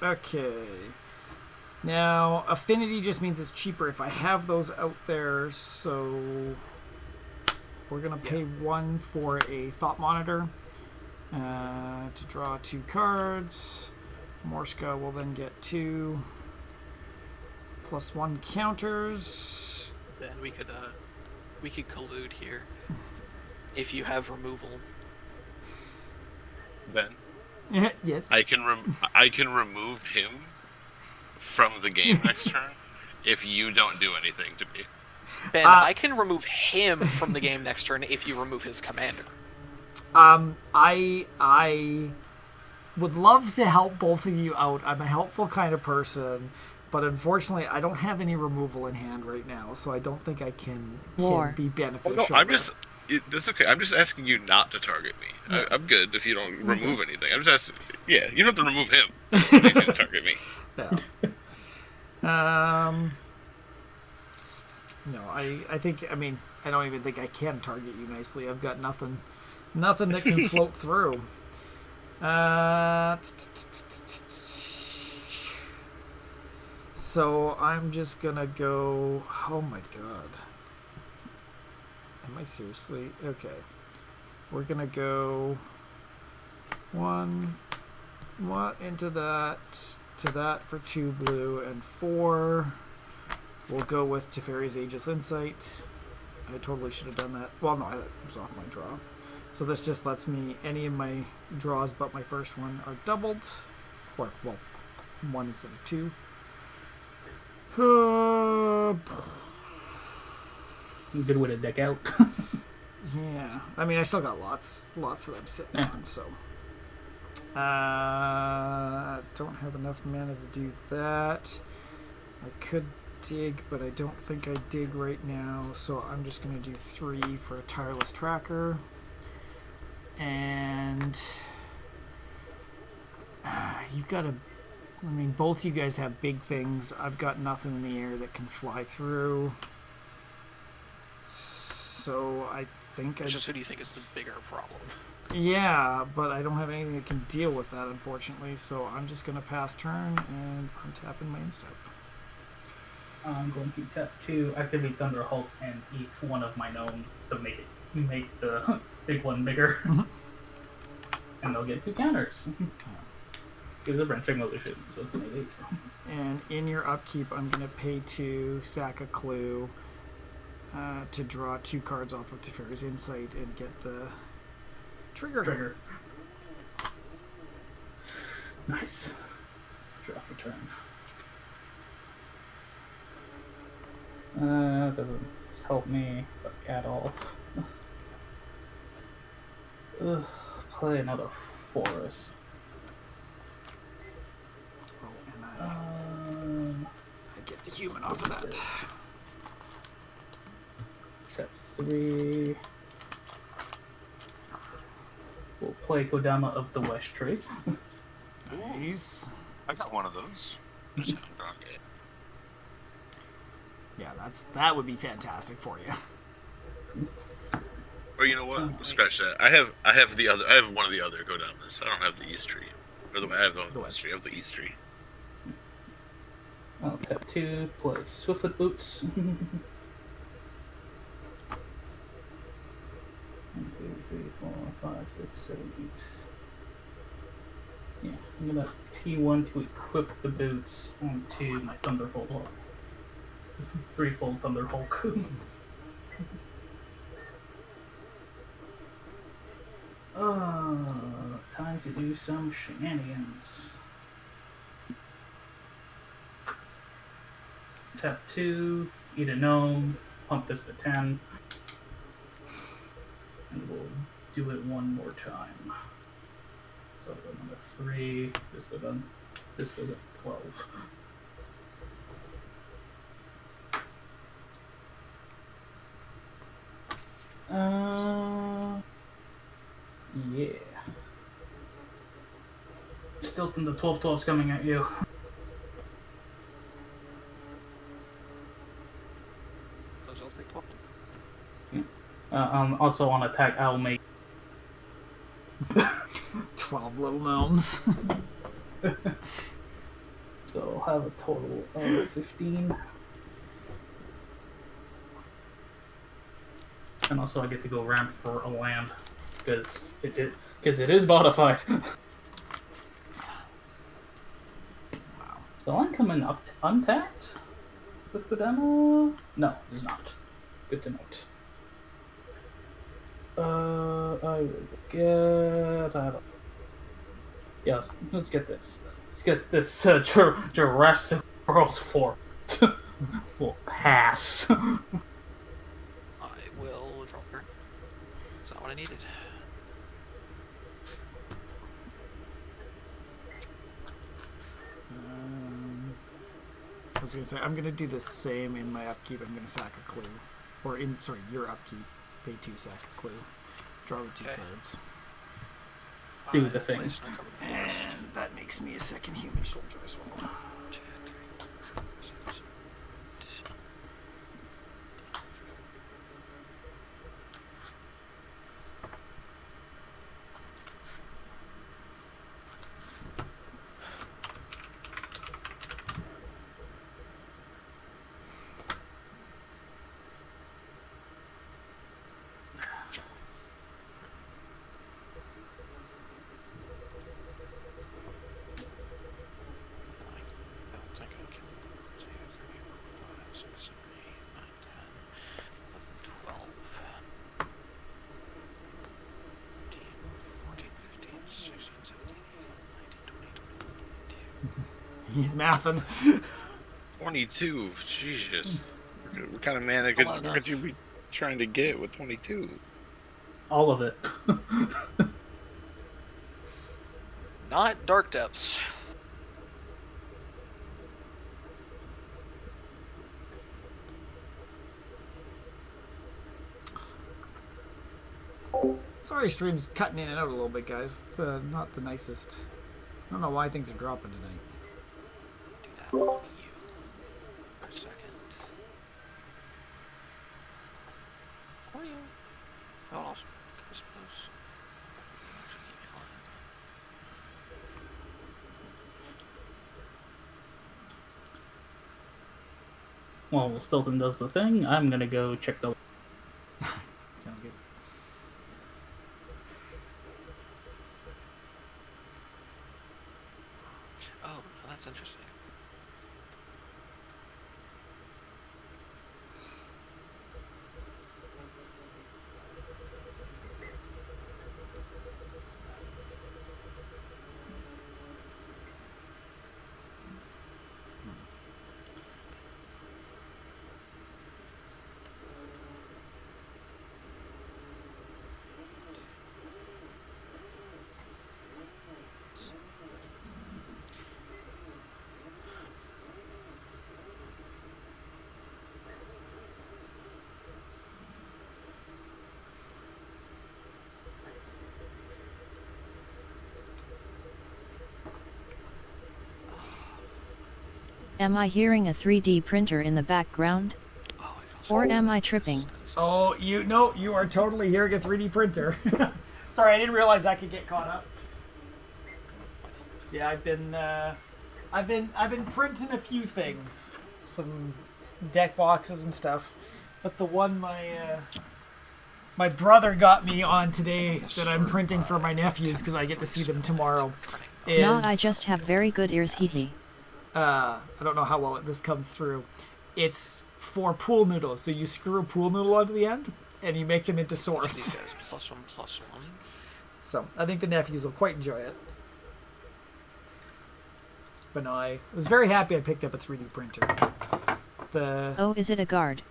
D: Okay. Now, affinity just means it's cheaper if I have those out there, so we're going to pay 1 for a Thought Monitor to draw 2 cards. Morska will then get 2 +1 counters.
B: Then we could collude here. If you have removal.
A: Then
D: Yes.
A: I can remove him from the game next turn if you don't do anything to me.
B: Ben, I can remove him from the game next turn if you remove his commander.
D: I would love to help both of you out. I'm a helpful kind of person, but unfortunately, I don't have any removal in hand right now, so I don't think I can be beneficial.
A: Oh, no, that's okay. I'm just asking you not to target me.
D: Yeah.
A: I'm good if you don't remove anything. I'm just asking. Yeah, you don't have to remove him. Just to make you target me.
D: Yeah. No, I think. I mean, I don't even think I can target you nicely. I've got nothing that can float through. So I'm just gonna go. Oh my god. Am I seriously? Okay. We're gonna go one into that, to that for 2 blue, and 4. We'll go with Teferi's Aegis Insight. I totally should have done that. Well, no, I was off my draw. So this just lets me, any of my draws but my first one are doubled. Or, well, 1 instead of 2.
C: Good way to deck out.
D: Yeah, I mean, I still got lots of them sitting on, so. Don't have enough mana to do that. I could dig, but I don't think I dig right now, so I'm just going to do 3 for a Tireless Tracker. And you've got to, I mean, both you guys have big things. I've got nothing in the air that can fly through. So I think
B: It's just who do you think is the bigger problem?
D: Yeah, but I don't have anything that can deal with that, unfortunately. So I'm just going to pass turn and untap in my instep.
C: I'm going to tap 2, activate Thunderhulk, and eat one of my gnomes to make the big one bigger. And they'll get 2 counters. It's a wrenching illusion, so it's an 8.
D: And in your upkeep, I'm going to pay 2, sack a clue, to draw 2 cards off of Teferi's Insight and get the trigger.
C: Nice. Draw for turn. Doesn't help me at all. Ugh, play another forest.
D: Oh, and I get the human off of that.
C: Step 3. We'll play Kodama of the West Tree.
D: Nice.
A: I got one of those. Just haven't drawn it.
D: Yeah, that would be fantastic for you.
A: Or you know what? Scratch that. I have one of the other Kodamas. I don't have the East Tree. I have the West Tree. I have the East Tree.
C: I'll tap 2, play Swiftfoot Boots. 1, 2, 3, 4, 5, 6, 7, 8. Yeah, I'm gonna P1 to equip the boots onto my Thunderbolt Hulk. 3-fold Thunderhulk. Time to do some shenanigans. Tap 2, eat a gnome, pump this to 10, and we'll do it one more time. So I'll go number 3, this goes up 12. Yeah. Still from the 12-12's coming at you.
B: Those all take 12.
C: Also on attack, I'll make
D: 12 little gnomes.
C: So I'll have a total of 15. And also I get to go ramp for a land because it is modified. Is the land coming up untapped with the demo? No, it's not. Good to note. I will get. Yes, let's get this. Let's get this Jurassic World 4. We'll pass.
B: I will draw a card. That's not what I needed.
D: I was gonna say I'm gonna do the same in my upkeep. I'm gonna sack a clue, or in your upkeep, pay 2, sack a clue, draw the 2
B: Okay.
D: cards,
C: Do the thing.
B: Place Snow Covered Forest.
D: and that makes me a second human soldier as well.
B: 2, 3, 4, 5, 6, 7, 8. I don't think I can. 2, 3, 4, 5, 6, 7, 8, 9, 10, 11, 12, 13, 14, 15, 16, 17, 18, 19, 20, 21, 22.
D: He's mathing.
A: 22. Jesus. What kind of mana
B: Not
A: could
B: enough.
A: you be trying to get with 22?
C: All of it.
B: Not Dark Depths.
D: Sorry, stream's cutting in and out a little bit, guys. It's not the nicest. I don't know why things are dropping tonight.
B: Do that on you for a second. Or you. Oh, also, I suppose. Actually, keep me alive.
C: While Stilton does the thing, I'm gonna go check the.
D: Sounds good.
B: Oh, well, that's interesting.
E: Am I hearing a 3D printer in the background?
B: Oh, I also
E: Or am I tripping?
D: Oh, you are totally hearing a 3D printer. Sorry, I didn't realize I could get caught up. Yeah, I've been printing a few things, some deck boxes and stuff, but the one my brother got me on today that I'm printing for my nephews because I get to see them tomorrow is
E: No, I just have very good ears, hee hee.
D: I don't know how well this comes through. It's for pool noodles, so you screw a pool noodle onto the end and you make them into
B: these
D: swords.
B: guys +1/+1.
D: So I think the nephews will quite enjoy it. But no, I was very happy I picked up a 3D printer.
E: Oh, is it a guard?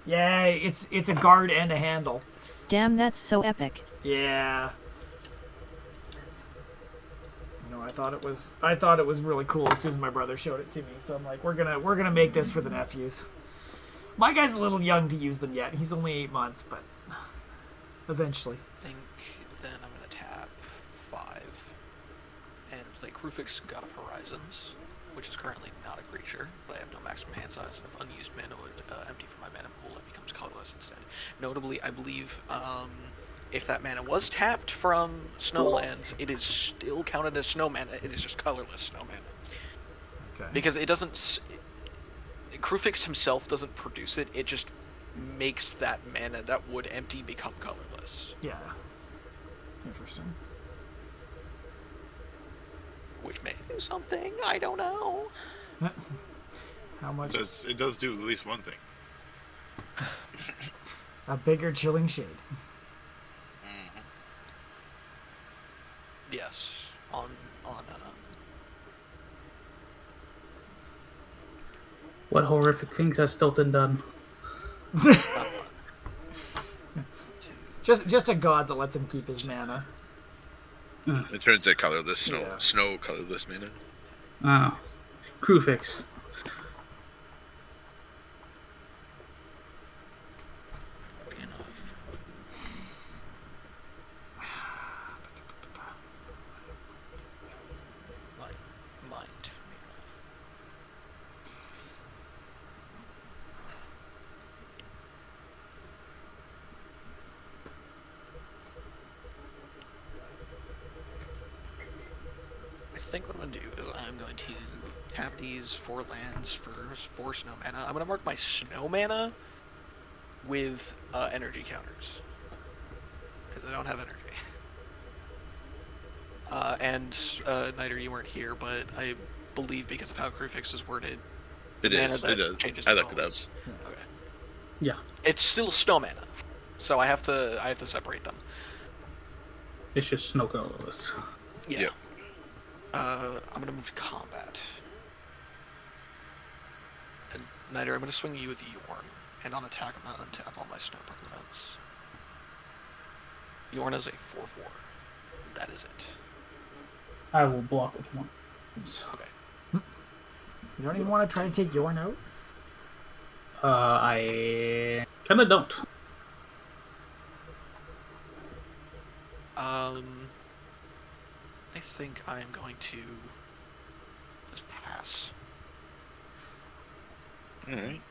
D: Yeah, it's a guard and a handle.
E: Damn, that's so epic.
D: Yeah. No, I thought it was really cool as soon as my brother showed it to me. So I'm like, we're gonna make this for the nephews. My guy's a little young to use them yet. He's only 8 months, but eventually.
B: I think then I'm going to tap 5 and play Krufix, God of Horizons, which is currently not a creature, but I have no maximum hand size, and if unused mana would empty from my mana pool, it becomes colorless instead. Notably, I believe if that mana was tapped from Snowlands, it is still counted as snow mana, it is just colorless snow mana.
D: Okay.
B: Because it doesn't... Krufix himself doesn't produce it, it just makes that mana that would empty become colorless.
D: Yeah. Interesting.
B: Which may do something, I don't know.
D: How much?
A: It does do at least one thing.
D: A bigger chilling shade.
B: Yes,
C: What horrific things has Stilton done?
D: Just a god that lets him keep his mana.
A: It turns it colorless,
D: Yeah.
A: snow colorless mana.
C: Oh. Crew fix.
B: Mind. I think what I'm gonna do is I'm going to tap these 4 lands for 4 snow mana. I'm gonna mark my snow mana with energy counters because I don't have energy. Niter, you weren't here, but I believe because of how Crewfix is worded,
A: It
B: mana
A: is.
B: that
A: It does.
B: changes
A: I
B: to
A: looked it up.
B: bonus. Okay.
C: Yeah.
B: It's still snow mana, so I have to separate them.
C: It's just snow colorless.
B: Yeah.
A: Yep.
B: I'm gonna move to combat. And Niter, I'm gonna swing you with Jorn, and on attack I'm gonna untap all my snow permanents. Jorn is a 4/4. That is it.
C: I will block with one.
B: Okay.
D: You don't even want to try to take Yorn out?
C: I kind of don't.
B: I think I am going to just pass.
A: Alright.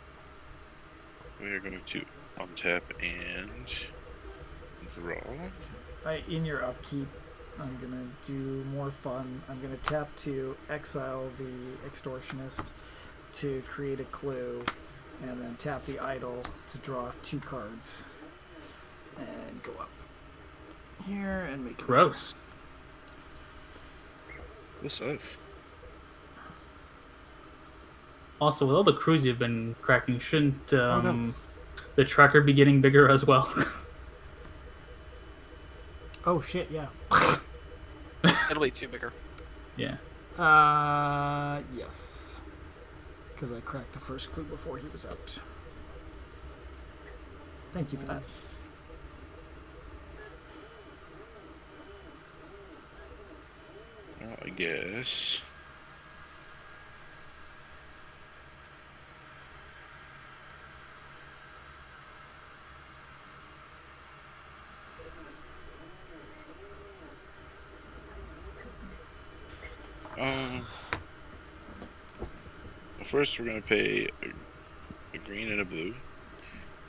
A: We are going to untap and draw.
D: In your upkeep, I'm gonna do more fun. I'm gonna tap to exile the extortionist to create a clue, and then tap the idol to draw 2 cards, and go up here and make it.
C: Gross.
A: What's up?
C: Also, with all the crews you've been cracking, shouldn't
D: no.
C: the tracker be getting bigger as well?
D: Oh shit! Yeah.
B: It'll be 2 bigger.
C: Yeah.
D: Yes. Because I cracked the first clue before he was out. Thank you for that.
A: Well, I guess. First we're gonna pay a green and a blue.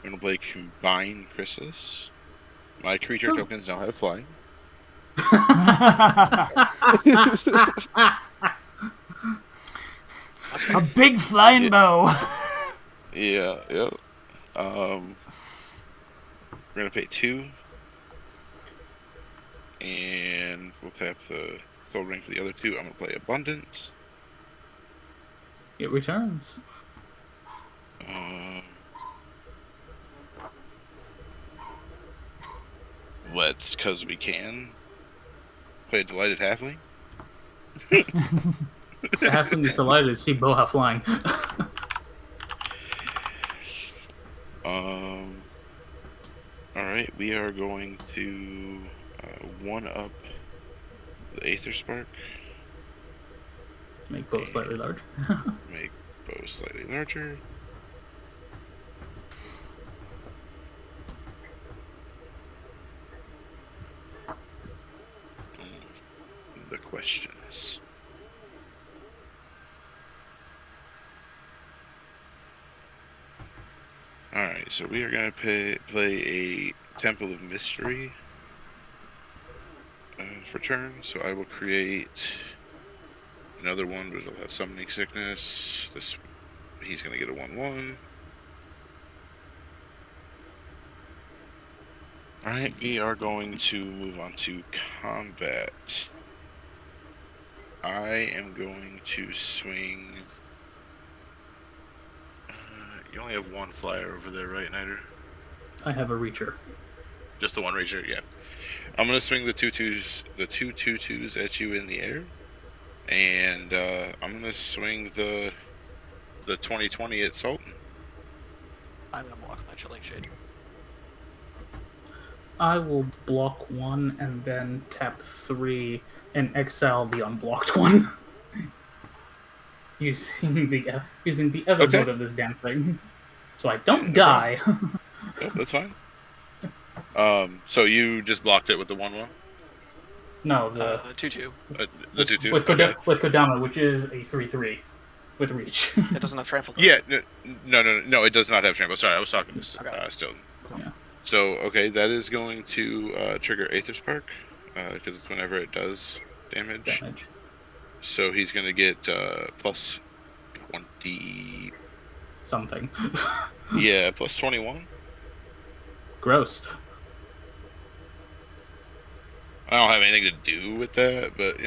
A: We're gonna play Combine Chrysalis. My creature tokens now have flying.
D: A big flying bow.
A: Yeah, yeah. We're gonna pay 2. And we'll tap the Cold Ring for the other 2. I'm gonna play Abundance.
C: It returns.
A: Let's, cause we can, play a Delighted Halfling.
C: Halfling is delighted to see Boha flying.
A: Alright, we are going to 1-up the Aether Spark.
C: Make both slightly large.
A: Make bow slightly larger. The questions. Alright, so we are going to play a Temple of Mystery for turn. So I will create another one, but it'll have Summoning Sickness. He's going to get a 1/1. Alright, we are going to move on to combat. I am going to swing. You only have 1 flyer over there, right, Niter?
C: I have a reacher.
A: Just the 1 reacher, yeah. I'm gonna swing the 2/2s at you in the air, and I'm gonna swing the the 2020 at Sultan.
B: I'm gonna block my Chilling Shade.
C: I will block one and then tap 3 and exile the unblocked one. using the other
A: Okay.
C: mode of this damn thing. So I don't
A: no
C: die.
A: Yep, that's fine. So you just blocked it with the 1/1?
C: No, the
B: 2/2.
A: The 2/2?
C: with
A: Okay.
C: with Kodama, which is a 3/3 with reach.
B: It doesn't have trample.
A: Yeah, no, it does not have trample. Sorry, I was talking to
B: Okay.
A: Stilton.
C: Yeah.
A: So, okay, that is going to trigger Aether Spark, because it's whenever it does damage. So he's going to get plus 20...
C: Something.
A: Yeah, plus 21.
C: Gross.
A: I don't have anything to do with that, but,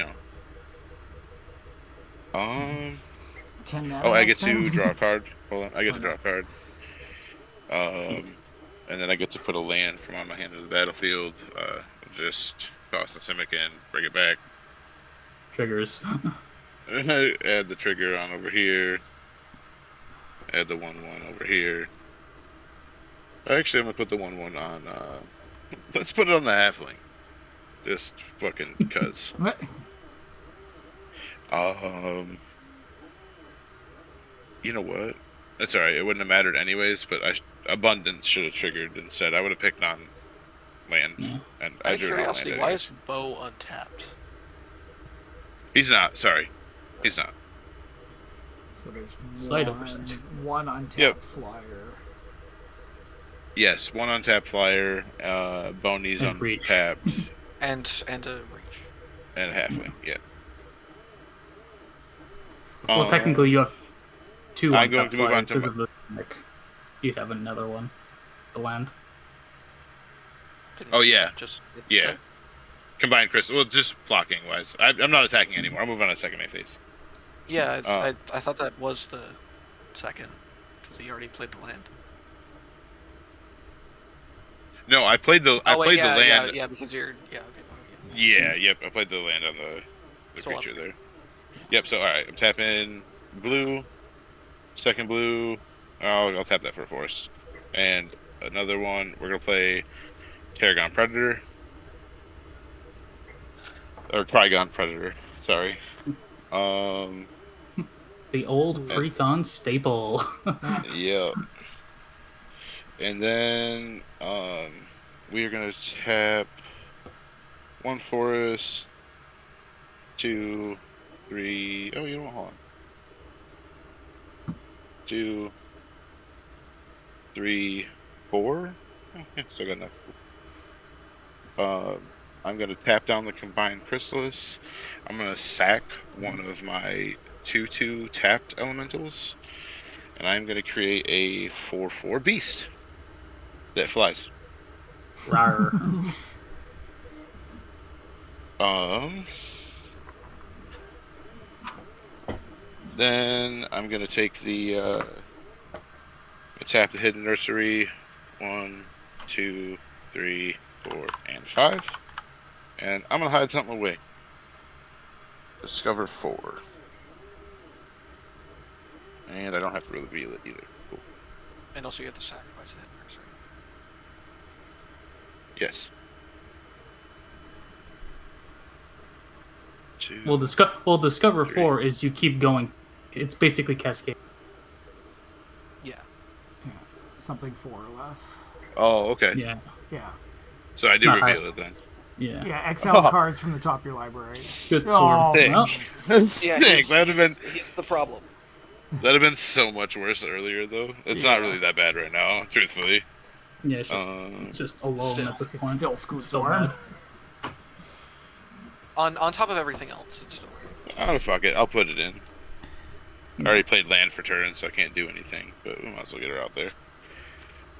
D: 10 mana.
A: Oh, I get
D: next turn?
A: to draw a card. Hold on, I get to draw a card. And then I get to put a land from on my hand to the battlefield. Just toss the Simic in, bring it back.
C: Triggers.
A: Add the trigger on over here. Add the 1/1 over here. Actually, I'm gonna put the 1/1 on. Let's put it on the halfling. Just fucking cuz.
D: What?
A: You know what? That's alright. It wouldn't have mattered anyways. But Abundance should have triggered instead. I would have picked on land,
C: Yeah.
A: and
B: Out
A: I
B: of
A: drew on
B: curiosity,
A: land.
B: why
A: anyways.
B: is Bo untapped?
A: He's not. Sorry, he's not.
D: So there's
C: Slight oversight.
D: one untapped
A: Yep.
D: flyer.
A: Yes, one untapped flyer. Bonny's
C: And reach.
A: untapped,
B: And a reach.
A: and halfling. Yeah.
C: Well, technically, you have 2
A: I'm going
C: untapped
A: to move on
C: flyers
A: to
C: because of the like, you have another one. The land.
B: Didn't
A: Oh, yeah.
B: Just
A: Yeah. Combined crystal. Well, just blocking wise. I'm not attacking anymore. I'll move on to second phase.
B: Yeah, I thought that was the second, because he already played the land.
A: No, I played the
B: Oh, wait,
A: the land.
B: Yeah, because you're okay.
A: Yeah, yep. I played the land on the
B: So
A: creature there. Yep. So all right, I'm tapping blue, second blue. I'll tap that for a forest, and another one. We're gonna play Tarragon Predator or Trigon Predator. Sorry.
C: The old Freecon staple.
A: Yep. And then we are gonna tap 1 forest, 2, 3. Oh, you know what? Hold on. 2, 3, 4. Oh, yeah, still got enough. I'm gonna tap down the combined chrysalis. I'm gonna sack one of my 2/2 tapped elementals, and I'm gonna create a 4/4 beast that flies.
C: Rawr.
A: Then I'm gonna take the tap the hidden nursery. 1, 2, 3, 4, and 5. And I'm gonna hide something away. Discover 4. And I don't have to reveal it either. Cool.
B: And also, you have to sacrifice that nursery.
A: Yes. 2.
C: Well, discover
A: 3.
C: 4 is you keep going. It's basically cascade.
B: Yeah.
D: Something 4 or less.
A: Oh, okay.
C: Yeah.
D: Yeah.
A: So I do
C: not
A: reveal
C: hard.
A: it then.
C: Yeah.
D: Yeah, exile cards from the top of your library.
C: Good
D: Oh,
C: sword. Well,
A: Sick. That'd have been
B: He's the problem.
A: so much worse earlier though. It's not really that bad right now, truthfully.
C: yeah, it's just alone
B: Still.
C: at this
D: it's
C: point.
D: still Scoot
C: Still
D: Storm.
C: bad.
B: On top of everything else, it's still.
A: Oh, fuck it. I'll put it in. I already played land for turn, so I can't do anything, but we might as well get her out there.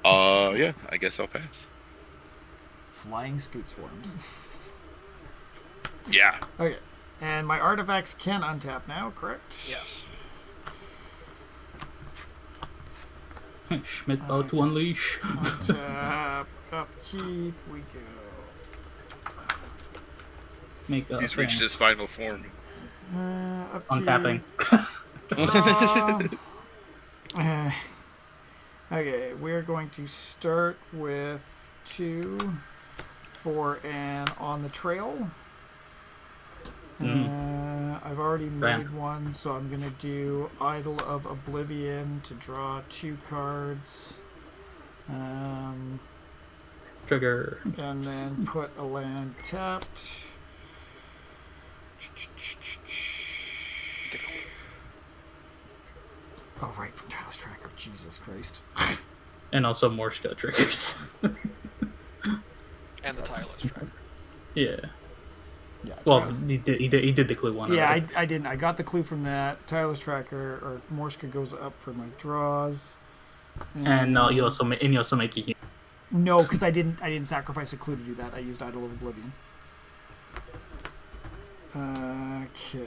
A: Yeah, I guess I'll pass.
D: Flying Scoot Swarms.
A: Yeah.
D: Okay. And my artifacts can untap now, correct?
B: Yes.
C: Schmidt about to unleash.
D: Untap, upkeep, we go.
C: Make a
A: He's reached his final form.
D: Upkeep.
C: untapping.
D: Okay, we're going to start with 2 for an on the trail. I've already made one, so I'm going to do Idol of Oblivion to draw 2 cards.
C: Trigger.
D: And then put a land tapped. Oh, right, from Tyler's Tracker. Jesus Christ.
C: And also Morska triggers.
B: And the Tireless Tracker.
C: Yeah.
D: Yeah.
C: Well, he did the clue one.
D: Yeah,
C: already.
D: I didn't. I got the clue from that. Tyler's Tracker or Morska goes up for my draws.
C: And you also make a human.
D: No, because I didn't sacrifice a clue to do that. I used Idol of Oblivion. Okay.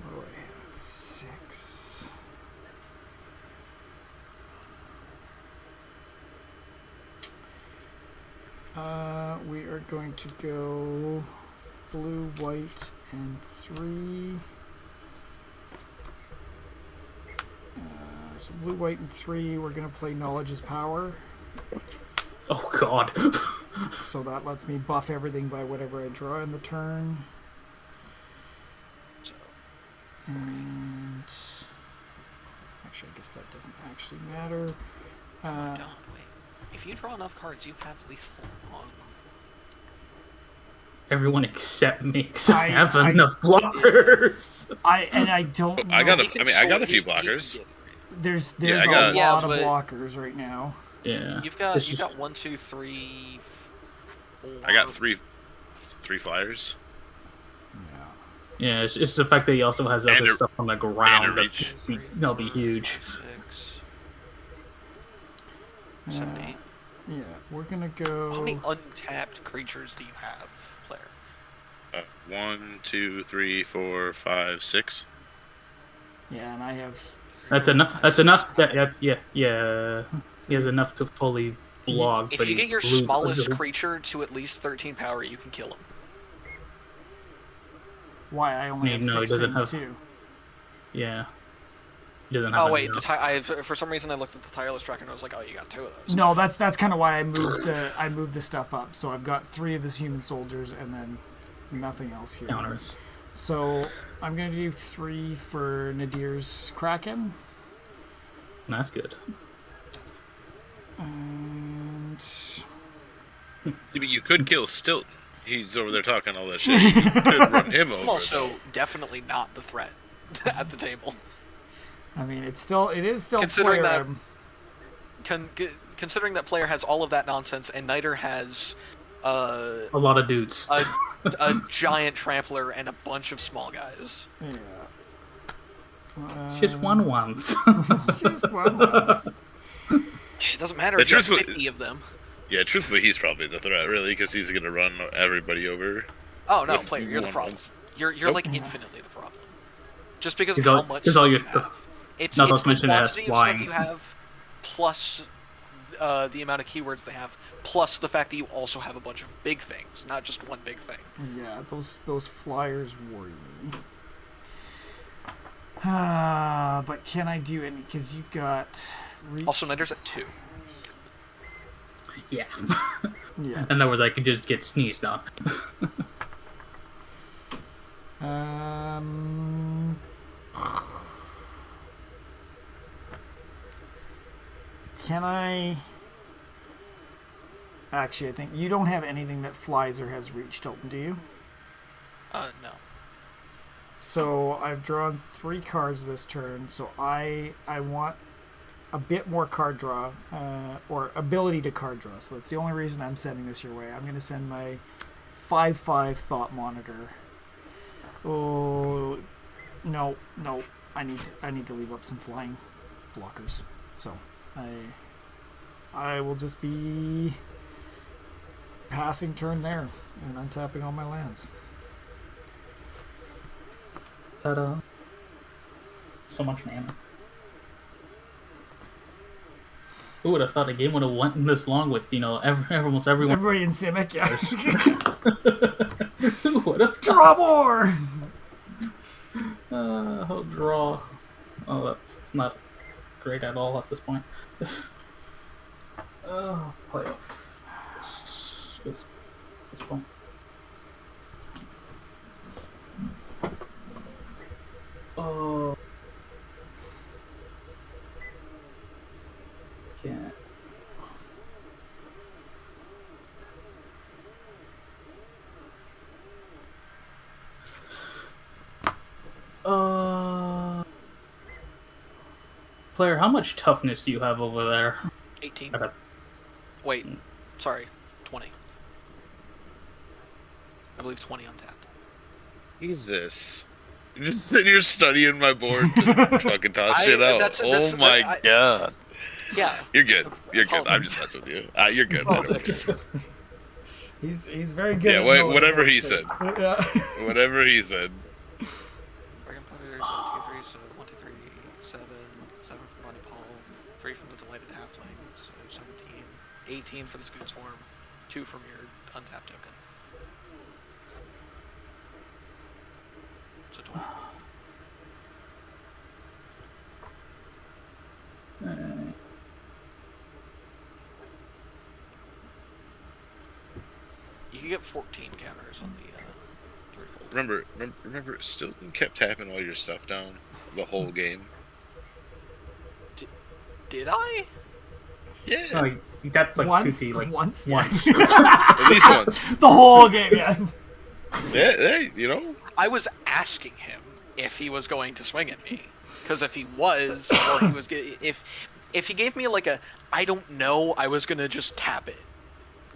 D: What do I have? 6. We are going to go blue, white, and 3. So blue, white, and 3. We're going to play Knowledge is Power.
C: Oh God.
D: So that lets me buff everything by whatever I draw in the turn. And actually, I guess that doesn't actually matter.
B: Don't wait. If you draw enough cards, you have lethal on them.
C: Everyone except me, because I
D: I-
C: have
D: I-
C: enough blockers.
D: I don't know.
A: I got a-
B: He can
A: I mean, I got a
B: sword-
A: few
B: he can
A: blockers.
B: get-
D: There's
A: I
D: a
A: got-
B: Yeah,
D: lot of
B: but-
D: blockers right now.
C: Yeah.
B: You've got
C: It's
B: you
C: just-
B: got 1, 2, 3. 4.
A: I got three flyers.
C: Yeah, it's just the fact that he also has
A: And
C: other
A: a-
C: stuff on the ground.
A: and a
C: That'll
A: reach.
C: that'll be huge.
B: 6, 7, 8.
D: Yeah, we're gonna
B: How
D: go.
B: many untapped creatures do you have, player?
A: 1, 2, 3, 4, 5, 6.
D: Yeah, and I have.
C: That's enough. That's enough. That's yeah. He has enough to fully block.
B: If
C: but
B: you
C: he
B: get your
C: loses-
B: smallest creature to at least 13 power, you can kill him.
D: Why I only
C: Yeah,
D: have
C: no, he
D: 6
C: doesn't
D: things
C: have-
D: too.
C: Yeah. He doesn't have
B: Oh wait,
C: enough.
B: for some reason I looked at the Tireless Tracker and I was like, oh, you got 2 of those.
D: No, that's kind of why I moved the stuff up. So I've got 3 of the human soldiers and then nothing else here.
C: counters.
D: So I'm gonna do 3 for Nadir's Kraken.
C: That's good.
D: And
A: Yeah, but you could kill Stilton. He's over there talking all that shit. You could run him over.
B: I'm also definitely not the threat at the table.
D: I mean, it is still
B: Considering
D: player.
B: that- Considering that player has all of that nonsense and Niter has
C: A lot of dudes.
B: a giant trampler and a bunch of small guys.
D: Yeah.
C: Just one once.
D: Just one once.
B: It doesn't matter
A: The
B: if you have
A: truth was-
B: 50 of them.
A: Yeah, truthfully, he's probably the threat, really, because he's gonna run everybody over.
B: Oh no,
A: with
B: player, you're the
A: one
B: problem.
A: once.
B: You're
A: Nope.
B: like infinitely the problem. Just because
C: He's
B: of
C: all-
B: how much
C: he's all
B: stuff
C: your
B: you
C: stuff.
B: have. It's
C: Not
B: it's
C: to
B: the
C: mention it has
B: quantity of stuff
C: flying.
B: you have, plus the amount of keywords they have, plus the fact that you also have a bunch of big things, not just one big thing.
D: Yeah, those flyers worry me. But can I do any? Because you've got. Reach.
B: Also, Niter's at 2.
C: Yeah.
D: Yeah.
C: In other words, I can just get sneezed on.
D: Can I? Actually, I think you don't have anything that flies or has reach, Tilton, do you?
B: No.
D: So I've drawn 3 cards this turn. So I want a bit more card draw, or ability to card draw. So that's the only reason I'm sending this your way. I'm going to send my 5/5 Thought Monitor. Oh, no. I need to leave up some flying blockers. So I will just be passing turn there and untapping all my lands.
C: Ta-da. So much mana. Who would have thought a game would have went this long with, almost everyone.
D: Everybody in Simic, yeah.
C: What a
D: Draw more!
C: I'll draw. Oh, that's not great at all at this point. Playoff. This point. Oh. Can't. Player, how much toughness do you have over there?
B: 18.
C: Okay.
B: Wait, sorry, 20. I believe 20 untapped.
A: Jesus. You're just sitting here studying my board to fucking toss shit out.
B: that's-
A: Oh my
B: I-
A: god.
B: Yeah.
A: You're good. You're good. I'm
B: Politics.
A: just messing with you. You're good.
B: Politics.
D: He's very good.
A: Yeah,
D: at
A: wait,
D: knowing
A: whatever
D: what
A: he
D: to
A: said.
D: say. Yeah.
A: Whatever he said.
B: Dragon Putters, 1, 2, 3, so 1, 2, 3, 7. 7 from Bonny Pall, 3 from the Delighted Halfling, so 17. 18 for the Scoot Swarm, 2 from your untapped token. So 20. You can get 14 counters on the threefold.
A: Remember, Stilton kept tapping all your stuff down the whole game.
B: Did I?
A: Yeah.
C: No, that's like
D: Once?
C: 2T, like
D: Once?
C: once.
A: At least once.
D: The whole game, yeah.
A: Yeah, hey, you know?
B: I was asking him if he was going to swing at me, because if he was, or he was, if he gave me like a, I don't know, I was gonna just tap it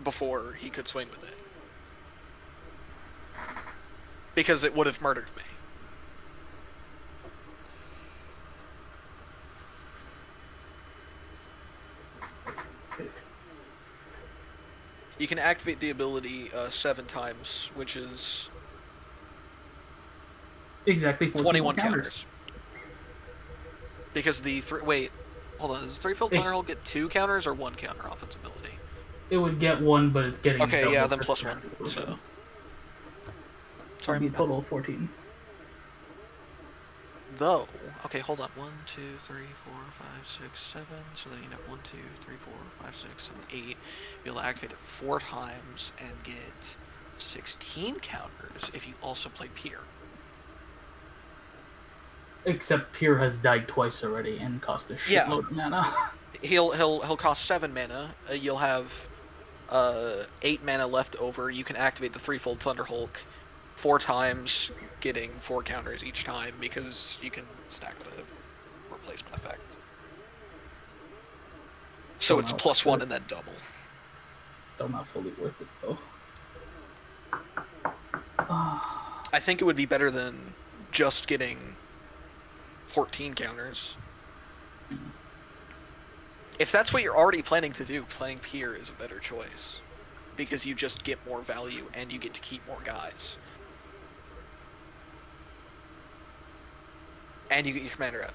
B: before he could swing with it, because it would have murdered me. You can activate the ability 7 times, which is
C: Exactly
B: 21 counters. Because the wait, hold on. Does Threefold
C: Hey.
B: Thunderhole get 2 counters or 1 counter off its ability?
C: It would get 1, but it's getting
B: Okay,
C: double
B: yeah, then
C: for
B: plus
C: turn.
B: 1. So
C: Sorry,
B: sorry,
C: be
B: my
C: a
B: bad.
C: total of 14.
B: Though, okay, hold on. 1, 2, 3, 4, 5, 6, 7. So then you have 1, 2, 3, 4, 5, 6, 7, 8. You'll activate it 4 times and get 16 counters if you also play Pier.
C: Except Pier has died twice already and cost a
B: Yeah.
C: shitload of mana.
B: He'll cost 7 mana. You'll have 8 mana left over. You can activate the Threefold Thunderhulk 4 times, getting 4 counters each time because you can stack the replacement effect. So it's
C: no,
B: plus 1 and then double.
C: Still not fully worth it though.
B: I think it would be better than just getting 14 counters. If that's what you're already planning to do, playing Pier is a better choice. Because you just get more value and you get to keep more guys. And you get your commander out.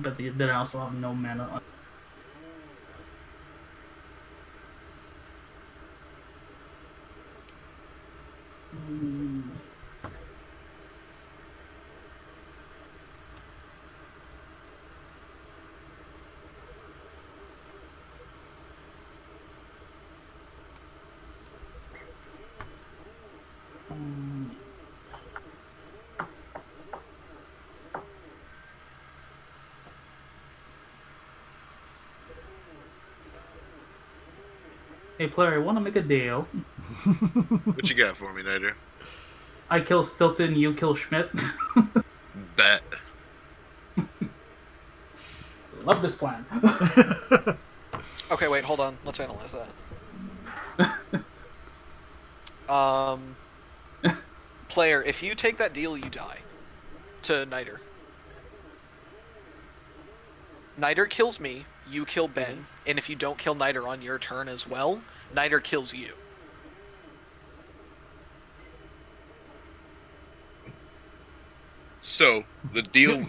C: But then I also have no mana. Hey player, I want to make a deal.
A: What you got for me, Nider?
C: I kill Stilton, you kill Schmidt.
A: Bet.
C: Love this plan.
B: Okay, wait, hold on. Let's analyze that. Player, if you take that deal, you die. To Niter. Niter kills me, you kill Ben, and if you don't kill Niter on your turn as well, Niter kills you.
A: So, the deal...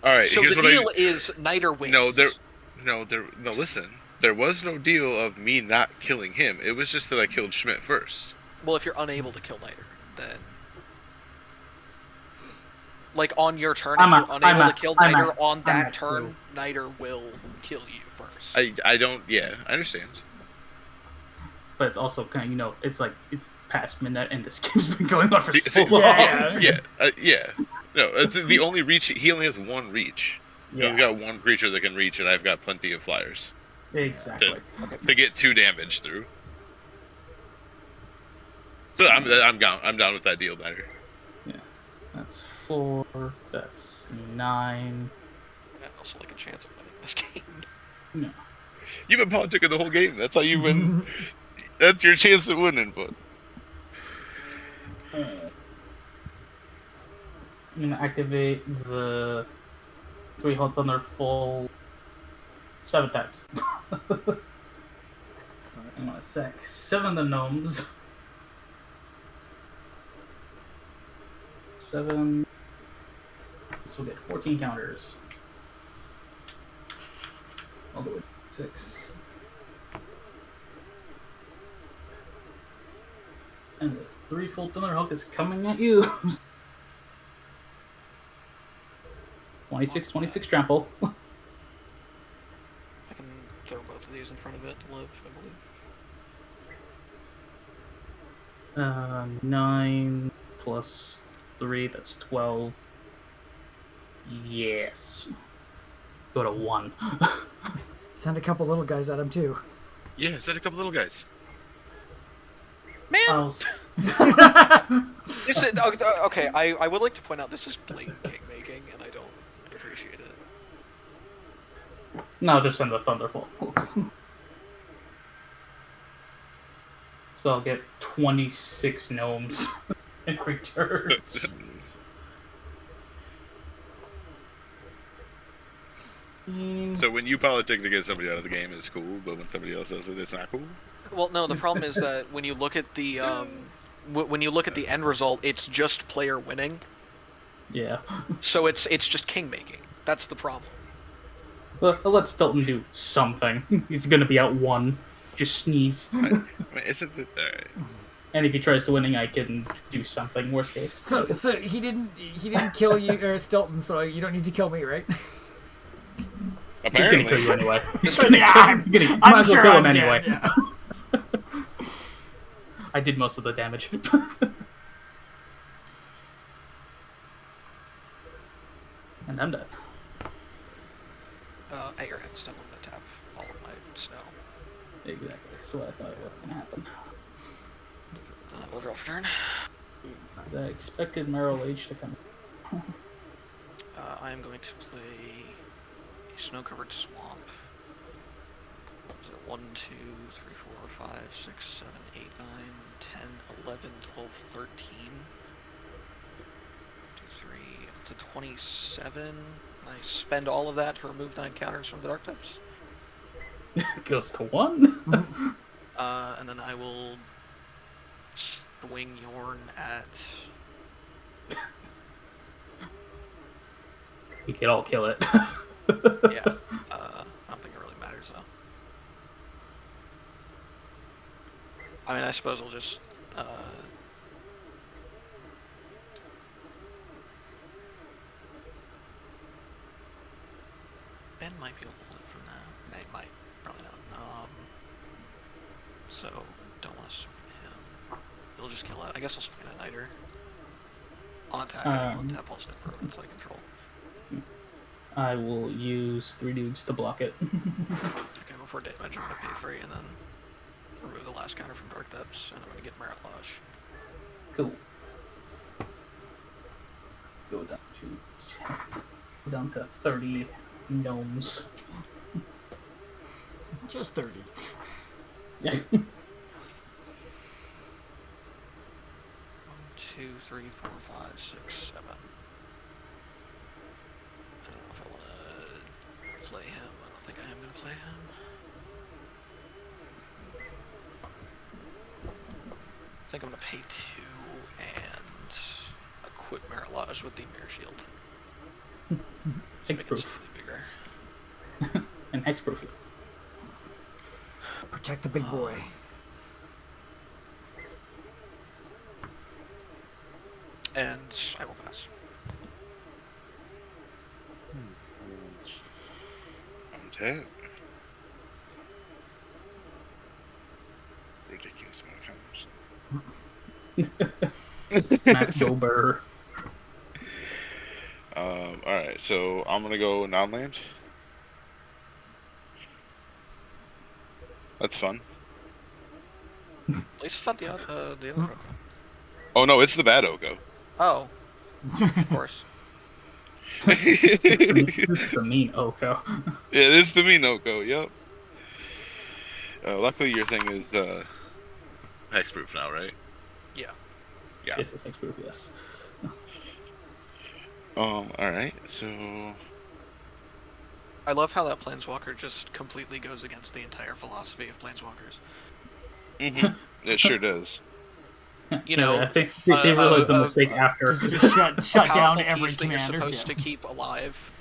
A: All right.
B: So
A: here's
B: the
A: what
B: deal is Niter wins.
A: No, listen. There was no deal of me not killing him. It was just that I killed Schmidt first.
B: Well, if you're unable to kill Niter, then like on your turn, if you're unable to kill Niter on that turn, Niter will kill you first.
A: I don't. Yeah, I understand.
C: But it's also kind of, it's like it's past midnight and this game's been going on for so
A: See,
C: long.
A: Yeah. No, it's the only reach. He only has one reach.
C: Yeah.
A: You've got one creature that can reach, and I've got plenty of flyers
C: Exactly.
A: to get 2 damage through. So I'm down with that deal, Niter.
C: Yeah. That's 4. That's 9.
B: I also like a chance of winning this game.
C: No.
A: You've been politicking the whole game. That's how you win. That's your chance at winning, but.
C: I'm gonna activate the 3 Hot Thunder full 7 times. I'm gonna sack 7 of the gnomes. 7. This will get 14 counters. I'll do it 6. And the 3 full Thunderhawk is coming at you. 26 trample.
B: I can throw both of these in front of it to live, I believe.
C: 9 plus 3, that's 12. Yes. Go to 1.
D: Send a couple little guys at him too.
A: Yeah, send a couple little guys.
B: Man! This is, okay, I would like to point out this is blatant king making, and I don't appreciate it.
C: No, just send the Thunderfall. So I'll get 26 gnomes in return.
D: Jeez.
A: So when you politic to get somebody out of the game, it's cool, but when somebody else does it, it's not cool.
B: Well, no, the problem is that when you look at the when you look at the end result, it's just player winning.
C: Yeah.
B: So it's just king making. That's the problem.
C: Let Stilton do something. He's gonna be out 1. Just sneeze.
A: I mean, isn't it? Alright.
C: And if he tries to winning, I can do something. Worst case.
D: So he didn't kill you or Stilton, so you don't need to kill me, right?
C: He's gonna kill you anyway.
D: I'm
C: might as well
D: sure
C: kill
D: I'm
C: him
D: dead,
C: anyway.
D: yeah.
C: I did most of the damage. And I'm dead.
B: At your end step, I'm gonna tap all of my snow.
C: Exactly. That's what I thought it was gonna happen.
B: Then I will draw for turn.
C: I expected Merrill Age to come.
B: I am going to play a snow-covered swamp. Is it 1, 2, 3, 4, 5, 6, 7, 8, 9, 10, 11, 12, 13. 2, 3, up to 27. I spend all of that to remove 9 counters from the dark types.
C: Goes to 1.
B: And then I will swing Jorn at...
C: We could all kill it.
B: Yeah, I don't think it really matters though. I mean, I suppose I'll just Ben might be able to pull it from that. They might, probably not. So don't want to swing him. He'll just kill it. I guess I'll swing at Niter. On attack, I'll tap all snipper until I control.
C: I will use 3 dudes to block it.
B: Okay, before damage, I'm gonna pay 3 and then remove the last counter from Dark Depths, and I'm gonna get Merit Lodge.
C: Cool. Go down to 10. Go down to 30 gnomes.
D: Just 30.
C: Yeah.
B: 1, 2, 3, 4, 5, 6, 7. I don't know if I want to play him. I don't think I am going to play him. I think I'm going to pay 2 and equip Merit Lodge with the Mirror Shield. Make it
C: Hexproof.
B: slightly bigger.
C: And hexproof.
D: Protect the big boy.
B: And I will pass.
A: Untap. Ridiculous amount of counters.
C: Matt Gober.
A: Alright, so I'm gonna go non-land. That's fun.
B: At least it's not the other Oko.
A: Oh no, it's the bad Oko.
B: Oh. Of course.
C: It's the mean Oko.
A: It is the mean Oko, yep. Luckily your thing is hexproof now, right?
B: Yeah.
A: Yeah.
C: Yes, it's hexproof, yes.
A: Alright, so
B: I love how that Planeswalker just completely goes against the entire philosophy of Planeswalkers.
A: it sure does.
B: You know,
C: I think they realized the mistake after.
D: Just shut
B: a
D: down
B: powerful
D: every
B: piece that you're
D: commander.
B: supposed to keep alive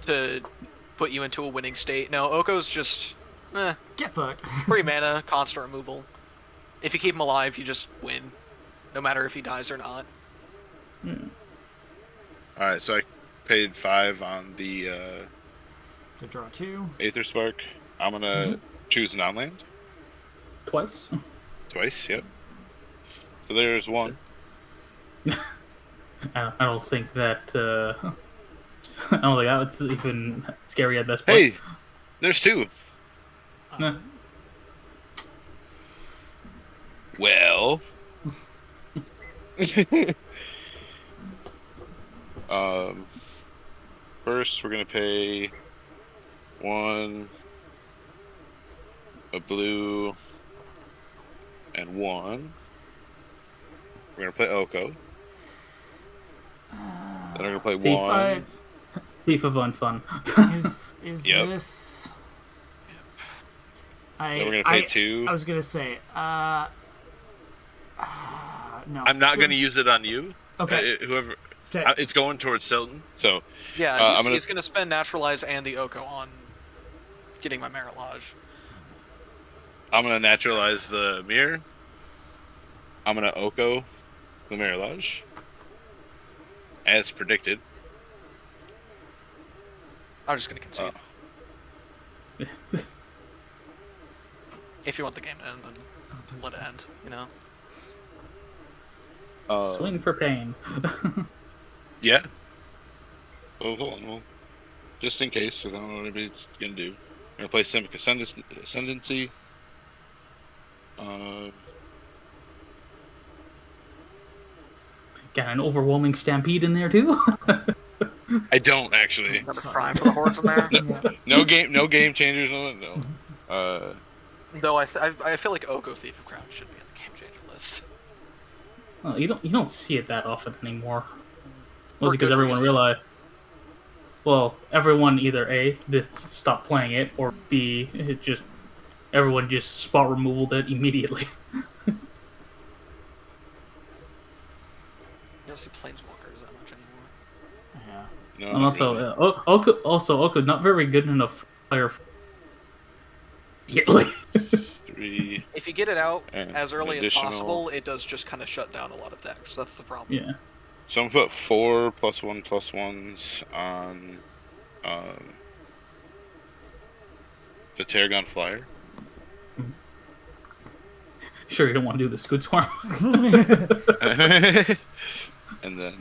B: to put you into a winning state. No, Oko's just
D: Get fucked.
B: 3 mana, constant removal. If you keep him alive, you just win, no matter if he dies or not.
A: Alright, so I paid 5 on the
D: To draw 2.
A: Aether Spark. I'm gonna choose non-land.
C: Twice.
A: Twice, yep. So there's 1.
C: I don't think that. I don't think that's even scary at this point.
A: Hey! There's 2.
C: Nah.
A: Well. First we're gonna pay 1, a blue, and 1. We're gonna play Oko. Then we're gonna play
C: Thief.
A: 1.
C: Thief of Unfun.
D: Is
A: Yep.
D: this?
A: Then we're gonna pay 2.
D: I was gonna say, no.
A: I'm not gonna use it on you.
D: Okay.
A: Whoever.
D: Okay.
A: It's going towards Silton. So
B: Yeah,
A: I'm
B: he's gonna spend Naturalize and the Oko on getting my Merit Lodge.
A: I'm gonna naturalize the mirror. I'm gonna Oko the Mirage, as predicted.
B: I'm just gonna concede. If you want the game to end, then let it end, you know?
C: Swing for pain.
A: Yeah. Well, hold on. Well, just in case, because I don't know what anybody's gonna do. I'm gonna play Simic Ascendancy.
C: Got an overwhelming stampede in there too.
A: I don't actually.
B: Got a Prime for the Hordes in there.
A: No game changers. No.
B: Though I feel like Oko Thief of Crown should be on the game changer list.
C: Well, you don't see it that often anymore.
B: For
C: Was it because
B: good
C: everyone
B: reason.
C: realized? Well, everyone either A, that stopped playing it, or B, everyone just spot removaled it immediately.
B: You don't see Planeswalkers that much anymore.
D: Yeah.
A: No.
C: And
A: not
C: also,
A: really.
C: Oko not very good enough player. Immediately.
A: 3.
B: If you get it out
A: And
B: as early as
A: additional-
B: possible, it does just kind of shut down a lot of decks. That's the problem.
C: Yeah.
A: So I'm gonna put 4 +1/+1s on the Tarragon Flyer.
C: Sure, you don't want to do the Squid Swarm.
A: And then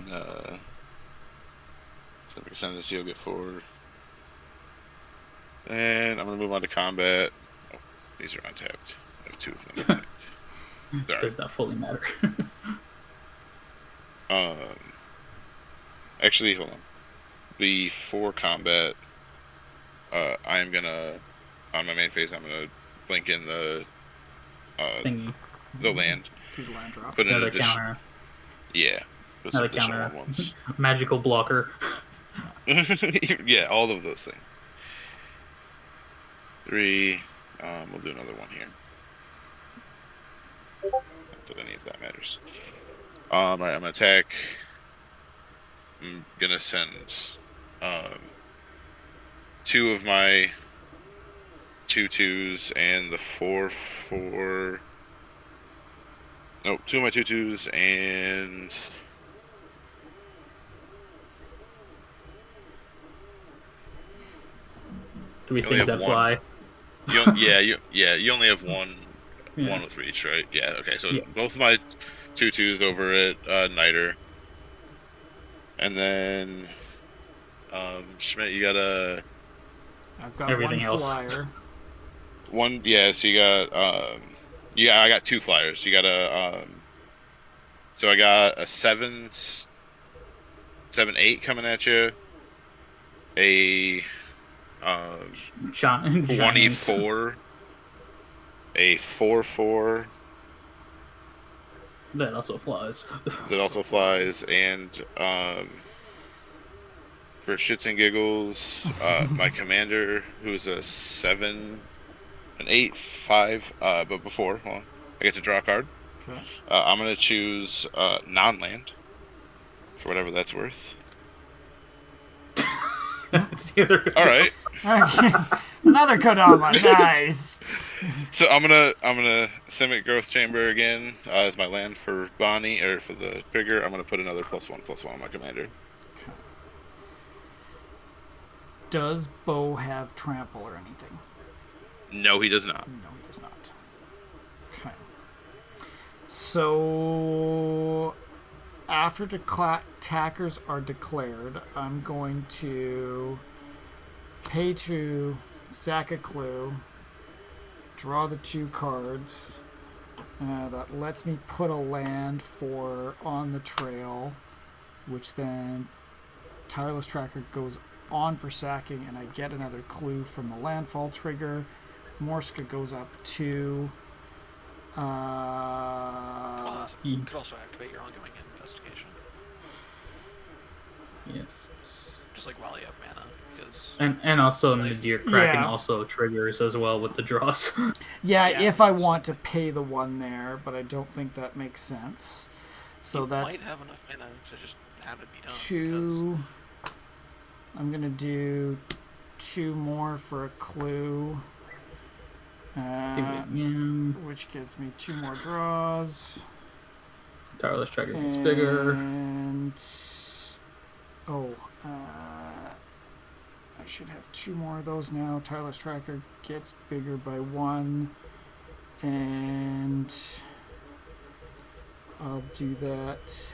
A: Simic Ascendancy will get 4. And I'm gonna move on to combat. Oh, these are untapped. I have 2 of them untapped. Sorry.
C: Does not fully matter.
A: Actually, hold on. Before combat, I am gonna, on my main phase, I'm gonna blink in the
C: Thingy.
A: land.
D: To the land drop.
A: Put in
C: Another
A: addition-
C: counter.
A: Yeah. Put some
C: Another
A: additional
C: counter.
A: ones.
C: Magical blocker.
A: Yeah, all of those things. 3. We'll do another one here. Not that any of that matters. Alright, I'm gonna attack. I'm gonna send two of my 2/2s and the 4/4. Nope, two of my 2/2s and.
C: Three
A: You only
C: things
A: have
C: that
A: one.
C: fly.
A: You only have one
C: Yeah.
A: with each, right? Yeah, okay. So
C: Yes.
A: both of my 2/2s over at Niter. And then Schmidt, you got
D: I've got
C: Everything
D: one
C: else.
D: flyer.
A: one. Yeah, so you got I got two flyers. You got so I got a 7/8 coming at you. A
C: Giant.
A: 24. A 4/4
C: That also flies.
A: that also flies, and for shits and giggles, my commander, who's a 7/8/5, but before, hold on, I get to draw a card.
D: Okay.
A: I'm gonna choose non-land for whatever that's worth.
C: It's the other.
A: All right,
D: Another Kodama. Nice.
A: so I'm gonna Simic Growth Chamber again as my land for Bonny, or for the trigger. I'm gonna put another +1/+1 on my commander.
D: Does Bo have trample or anything?
A: No, he does not.
D: No, he does not. Okay. So, after attackers are declared, I'm going to pay to sack a clue, draw the 2 cards. That lets me put a land for on the trail, which then Tireless Tracker goes on for sacking, and I get another clue from the landfall trigger. Morska goes up 2.
B: You could also activate your ongoing investigation,
C: Yes.
B: just like while you have mana, because
C: And also Nadir Kraken
D: Yeah.
C: also triggers as well with the draws.
D: Yeah,
B: Yeah,
D: if I
B: that's
D: want to pay the 1 there, but I don't think that makes sense. So
B: you
D: that's
B: might have enough mana to just have it be done.
D: 2. I'm going to do 2 more for a clue.
C: Yeah.
D: Which gives me 2 more draws.
C: Tireless Tracker gets bigger.
D: And I should have 2 more of those now. Tireless Tracker gets bigger by 1, and I'll do that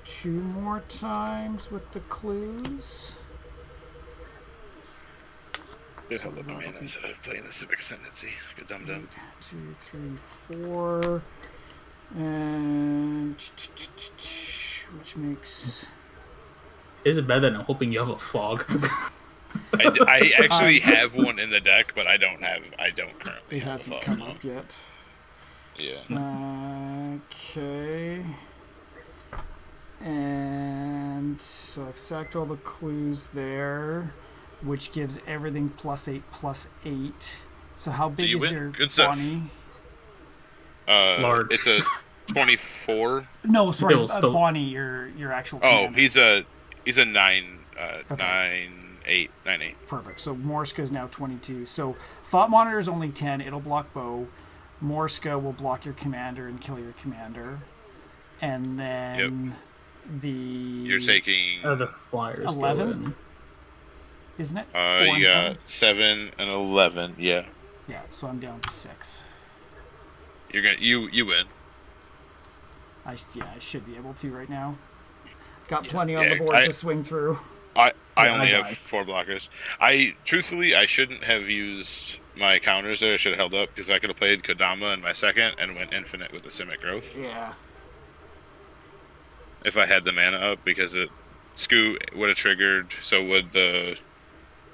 D: 2 more times with the clues.
A: Just held up my mana instead of playing the Civic Ascendancy. Good dum dum.
D: 2, 3, 4, and which makes
C: Is it better than hoping you have a fog?
A: I actually have one in the deck, but I don't currently
D: it
A: have
D: hasn't
A: a
D: come
A: fog,
D: up yet.
A: Yeah.
D: Okay. And so I've sacked all the clues there, which gives everything +8/+8. So how big
A: you
D: is
A: win.
D: your
A: Good stuff.
D: Bonnie?
C: Large.
A: It's a 24.
D: No, sorry,
C: Bill's still-
D: Bonnie, your actual.
A: Oh,
D: commander.
A: he's a 9
D: Okay.
A: 9/8.
D: Perfect. So Morska is now 22. So Thought Monitor is only 10. It'll block Bo. Morska will block your commander and kill your commander. And then
A: You're taking
C: The flyers. go
D: 11?
C: in.
D: Isn't it? 4 and
A: you got
D: 7?
A: 7 and 11. Yeah.
D: Yeah, so I'm down to 6.
A: You're gonna you win.
D: I should be able to right now. Got plenty on
A: Yeah,
D: the board
A: I-
D: to swing through.
A: I
C: Yeah,
A: only
C: I
A: have
C: died.
A: 4 blockers. I shouldn't have used my counters there. I should have held up, because I could have played Kodama in my second and went infinite with the Simic Growth
D: Yeah.
A: if I had the mana up, because Scoot would have triggered, so would the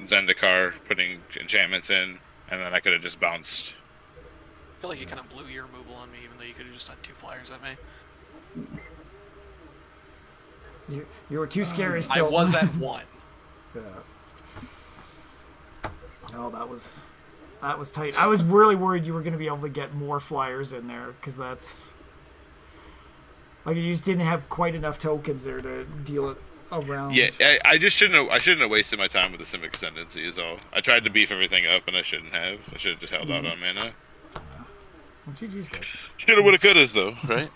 A: Zendikar putting enchantments in, and then I could have just bounced.
B: I feel like you kind of blew your removal on me, even though you could have just had 2 flyers at me.
D: You were too scary still.
B: I was at 1.
D: Yeah. Oh, that was tight. I was really worried you were going to be able to get more flyers in there, because that's like you just didn't have quite enough tokens there to deal around.
A: Yeah, I just shouldn't have wasted my time with the Simic Ascendancy is all. I tried to beef everything up and I shouldn't have. I should have just held out on mana.
D: Well, GG's, guys.
A: Shoulda, woulda, couldas though, right?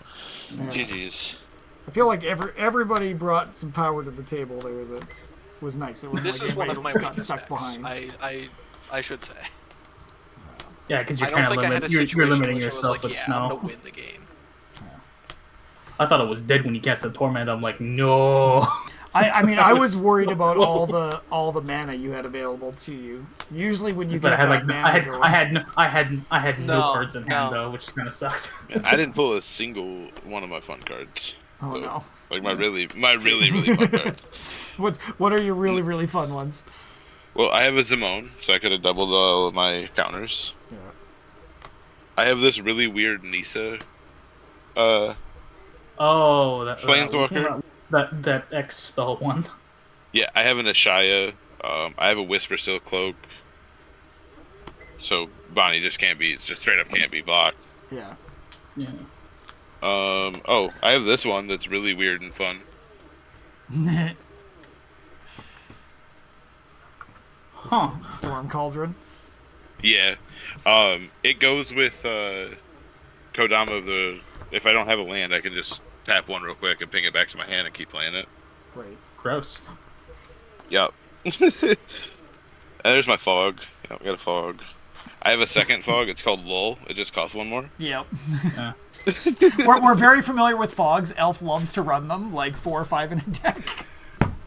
D: Yeah.
A: GG's.
D: I feel like everybody brought some power to the table there that was nice. It wasn't
B: This
D: like
B: is one of my
D: anybody got
B: weakest
D: stuck
B: decks.
D: behind.
B: I should say.
C: Yeah, because you're
B: I don't
C: kind of
B: think I had a
C: you're
B: situation
C: limiting
B: which was
C: yourself
B: like,
C: with
B: yeah,
C: snow.
B: I'm gonna win the game.
C: I thought it was dead when you cast the torment. I'm like, no.
D: I mean, I was worried about all the mana you had available to you. Usually, when you
C: But
D: get
C: I had
D: that
C: like
D: mana going,
C: I had no
B: No,
C: cards in hand
B: no.
C: though, which kind of sucked.
A: I didn't pull a single one of my fun cards.
D: oh
A: So,
D: no.
A: Like my really fun cards.
D: What are your really fun ones?
A: Well, I have a Zimone, so I could have doubled all of my counters.
D: Yeah.
A: I have this really weird Nisa.
C: Oh, that
A: Planeswalker?
C: that X spell one.
A: Yeah, I have an Ashaya. I have a Whisper Silk Cloak. So Bonnie just can't be. It's just straight up can't be blocked.
D: Yeah.
C: Yeah.
A: Oh, I have this one that's really weird and fun.
C: Huh.
D: Storm Cauldron.
A: Yeah. It goes with Kodama of the. If I don't have a land, I can just tap one real quick and ping it back to my hand and keep playing it.
D: Right.
C: Gross.
A: Yep. There's my fog. Yeah, I got a fog. I have a second fog. It's called Lull. It just costs one more.
D: Yep.
C: Yeah.
D: we're very familiar with fogs. Elf loves to run them, like 4 or 5 in a deck.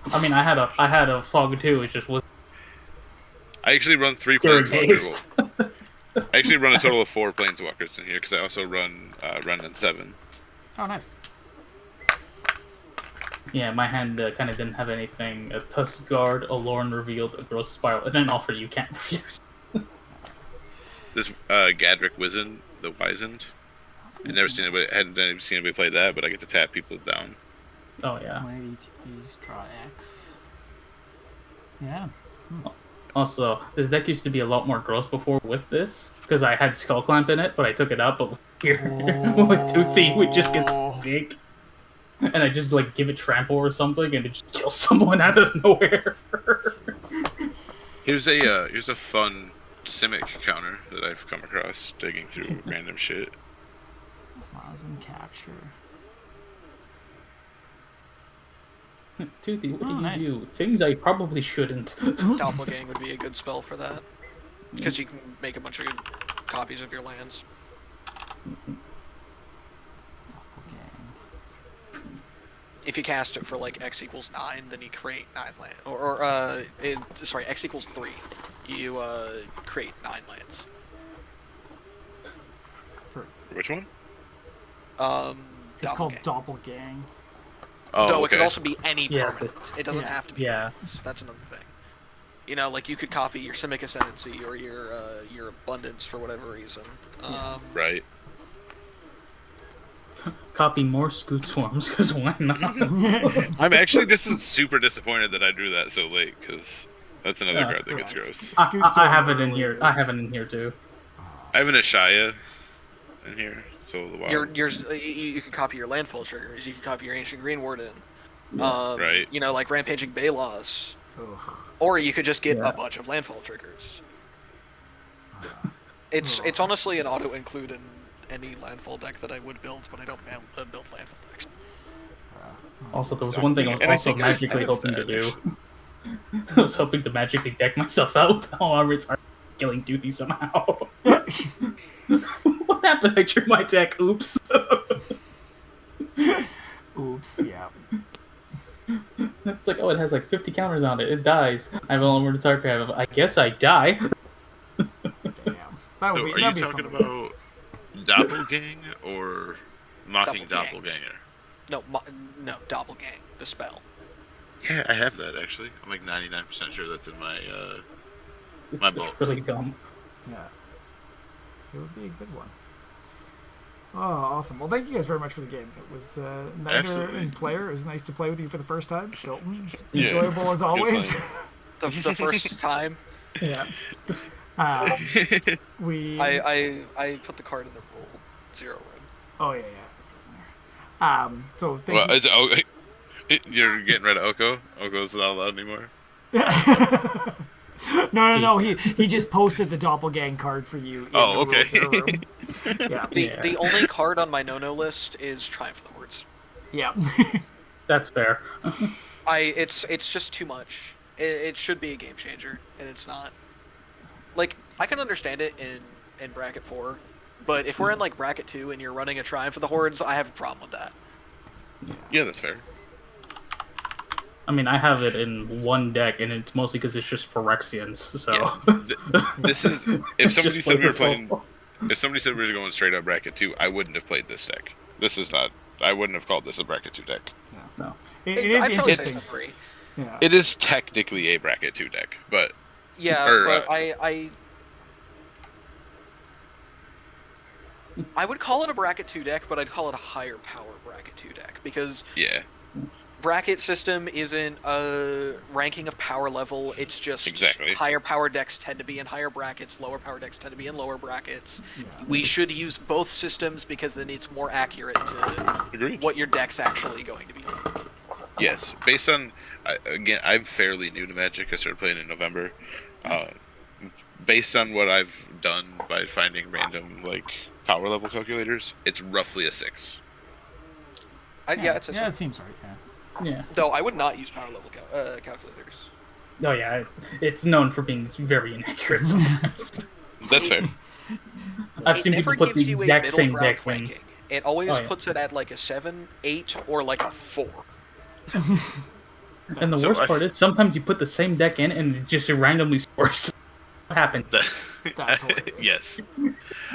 C: I mean, I had a fog too. It just was
A: I actually run 3
C: third
A: planeswalkers.
C: days.
A: I actually run a total of 4 planeswalkers in here because I also run Remnant 7.
D: Oh, nice.
C: Yeah, my hand kind of didn't have anything. A Tusk Guard, a Lorn Revealed, a Gross Spiral, and an offer you can't refuse.
A: This Gadrick Wizened, the Wizened. I'd never seen anybody, hadn't seen anybody play that, but I get to tap people down.
C: Oh yeah.
D: 180 draw X. Yeah.
C: Also, this deck used to be a lot more gross before with this, because I had Skull Clamp in it, but I took it out, but here, with Toothy, we just get big. And I just, like, give it Trample or something, and it just kills someone out of nowhere.
A: Here's a fun Simic counter that I've come across digging through random shit.
D: Plasm Capture.
C: Toothy, what do you
D: nice.
C: do? Things I probably shouldn't.
B: Doppelgang would be a good spell for that. Because you can make a bunch of good copies of your lands. If you cast it for like X equals 9, then you create 9 lands. Sorry, X equals 3. You create 9 lands.
A: Which one?
D: It's called
B: Doppelgang.
D: Doppelgang.
A: Oh,
B: Though it
A: okay.
B: could also be any
C: Yeah,
B: permanent. It doesn't
D: yeah.
B: have to be
C: Yeah.
B: lands. That's another thing. You know, like you could copy your Simic Ascendancy or your Abundance for whatever reason.
A: Right.
C: Copy more Scoot Swarms, because why not?
A: I'm actually just super disappointed that I drew that so late, because that's another
C: Yeah.
A: card that gets gross.
C: I have it in here. I have it in here too.
A: I have an Ashaya in here, so the wild.
B: You could copy your Landfall triggers. You could copy your Ancient Green Warden.
A: Right.
B: You know, like Rampaging Balos.
D: Ugh.
B: Or you could just get
C: Yeah.
B: a bunch of Landfall triggers. It's honestly an auto include in any landfall deck that I would build, but I don't build landfall decks.
C: Also, there was one thing I was
A: And I
C: also
A: think I
C: magically
A: have
C: hoping to
A: that,
C: do. I was hoping to magically deck myself out. However, it's hard killing Toothy somehow. What happened? I drew my deck. Oops.
D: Oops, yeah.
C: It's like, oh, it has like 50 counters on it. It dies. I have a limited archive. I guess I die.
D: Damn. That would
A: So
D: be,
A: are you
D: that'd be
A: talking
D: fun.
A: about Doppelgang or Mocking
B: Doppelgang.
A: Doppelganger?
B: No, Doppelgang, the spell.
A: Yeah, I have that actually. I'm like 99% sure that's in my My
C: It's
A: boat.
C: really dumb.
D: Yeah. It would be a good one. Oh, awesome. Well, thank you guys very much for the game. It was neither
A: Absolutely.
D: in player. It was nice to play with you for the first time. Stilton,
A: Yeah.
D: enjoyable as always.
B: The first time,
D: Yeah. We.
B: I put the card in the rule 0 room.
D: Oh yeah, yeah. It's in there. So thank
A: Well,
D: you.
A: You're getting rid of Oko? Oko's not allowed anymore?
D: No. He just posted the doppelgang card for you. In
A: Oh,
D: the
A: okay.
D: Rule Zero room. Yeah.
B: The only card on my no-no list is Triumph of the Hordes.
D: Yeah.
C: That's fair.
B: It's just too much. It should be a game changer, and it's not. Like, I can understand it in bracket 4, but if we're in like bracket 2 and you're running a Triumph of the Hordes, I have a problem with that.
A: Yeah, that's fair.
C: I mean, I have it in one deck, and it's mostly because it's just Phyrexians. So
A: This is if somebody
C: Just
A: said we were
C: wonderful.
A: playing. If somebody said we were going straight up bracket 2, I wouldn't have played this deck. This is not. I wouldn't have called this a bracket 2 deck.
C: no.
D: It is
B: I'd probably say
D: interesting.
B: it's a 3.
D: Yeah.
A: It is technically a bracket 2 deck, but
B: Yeah,
A: Or,
B: but I would call it a bracket 2 deck, but I'd call it a higher power bracket 2 deck because
A: yeah,
B: bracket system isn't a ranking of power level. It's just
A: Exactly.
B: higher power decks tend to be in higher brackets, lower power decks tend to be in lower brackets. We should use both systems because then it's more accurate to
A: agreed.
B: what your deck's actually going to be like.
A: Yes, based on again, I'm fairly new to Magic. I started playing in November. Based on what I've done by finding random like power level calculators, it's roughly a 6.
B: Yeah, it's a
D: Yeah, it seems right. Yeah.
C: Yeah.
B: Though I would not use power level calculators.
C: Oh yeah, it's known for being very inaccurate sometimes.
A: That's fair.
C: I've
B: It
C: seen
B: never
C: people put the
B: gives you a
C: exact
B: middle
C: same
B: ground
C: deck when.
B: ranking. It always
C: Oh, yeah.
B: puts it at like a 7, 8, or like a 4.
C: And the
A: So
C: worst
A: I-
C: part is sometimes you put the same deck in and it just randomly scores. What happened?
D: That's hilarious.
A: Yes,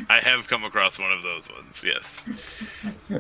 A: I have come across one of those ones. Yes.
D: Nice.